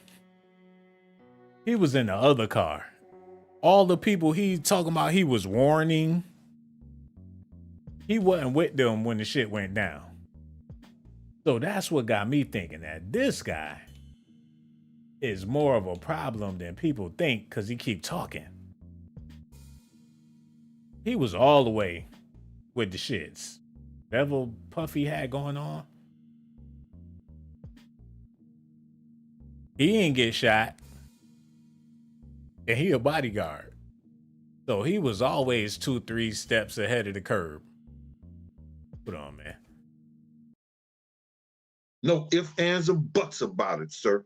He was in the other car. All the people he talking about he was warning, he wasn't with them when the shit went down. So that's what got me thinking that this guy is more of a problem than people think because he keep talking. He was all the way with the shits. Whatever Puffy had going on, he ain't get shot. And he a bodyguard. So he was always 2-3 steps ahead of the curb. Put on, man. No ifs, ands, or buts about it, sir.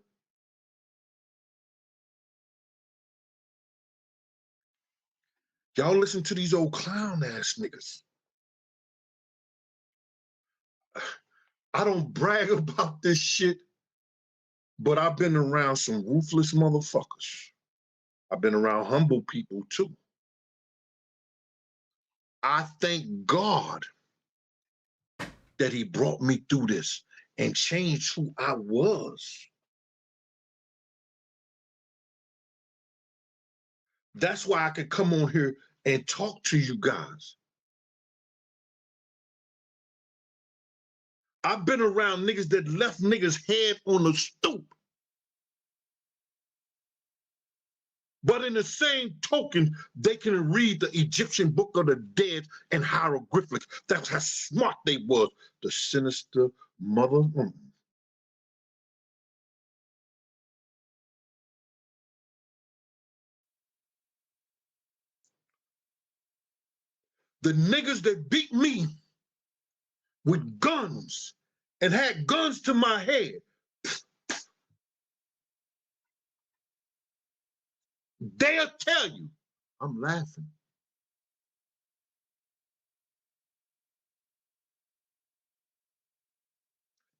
Y'all listen to these old clown ass niggas. I don't brag about this shit, but I've been around some ruthless motherfuckers. I've been around humble people too. I thank God that he brought me through this and changed who I was. That's why I could come on here and talk to you guys. I've been around niggas that left niggas' head on the stoop. But in the same token, they can read the Egyptian Book of the Dead and hieroglyphics. That's how smart they was. The sinister mother. The niggas that beat me with guns and had guns to my head, they'll tell you, I'm laughing.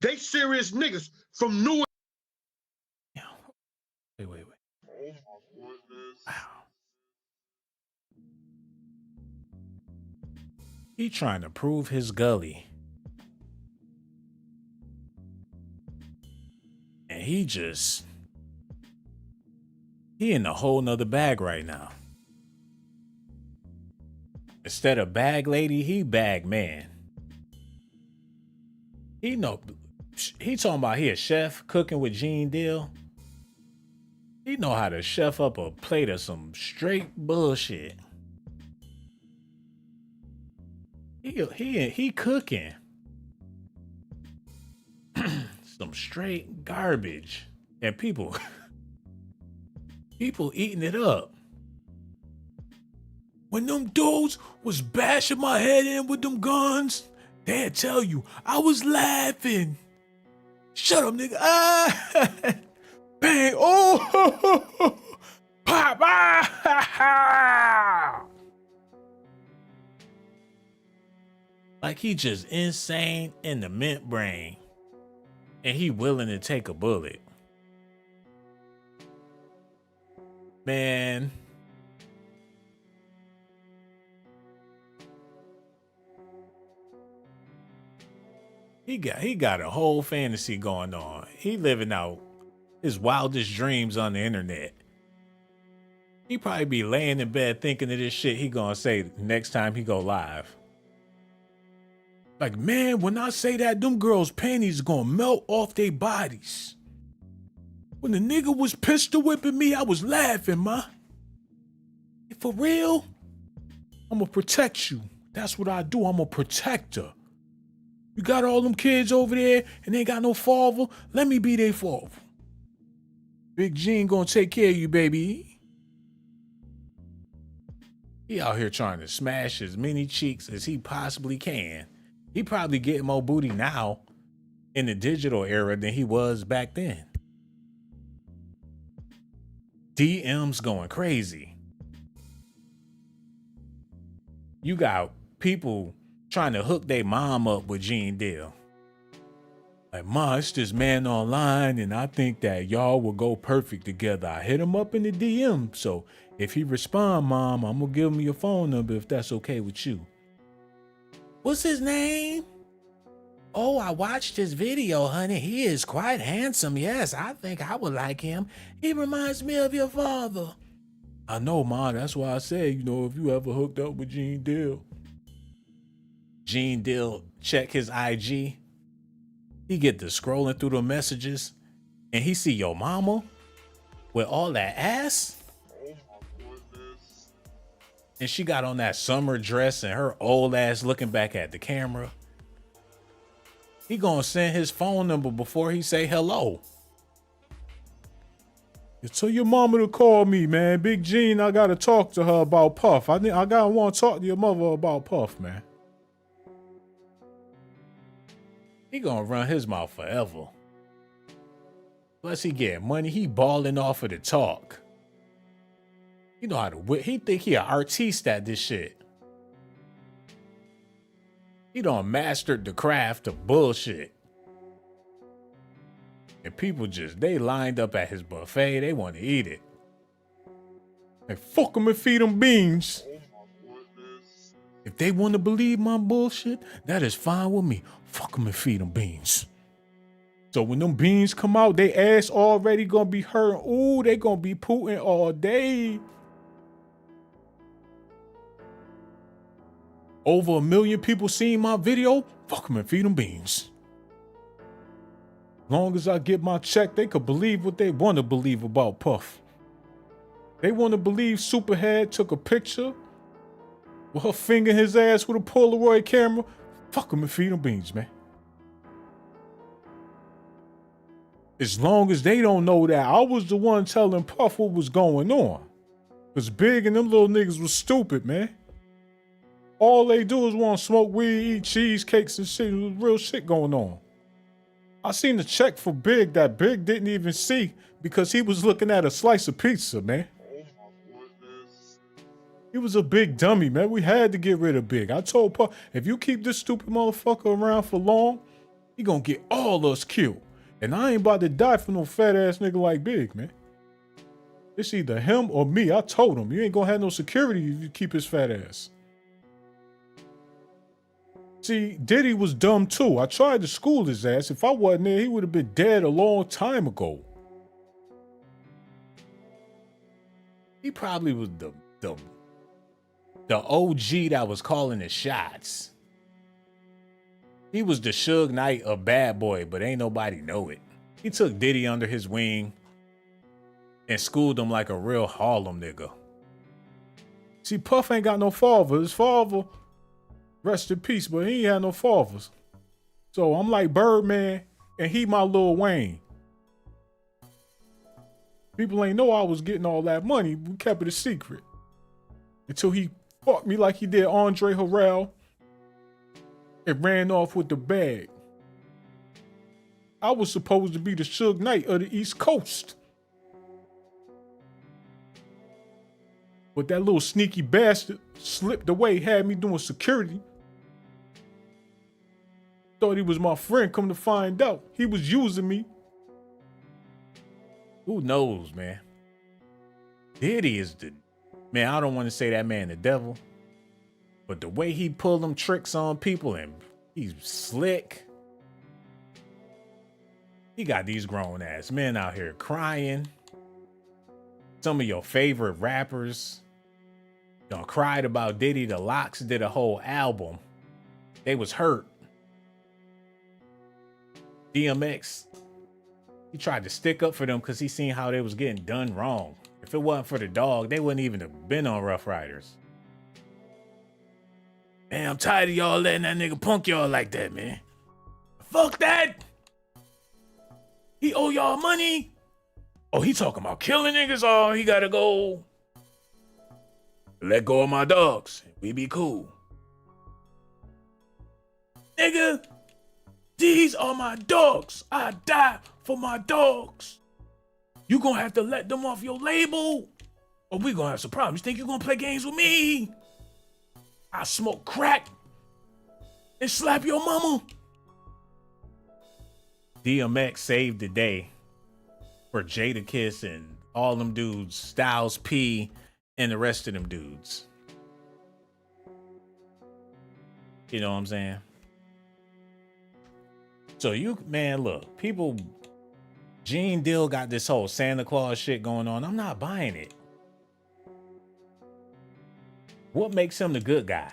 They serious niggas from New. Wait. Wow. He trying to prove his gully. And he in a whole nother bag right now. Instead of bag lady, he bag man. He talking about he a chef cooking with Gene Deal. He know how to chef up a plate of some straight bullshit. He cooking some straight garbage, and people eating it up. When them dudes was bashing my head in with them guns, they'd tell you I was laughing. Shut up, nigga. Ah, bang. Oh, pop. Ah. Like he just insane in the mint brain. And he willing to take a bullet. Man. He got a whole fantasy going on. He living out his wildest dreams on the internet. He probably be laying in bed thinking of this shit he gonna say next time he go live. Like, man, when I say that, them girls' panties gonna melt off their bodies. When the nigga was pistol whipping me, I was laughing, ma. For real, I'm gonna protect you. That's what I do. I'm a protector. You got all them kids over there and they ain't got no father. Let me be their father. Big Gene gonna take care of you, baby. He out here trying to smash as many cheeks as he possibly can. He probably getting more booty now in the digital era than he was back then. DMs going crazy. You got people trying to hook their mom up with Gene Deal. Like, ma, it's this man online and I think that y'all will go perfect together. I hit him up in the DM. So if he respond, mom, I'm gonna give him your phone number if that's okay with you. What's his name? Oh, I watched his video, honey. He is quite handsome. Yes, I think I would like him. He reminds me of your father. I know, ma. That's why I said, if you ever hooked up with Gene Deal. Gene Deal check his IG. He get to scrolling through the messages and he see your mama with all that ass. And she got on that summer dress and her old ass looking back at the camera. He gonna send his phone number before he say hello. You tell your mama to call me, man. Big Gene, I gotta talk to her about Puff. I gotta want to talk to your mother about Puff, man. He gonna run his mouth forever. Plus he getting money. He balling off of the talk. He know how to whip. He think he an artiste at this shit. He done mastered the craft of bullshit. And people they lined up at his buffet. They want to eat it. Like, fuck him and feed them beans. If they want to believe my bullshit, that is fine with me. Fuck them and feed them beans. So when them beans come out, they ass already gonna be hurt. Ooh, they gonna be Putin all day. Over 1 million people seen my video. Fuck them and feed them beans. Long as I get my check, they could believe what they want to believe about Puff. They want to believe Superhead took a picture with her finger in his ass with a Polaroid camera. Fuck him and feed him beans, man. As long as they don't know that, I was the one telling Puff what was going on. Because Big and them little niggas was stupid, man. All they do is want to smoke weed, eat cheesecakes and shit. There was real shit going on. I seen the check for Big that Big didn't even see because he was looking at a slice of pizza, man. He was a big dummy, man. We had to get rid of Big. I told Puff, if you keep this stupid motherfucker around for long, he gonna get all us killed. And I ain't about to die for no fat ass nigga like Big, man. It's either him or me. I told him, you ain't gonna have no security if you keep his fat ass. See, Diddy was dumb too. I tried to school his ass. If I wasn't there, he would have been dead a long time ago. He probably was the OG that was calling the shots. He was the Suge Knight of Bad Boy, but ain't nobody know it. He took Diddy under his wing and schooled him like a real Harlem nigga. See, Puff ain't got no father. His father, rest in peace, but he ain't had no fathers. So I'm like Birdman, and he my Lil Wayne. People ain't know I was getting all that money. We kept it a secret. Until he fucked me like he did Andre Harrell and ran off with the bag. I was supposed to be the Suge Knight of the East Coast. But that little sneaky bastard slipped away, had me doing security. Thought he was my friend, come to find out, he was using me. Who knows, man? Diddy is man, I don't want to say that man the devil, but the way he pulled them tricks on people and he's slick. He got these grown ass men out here crying. Some of your favorite rappers done cried about Diddy. The Locks did a whole album. They was hurt. DMX, he tried to stick up for them because he seen how they was getting done wrong. If it wasn't for the dog, they wouldn't even have been on Rough Riders. Man, I'm tired of y'all letting that nigga punk y'all like that, man. Fuck that. He owe y'all money. Oh, he talking about killing niggas. Oh, he gotta go. Let go of my dogs. We be cool. Nigga, these are my dogs. I die for my dogs. You gonna have to let them off your label, or we gonna have some problems. You think you gonna play games with me? I smoke crack and slap your mama. DMX saved the day for Jadakiss and all them dudes, Styles P and the rest of them dudes. You know what I'm saying? So man, look, people, Gene Dill got this whole Santa Claus shit going on. I'm not buying it. What makes him the good guy?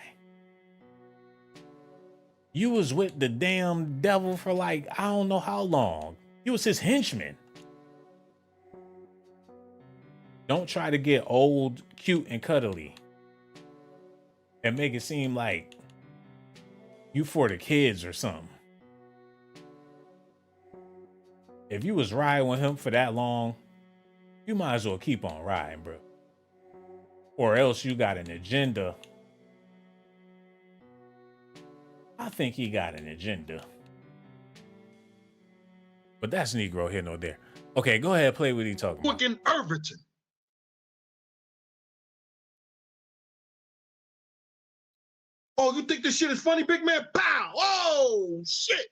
You was with the damn devil for like, I don't know how long. You was his henchman. Don't try to get old, cute, and cuddly and make it seem like you for the kids or something. If you was riding with him for that long, you might as well keep on riding, bro. Or else you got an agenda. I think he got an agenda. But that's Negro here, no there. Okay, go ahead, play what he talking about. Fucking Irvington. Oh, you think this shit is funny, big man? Pow! Oh, shit!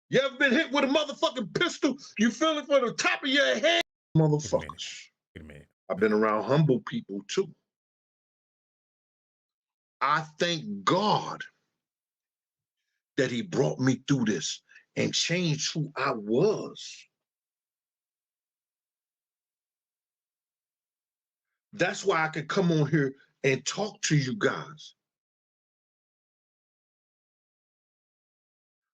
You ever been hit with a motherfucking pistol? You feel it from the top of your head? Motherfuckers. Wait a minute. I've been around humble people too. I thank God that he brought me through this and changed who I was. That's why I can come on here and talk to you guys.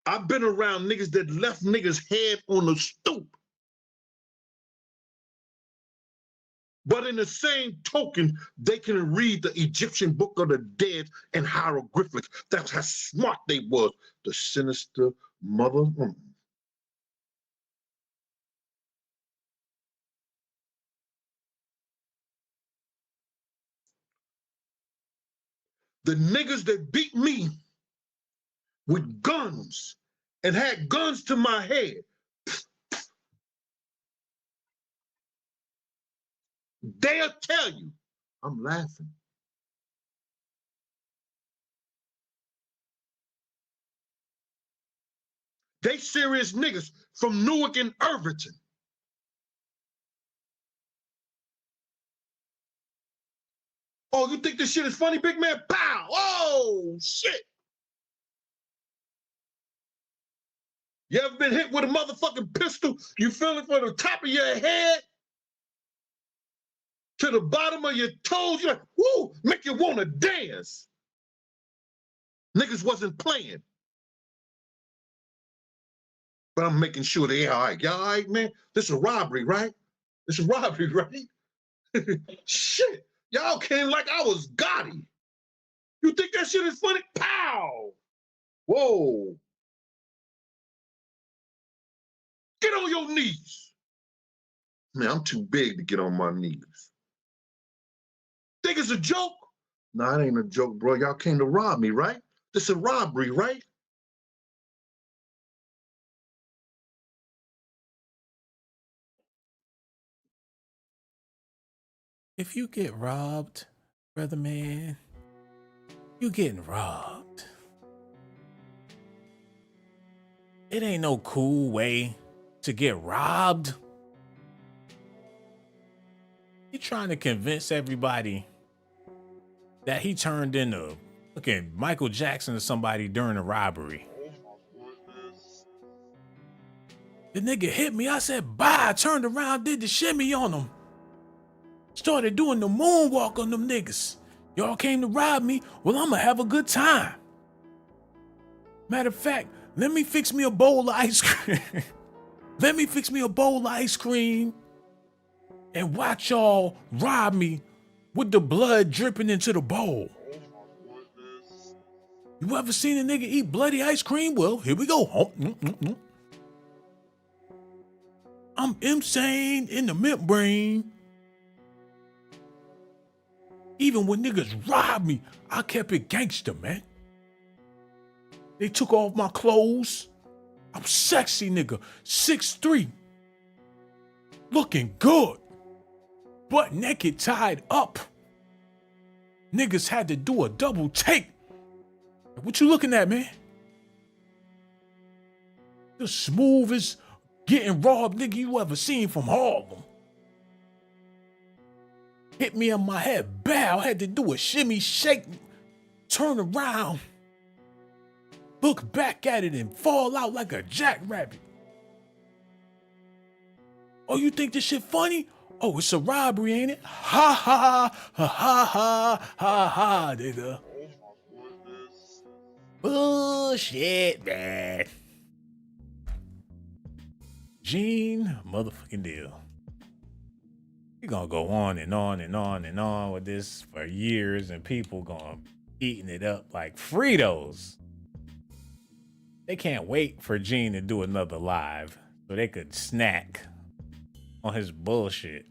I've been around niggas that left niggas' head on the stoop. But in the same token, they can read the Egyptian Book of the Dead and hieroglyphics. That's how smart they was. The sinister mother. The niggas that beat me with guns and had guns to my head, they'll tell you, I'm laughing. They serious niggas from Newark and Irvington. Oh, you think this shit is funny, big man? Pow! Oh, shit! You ever been hit with a motherfucking pistol? You feel it from the top of your head to the bottom of your toes? You're like, woo, make you want to dance. Niggas wasn't playing. But I'm making sure they all right. Y'all all right, man? This is a robbery, right? This is a robbery, right? Shit. Y'all came like I was Gotti. You think that shit is funny? Pow! Whoa. Get on your knees. Man, I'm too big to get on my knees. Think it's a joke? Nah, it ain't a joke, bro. Y'all came to rob me, right? This is a robbery, right? If you get robbed, brother man, you getting robbed. It ain't no cool way to get robbed. He trying to convince everybody that he turned into fucking Michael Jackson or somebody during a robbery. The nigga hit me. I said, bye. I turned around, did the shimmy on him. Started doing the moonwalk on them niggas. Y'all came to rob me. Well, I'ma have a good time. Matter of fact, let me fix me a bowl of ice cream. Let me fix me a bowl of ice cream and watch y'all rob me with the blood dripping into the bowl. You ever seen a nigga eat bloody ice cream? Well, here we go. I'm insane in the membrane. Even when niggas robbed me, I kept it gangster, man. They took off my clothes. I'm sexy, nigga. 6'3". Looking good. Butt naked, tied up. Niggas had to do a double take. What you looking at, man? The smoothest getting robbed nigga you ever seen from Harlem. Hit me on my head, bow, had to do a shimmy, shake, turn around, look back at it and fall out like a jackrabbit. Oh, you think this shit funny? Oh, it's a robbery, ain't it? Ha ha, ha ha ha, ha ha, nigga. Bullshit, man. Gene motherfucking Deal. We're gonna go on and on and on and on with this for years, and people gonna eating it up like Fritos. They can't wait for Gene to do another live so they could snack on his bullshit.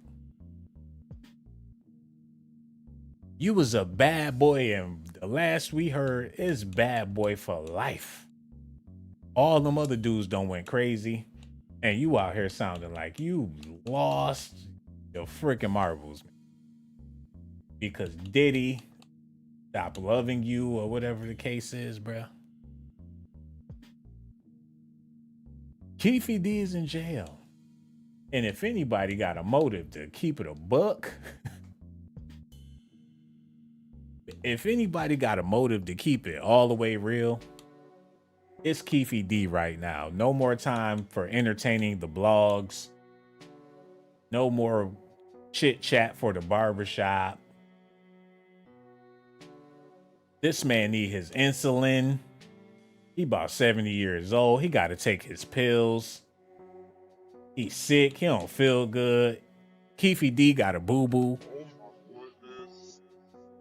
You was a bad boy, and the last we heard is bad boy for life. All them other dudes don't went crazy, and you out here sounding like you lost your freaking marbles. because Diddy stopped loving you or whatever the case is, bruh. Keefe D is in jail. And if anybody got a motive to keep it a buck, if anybody got a motive to keep it all the way real, it's Keefe D right now. No more time for entertaining the blogs. No more chit chat for the barbershop. This man need his insulin. He about 70 years old. He got to take his pills. He's sick. He don't feel good. Keefe D got a boo-boo.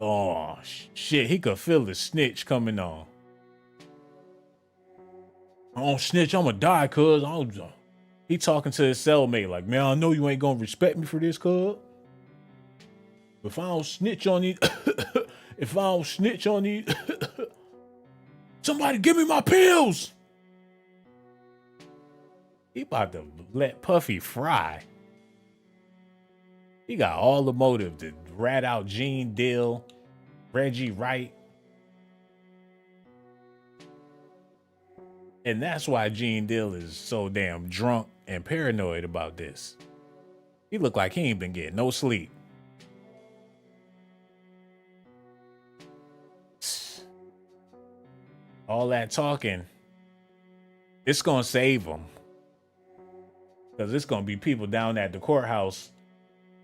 Oh, shit. He could feel the snitch coming on. I don't snitch. I'm going to die, cuz. He talking to his cellmate like, man, I know you ain't going to respect me for this, cuz. If I don't snitch on these... if I don't snitch on these... somebody give me my pills. He about to let Puffy fry. He got all the motive to rat out Gene Dill, Reggie Wright. And that's why Gene Dill is so damn drunk and paranoid about this. He look like he ain't been getting no sleep. All that talking, it's gonna save him. Because it's gonna be people down at the courthouse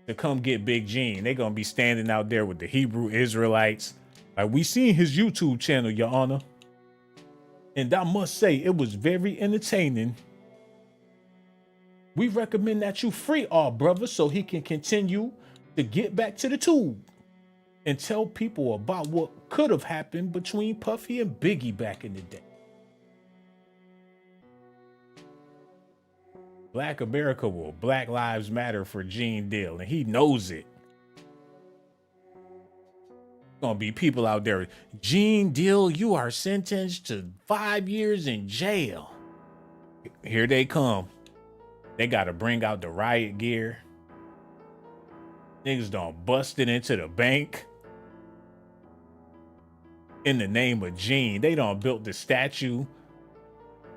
to come get Big Gene. They're gonna be standing out there with the Hebrew Israelites. Like, we seen his YouTube channel, Your Honor. And I must say, it was very entertaining. We recommend that you free our brother so he can continue to get back to the tube and tell people about what could have happened between Puffy and Biggie back in the day. Black America will Black Lives Matter for Gene Dill, and he knows it. Gonna be people out there, Gene Dill, you are sentenced to 5 years in jail. Here they come. They gotta bring out the riot gear. Niggas done busted into the bank. In the name of Gene, they done built the statue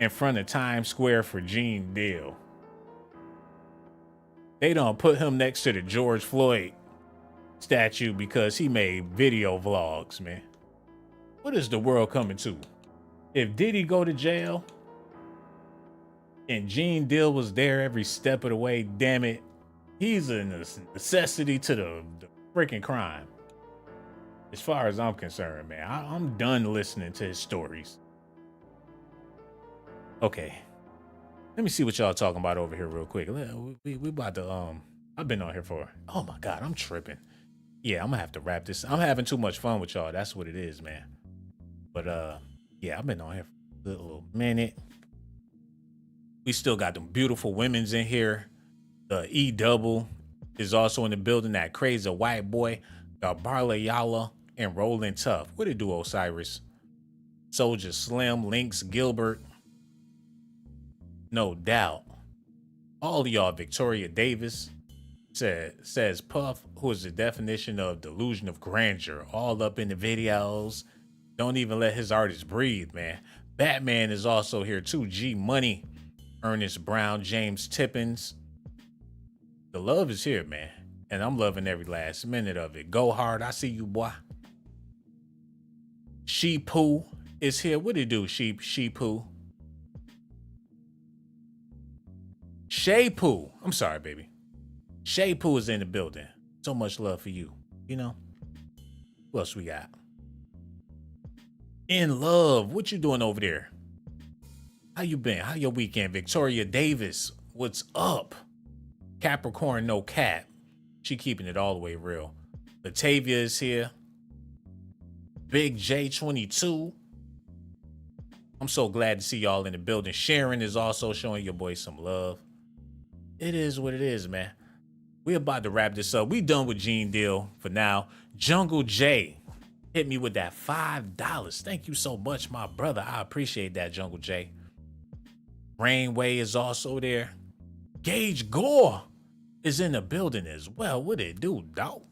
in front of Times Square for Gene Dill. They done put him next to the George Floyd statue because he made video vlogs, man. What is the world coming to? If Diddy go to jail and Gene Dill was there every step of the way, damn it, he's a necessity to the freaking crime. As far as I'm concerned, man, I'm done listening to his stories. Okay. Let me see what y'all talking about over here real quick. We about to, I've been on here for, oh my God, I'm tripping. Yeah, I'm gonna have to wrap this. I'm having too much fun with y'all. That's what it is, man. But yeah, I've been on here for a little minute. We still got them beautiful women's in here. The E-Double is also in the building. That crazy white boy, Barla Yala, and Rollin' Tough. What it do, Osiris? Soldier Slim, Lynx Gilbert. No doubt. All of y'all, Victoria Davis says Puff, who is the definition of delusion of grandeur, all up in the videos. Don't even let his artists breathe, man. Batman is also here too. G Money, Ernest Brown, James Tippins. The love is here, man. And I'm loving every last minute of it. Go hard. I see you, boy. Sheepoo is here. What it do, Sheepoo? Shay Poo. I'm sorry, baby. Shay Poo is in the building. So much love for you. You know? What else we got? In Love. What you doing over there? How you been? How your weekend? Victoria Davis. What's up? Capricorn No Cap. She keeping it all the way real. Latavia is here. Big J22. I'm so glad to see y'all in the building. Sharon is also showing your boy some love. It is what it is, man. We about to wrap this up. We done with Gene Dill for now. Jungle J hit me with that $5. Thank you so much, my brother. I appreciate that, Jungle J. Rainway is also there. Gage Gore is in the building as well. What it do, dog?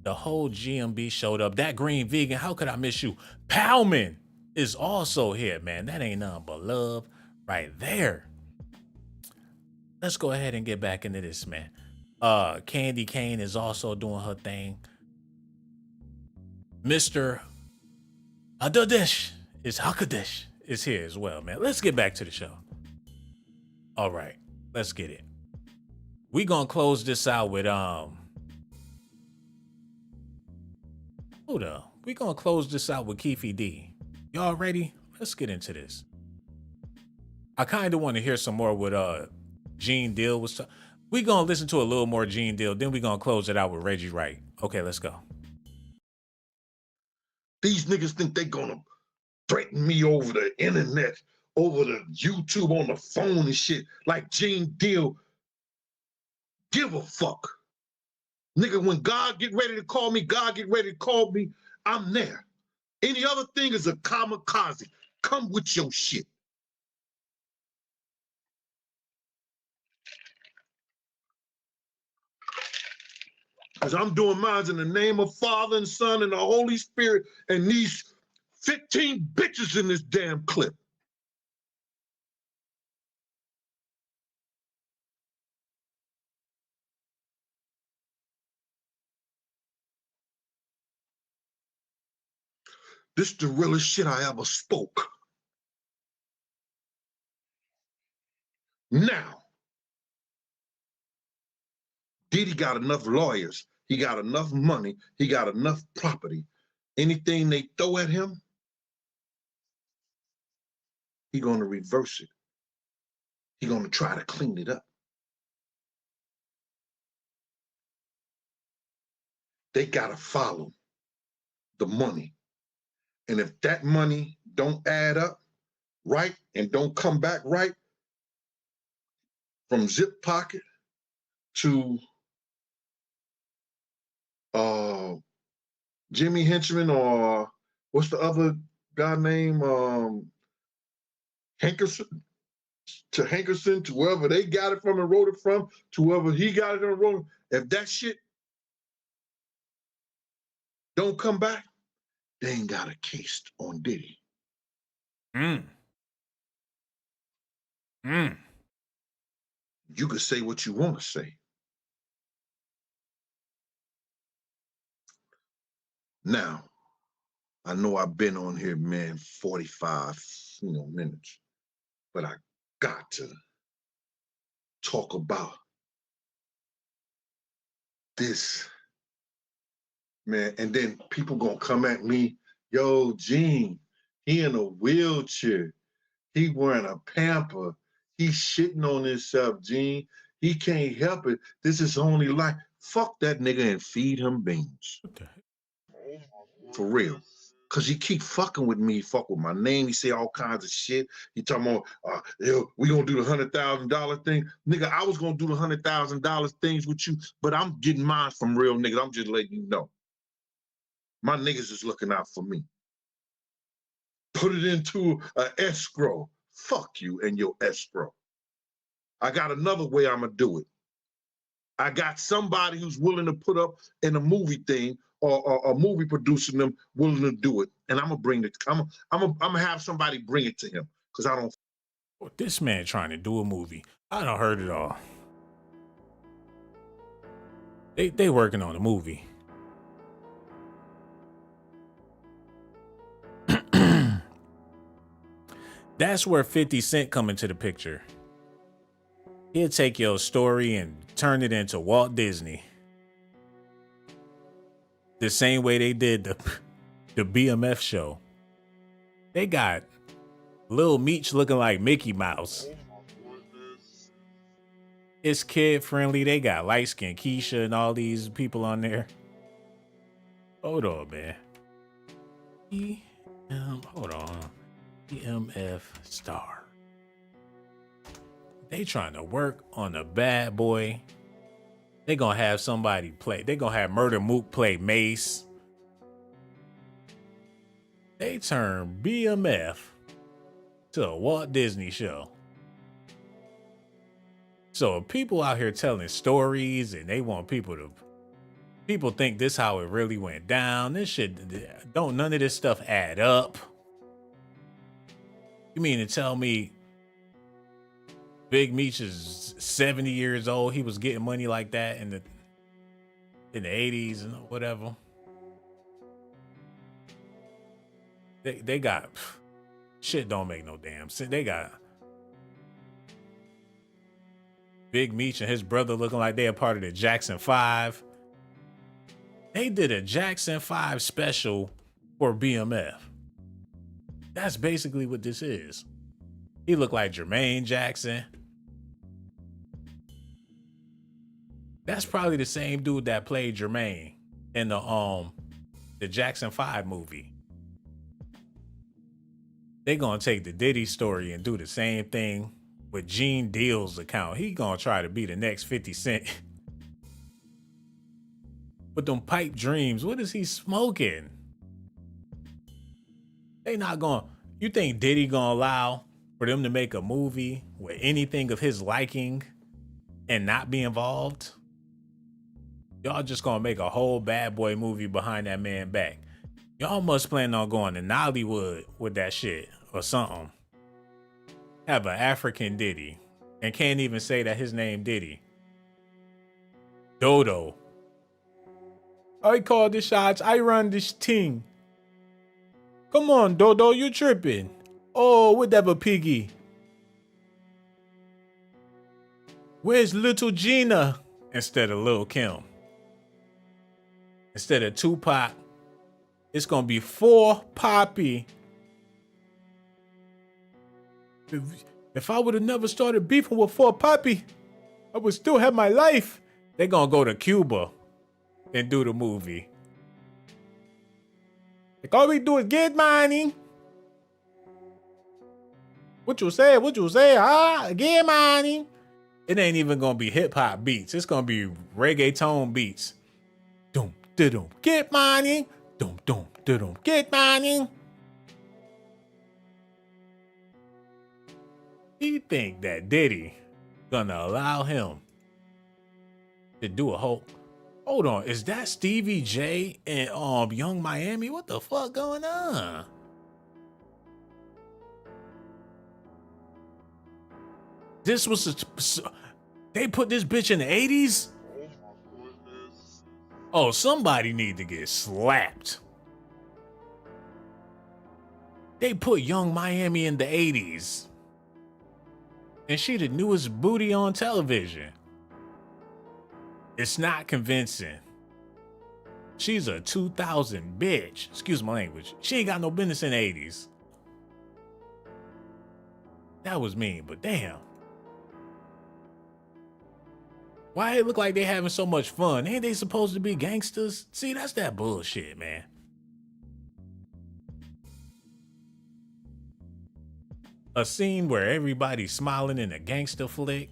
The whole GMB showed up. That green vegan, how could I miss you? Powman is also here, man. That ain't nothing but love right there. Let's go ahead and get back into this, man. Candy Cane is also doing her thing. Mr. Adadish is Hakadish is here as well, man. Let's get back to the show. All right, let's get it. We gonna close this out with Hold up. We're going to close this out with Keefe D. Y'all ready? Let's get into this. I kind of want to hear some more what Gene Deal was talking. We're going to listen to a little more Gene Deal, then we're going to close it out with Reggie Wright. Okay, let's go. These niggas think they gonna threaten me over the internet, over the YouTube, on the phone and shit, like Gene Deal. Give a fuck. Nigga, when God get ready to call me, God get ready to call me, I'm there. Any other thing is a kamikaze. Come with your shit. Because I'm doing mine in the name of Father and Son and the Holy Spirit and these 15 bitches in this damn clip. This the realest shit I ever spoke. Now, Diddy got enough lawyers. He got enough money. He got enough property. Anything they throw at him, he gonna reverse it. He gonna try to clean it up. They gotta follow the money. And if that money don't add up right and don't come back right, from Zip Pocket to Jimmy Henchman, or what's the other guy name? Hankerson, to wherever they got it from and wrote it from, to whoever he got it and wrote it. If that shit don't come back, they ain't got a case on Diddy. You can say what you want to say. Now, I know I've been on here, man, 45, minutes, but I got to talk about this, man. And then people gonna come at me, yo, Gene, he in a wheelchair. He wearing a pamper. He's shitting on himself, Gene. He can't help it. This is only life. Fuck that nigga and feed him beans. Okay. For real. Cause he keep fucking with me, fuck with my name. He say all kinds of shit. He talking about, yo, we gonna do the $100,000 thing. Nigga, I was gonna do the $100,000 things with you, but I'm getting mine from real niggas. I'm just letting you know. My niggas is looking out for me. Put it into an escrow. Fuck you and your escrow. I got another way I'm gonna do it. I got somebody who's willing to put up in a movie thing, or a movie producing them willing to do it, and I'm gonna bring it. I'm gonna have somebody bring it to him, because I don't. This man trying to do a movie. I done heard it all. They working on a movie. That's where 50 Cent come into the picture. He'll take your story and turn it into Walt Disney. The same way they did the BMF show. They got Lil Meech looking like Mickey Mouse. It's kid friendly. They got light skin Keisha and all these people on there. Hold on, man. Hold on. BMF star. They trying to work on a bad boy. They gonna have somebody play. They gonna have Murder Mook play Mace. They turn BMF to a Walt Disney show. So people out here telling stories and they want people to People think this how it really went down. This shit, don't none of this stuff add up. You mean to tell me Big Meech is 70 years old? He was getting money like that in the 80s and whatever. They got shit don't make no damn sense. They got Big Meech and his brother looking like they are part of the Jackson 5. They did a Jackson 5 special for BMF. That's basically what this is. He looked like Jermaine Jackson. That's probably the same dude that played Jermaine in the Jackson 5 movie. They gonna take the Diddy story and do the same thing with Gene Deal's account. He gonna try to be the next 50 Cent. With them pipe dreams, what is he smoking? They not gonna, you think Diddy gonna allow for them to make a movie with anything of his liking and not be involved? Y'all just gonna make a whole bad boy movie behind that man back. Y'all must plan on going to Nollywood with that shit or something. Have an African Diddy and can't even say that his name Diddy. Dodo. I call the shots. I run this thing. Come on, Dodo, you tripping. Oh, whatever, piggy. Where's little Gina? Instead of Lil Kim. Instead of Tupac, it's going to be 4 Poppy. If I would have never started beefing with 4 Poppy, I would still have my life. They're going to go to Cuba and do the movie. Like, all we do is get money. What you say? What you say? Get money. It ain't even going to be hip hop beats. It's going to be reggaeton beats. Dum, dum, get money. Dum, dum, dum, get money. He think that Diddy gonna allow him to do a whole... Hold on, is that Stevie J and Young Miami? What the fuck going on? This was they put this bitch in the 80s? Oh, somebody need to get slapped. They put Young Miami in the 80s. And she the newest booty on television. It's not convincing. She's a 2000 bitch. Excuse my language. She ain't got no business in the 80s. That was mean, but damn. Why it look like they having so much fun? Ain't they supposed to be gangsters? See, that's that bullshit, man. A scene where everybody's smiling in a gangster flick.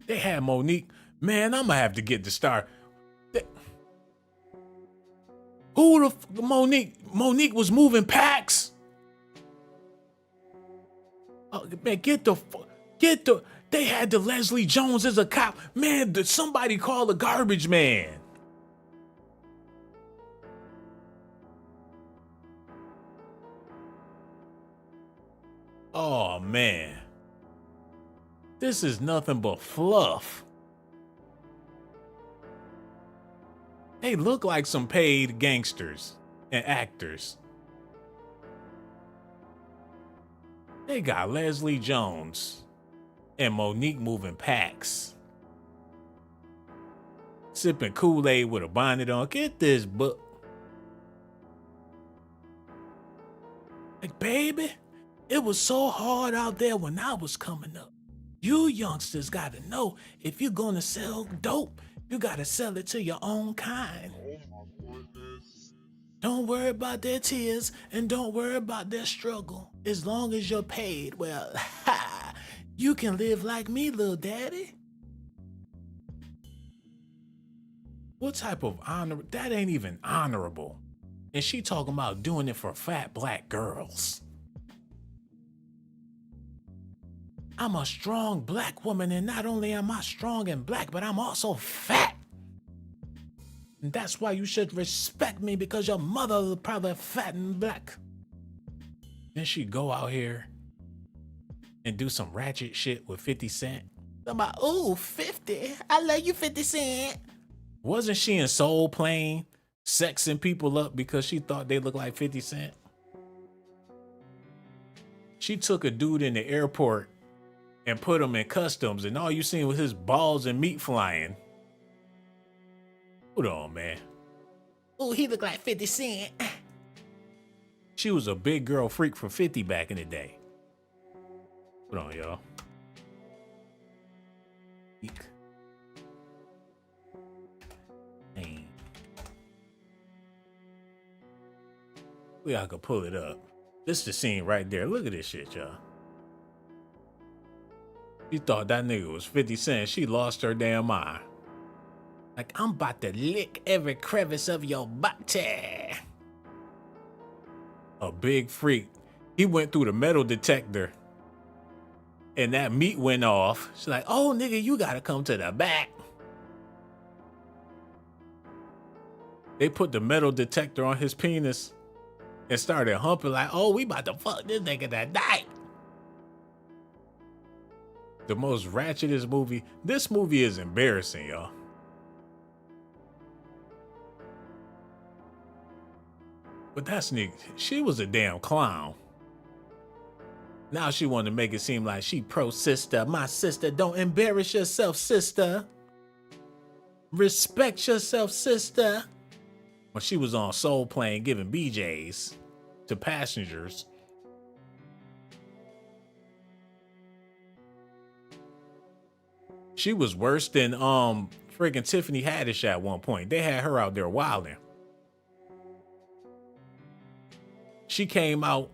They had Monique. Man, I'm gonna have to get the star. Who the Monique? Monique was moving packs. Oh, man, get the. They had the Leslie Jones as a cop. Man, did somebody call the garbage man? Oh, man. This is nothing but fluff. They look like some paid gangsters and actors. They got Leslie Jones and Monique moving packs. Sipping Kool-Aid with a bonnet on. Get this book. Like, baby, it was so hard out there when I was coming up. You youngsters gotta know, if you're gonna sell dope, you gotta sell it to your own kind. Oh my goodness. Don't worry about their tears and don't worry about their struggle. As long as you're paid, well, you can live like me, little daddy. What type of honor? That ain't even honorable. And she talking about doing it for fat black girls. I'm a strong black woman, and not only am I strong and black, but I'm also fat. And that's why you should respect me, because your mother is probably fat and black. Then she go out here and do some ratchet shit with 50 Cent. I'm like, ooh, 50. I love you, 50 Cent. Wasn't she in Soul Plane sexing people up because she thought they looked like 50 Cent? She took a dude in the airport and put him in customs, and all you seen was his balls and meat flying. Hold on, man. Oh, he looked like 50 Cent. She was a big girl freak for 50 back in the day. Hold on, y'all. Eek. Dang. I could pull it up. This is the scene right there. Look at this shit, y'all. She thought that nigga was 50 Cent. She lost her damn mind. Like, I'm about to lick every crevice of your body. A big freak. He went through the metal detector and that meat went off. She's like, oh, nigga, you gotta come to the back. They put the metal detector on his penis and started humping like, oh, we about to fuck this nigga that night. The most ratchetest movie. This movie is embarrassing, y'all. But that's nigga. She was a damn clown. Now she wanted to make it seem like she pro sister. My sister, don't embarrass yourself, sister. Respect yourself, sister. When she was on Soul Plane giving BJs to passengers. She was worse than friggin' Tiffany Haddish at one point. They had her out there wilding. She came out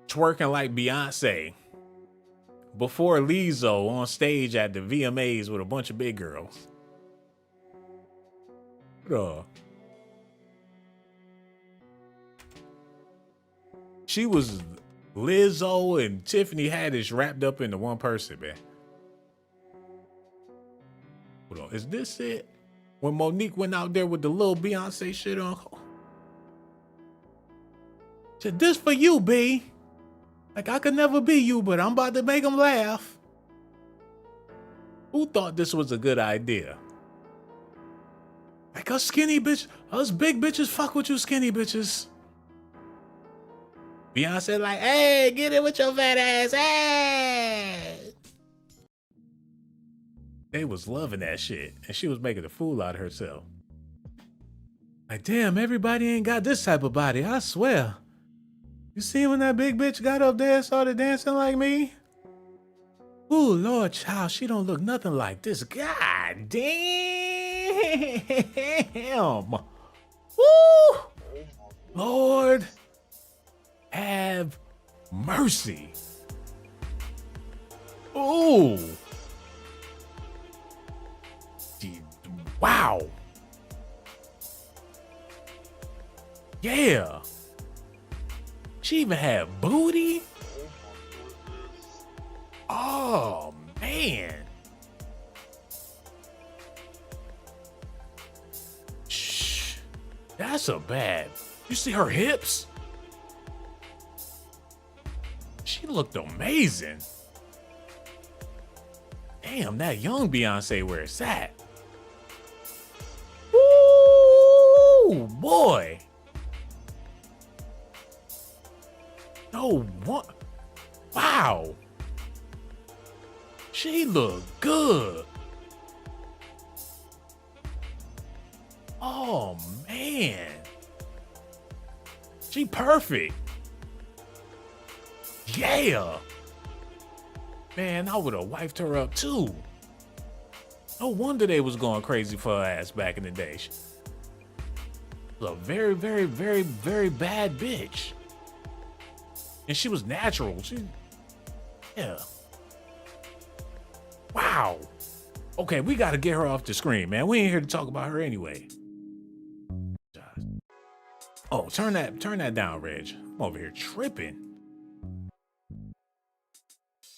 twerking like Beyonce before Lizzo on stage at the VMAs with a bunch of big girls. She was Lizzo and Tiffany Haddish wrapped up into one person, man. Hold on, is this it? When Monique went out there with the little Beyonce shit on? Said, this for you, B. Like, I could never be you, but I'm about to make them laugh. Who thought this was a good idea? Like, us skinny bitch, us big bitches fuck with you skinny bitches. Beyonce like, hey, get it with your fat ass, hey. They was loving that shit, and she was making a fool out of herself. Like, damn, everybody ain't got this type of body, I swear. You see when that big bitch got up there and started dancing like me? Ooh, Lord, child, she don't look nothing like this. God damn. Woo! Lord, have mercy. Ooh. Wow. Yeah. She even had booty? Oh, man. Shh. That's a bad. You see her hips? She looked amazing. Damn, that young Beyonce, where it's at? Ooh, boy. No, what? Wow. She looked good. Oh, man. She perfect. Yeah. Man, I would have wiped her up too. No wonder they was going crazy for her ass back in the day. She was a very, very, very, very bad bitch. And she was natural. Yeah. Wow. Okay, we got to get her off the screen, man. We ain't here to talk about her anyway. Oh, turn that down, Reg. I'm over here tripping.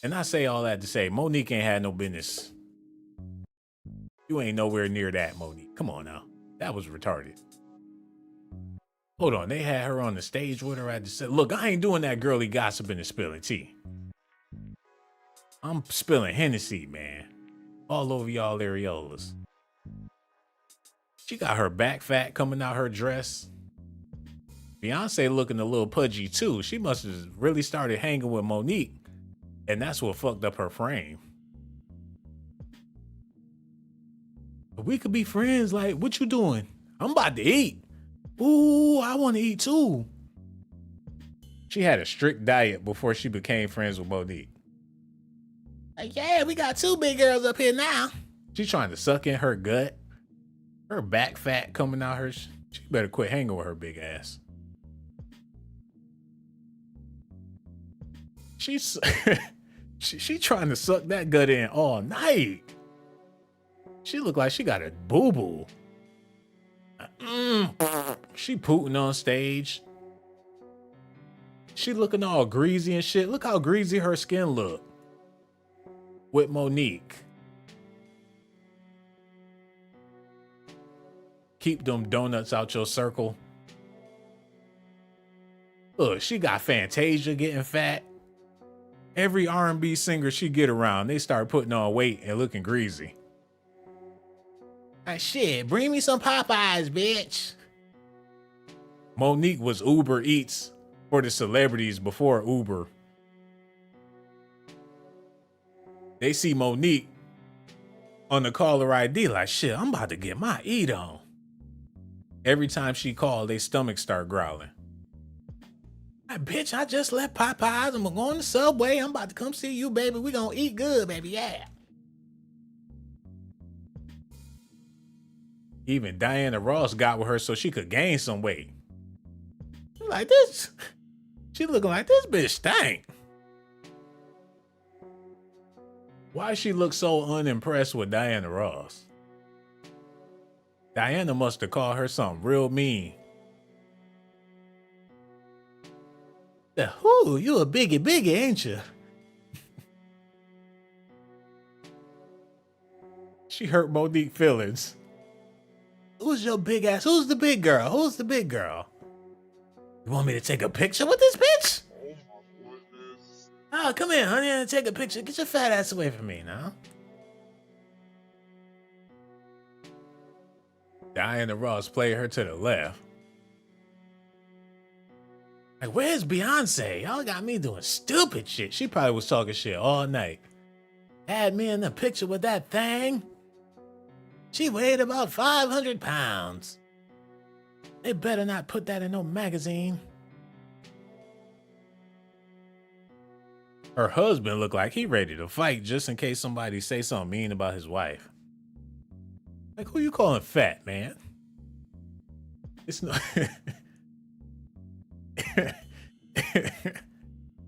And I say all that to say, Monique ain't had no business. You ain't nowhere near that, Monique. Come on now. That was retarded. Hold on, they had her on the stage with her. I just said, look, I ain't doing that girly gossiping and spilling tea. I'm spilling Hennessy, man. All over y'all areolas. She got her back fat coming out her dress. Beyonce looking a little pudgy too. She must have really started hanging with Monique. And that's what fucked up her frame. But we could be friends. Like, what you doing? I'm about to eat. Ooh, I want to eat too. She had a strict diet before she became friends with Monique. Like, yeah, we got 2 big girls up here now. She's trying to suck in her gut. Her back fat coming out her. She better quit hanging with her big ass. She's she trying to suck that gut in all night. She look like she got a boo-boo. She pooting on stage. She looking all greasy and shit. Look how greasy her skin look. With Monique. Keep them donuts out your circle. Look, she got Fantasia getting fat. Every R&B singer she get around, they start putting on weight and looking greasy. Like, shit, bring me some Popeyes, bitch. Monique was Uber Eats for the celebrities before Uber. They see Monique on the caller ID like, shit, I'm about to get my eat on. Every time she called, their stomachs start growling. Like, bitch, I just left Popeyes. I'm going to the Subway. I'm about to come see you, baby. We gonna eat good, baby, yeah. Even Diana Ross got with her so she could gain some weight. Like this, she looking like this bitch stank. Why she look so unimpressed with Diana Ross? Diana must have called her something real mean. Ooh, you a biggie, ain't you? She hurt Monique feelings. Who's your big ass? Who's the big girl? Who's the big girl? You want me to take a picture with this bitch? Oh, come here, honey, and take a picture. Get your fat ass away from me now. Diana Ross played her to the left. Like, where's Beyonce? Y'all got me doing stupid shit. She probably was talking shit all night. Had me in the picture with that thing. She weighed about 500 pounds. They better not put that in no magazine. Her husband looked like he ready to fight just in case somebody say something mean about his wife. Like, who you calling fat, man? It's no...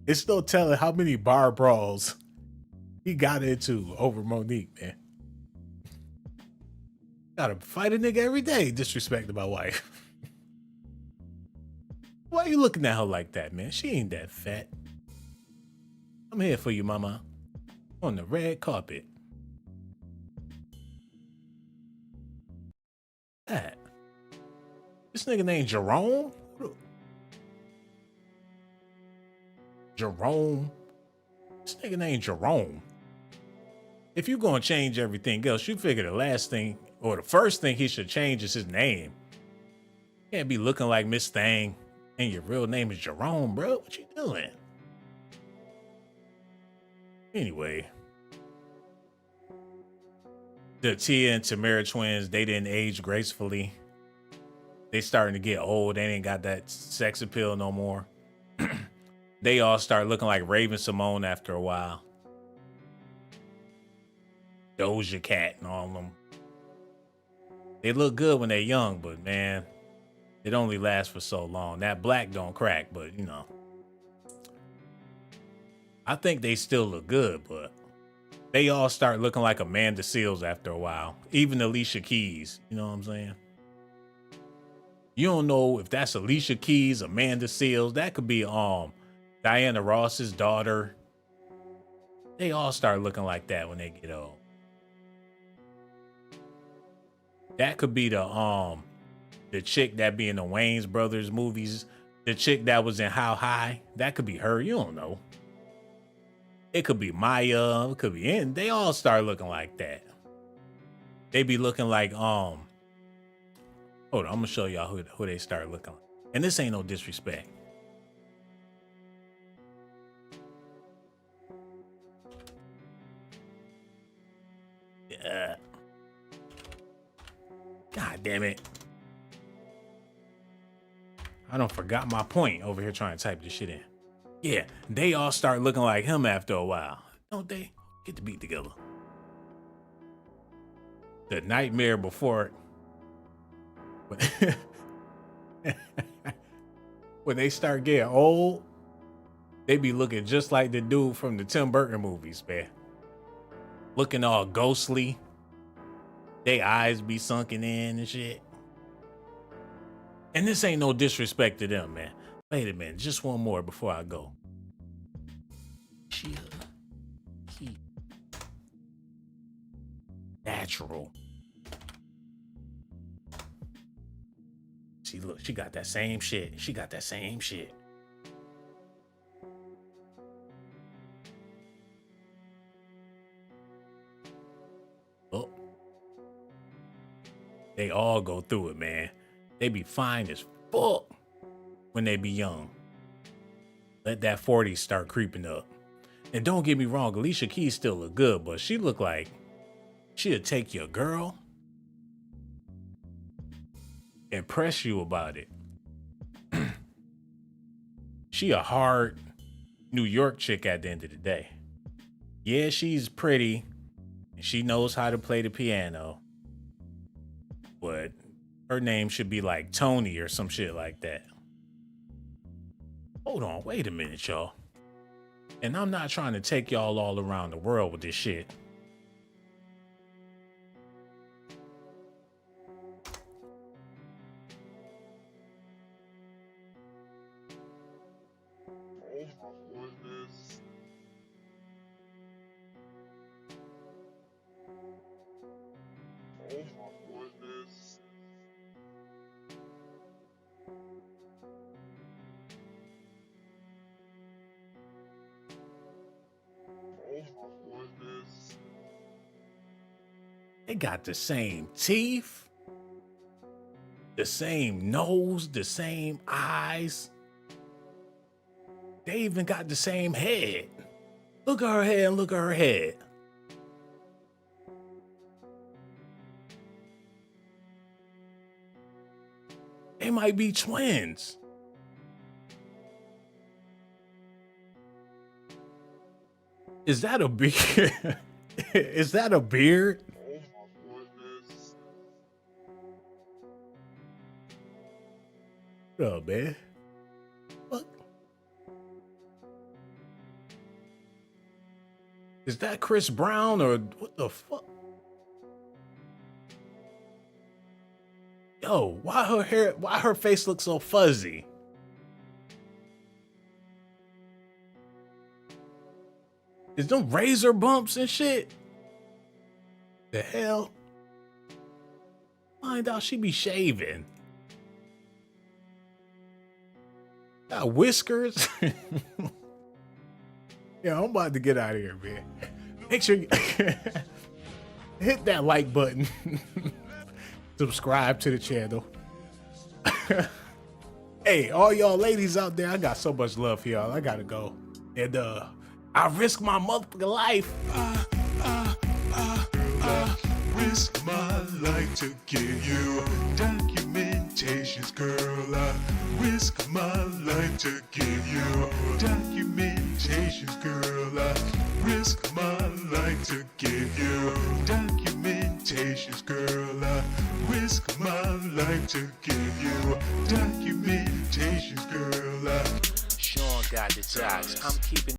It's no telling how many bar brawls he got into over Monique, man. Gotta fight a nigga every day disrespecting my wife. Why are you looking at her like that, man? She ain't that fat. I'm here for you, mama. On the red carpet. That. This nigga named Jerome? Jerome? This nigga named Jerome. If you gonna change everything else, you figure the last thing or the first thing he should change is his name. Can't be looking like Miss Thang and your real name is Jerome, bro. What you doing? Anyway. The Tia and Tamara twins, they didn't age gracefully. They starting to get old. They ain't got that sex appeal no more. They all start looking like Raven Simone after a while. Doja Cat and all of them. They look good when they're young, but man, it only lasts for so long. That black don't crack, but you know. I think they still look good, but they all start looking like Amanda Seales after a while. Even Alicia Keys, you know what I'm saying? You don't know if that's Alicia Keys, Amanda Seales. That could be Diana Ross's daughter. They all start looking like that when they get old. That could be the chick that be in the Wayans Brothers movies, the chick that was in How High. That could be her. You don't know. It could be Maya. It could be in. They all start looking like that. They be looking like hold on, I'm gonna show y'all who they start looking like. And this ain't no disrespect. God damn it. I done forgot my point over here trying to type this shit in. Yeah, they all start looking like him after a while. Don't they? Get the beat together. The Nightmare Before when they start getting old, they be looking just like the dude from the Tim Burton movies, man. Looking all ghostly. They eyes be sunken in and shit. And this ain't no disrespect to them, man. Wait a minute, just one more before I go. Keep natural. See, look, she got that same shit. She got that same shit. Oh. They all go through it, man. They be fine as fuck when they be young. Let that 40 start creeping up. And don't get me wrong, Alicia Keys still look good, but she look like she'll take your girl and press you about it. She a hard New York chick at the end of the day. Yeah, she's pretty and she knows how to play the piano, but her name should be like Tony or some shit like that. Hold on, wait a minute, y'all. And I'm not trying to take y'all all around the world with this shit. They got the same teeth, the same nose, the same eyes. They even got the same head. Look at her head and look at her head. They might be twins. Is that a beard? Is that a beard? What up, man? What? Is that Chris Brown or what the fuck? Yo, why her face looks so fuzzy? Is them razor bumps and shit? The hell? Find out she be shaving. Got whiskers. Yeah, I'm about to get out of here, man. Make sure you hit that like button. Subscribe to the channel. Hey, all y'all ladies out there, I got so much love for y'all. I gotta go. And I risk my motherfucking life. Risk my life to give you documentations, girl. I risk my life to give you documentations, girl. I risk my life to give you documentations, girl. I risk my life to give you documentations, girl. Sean got the jocks. I'm keeping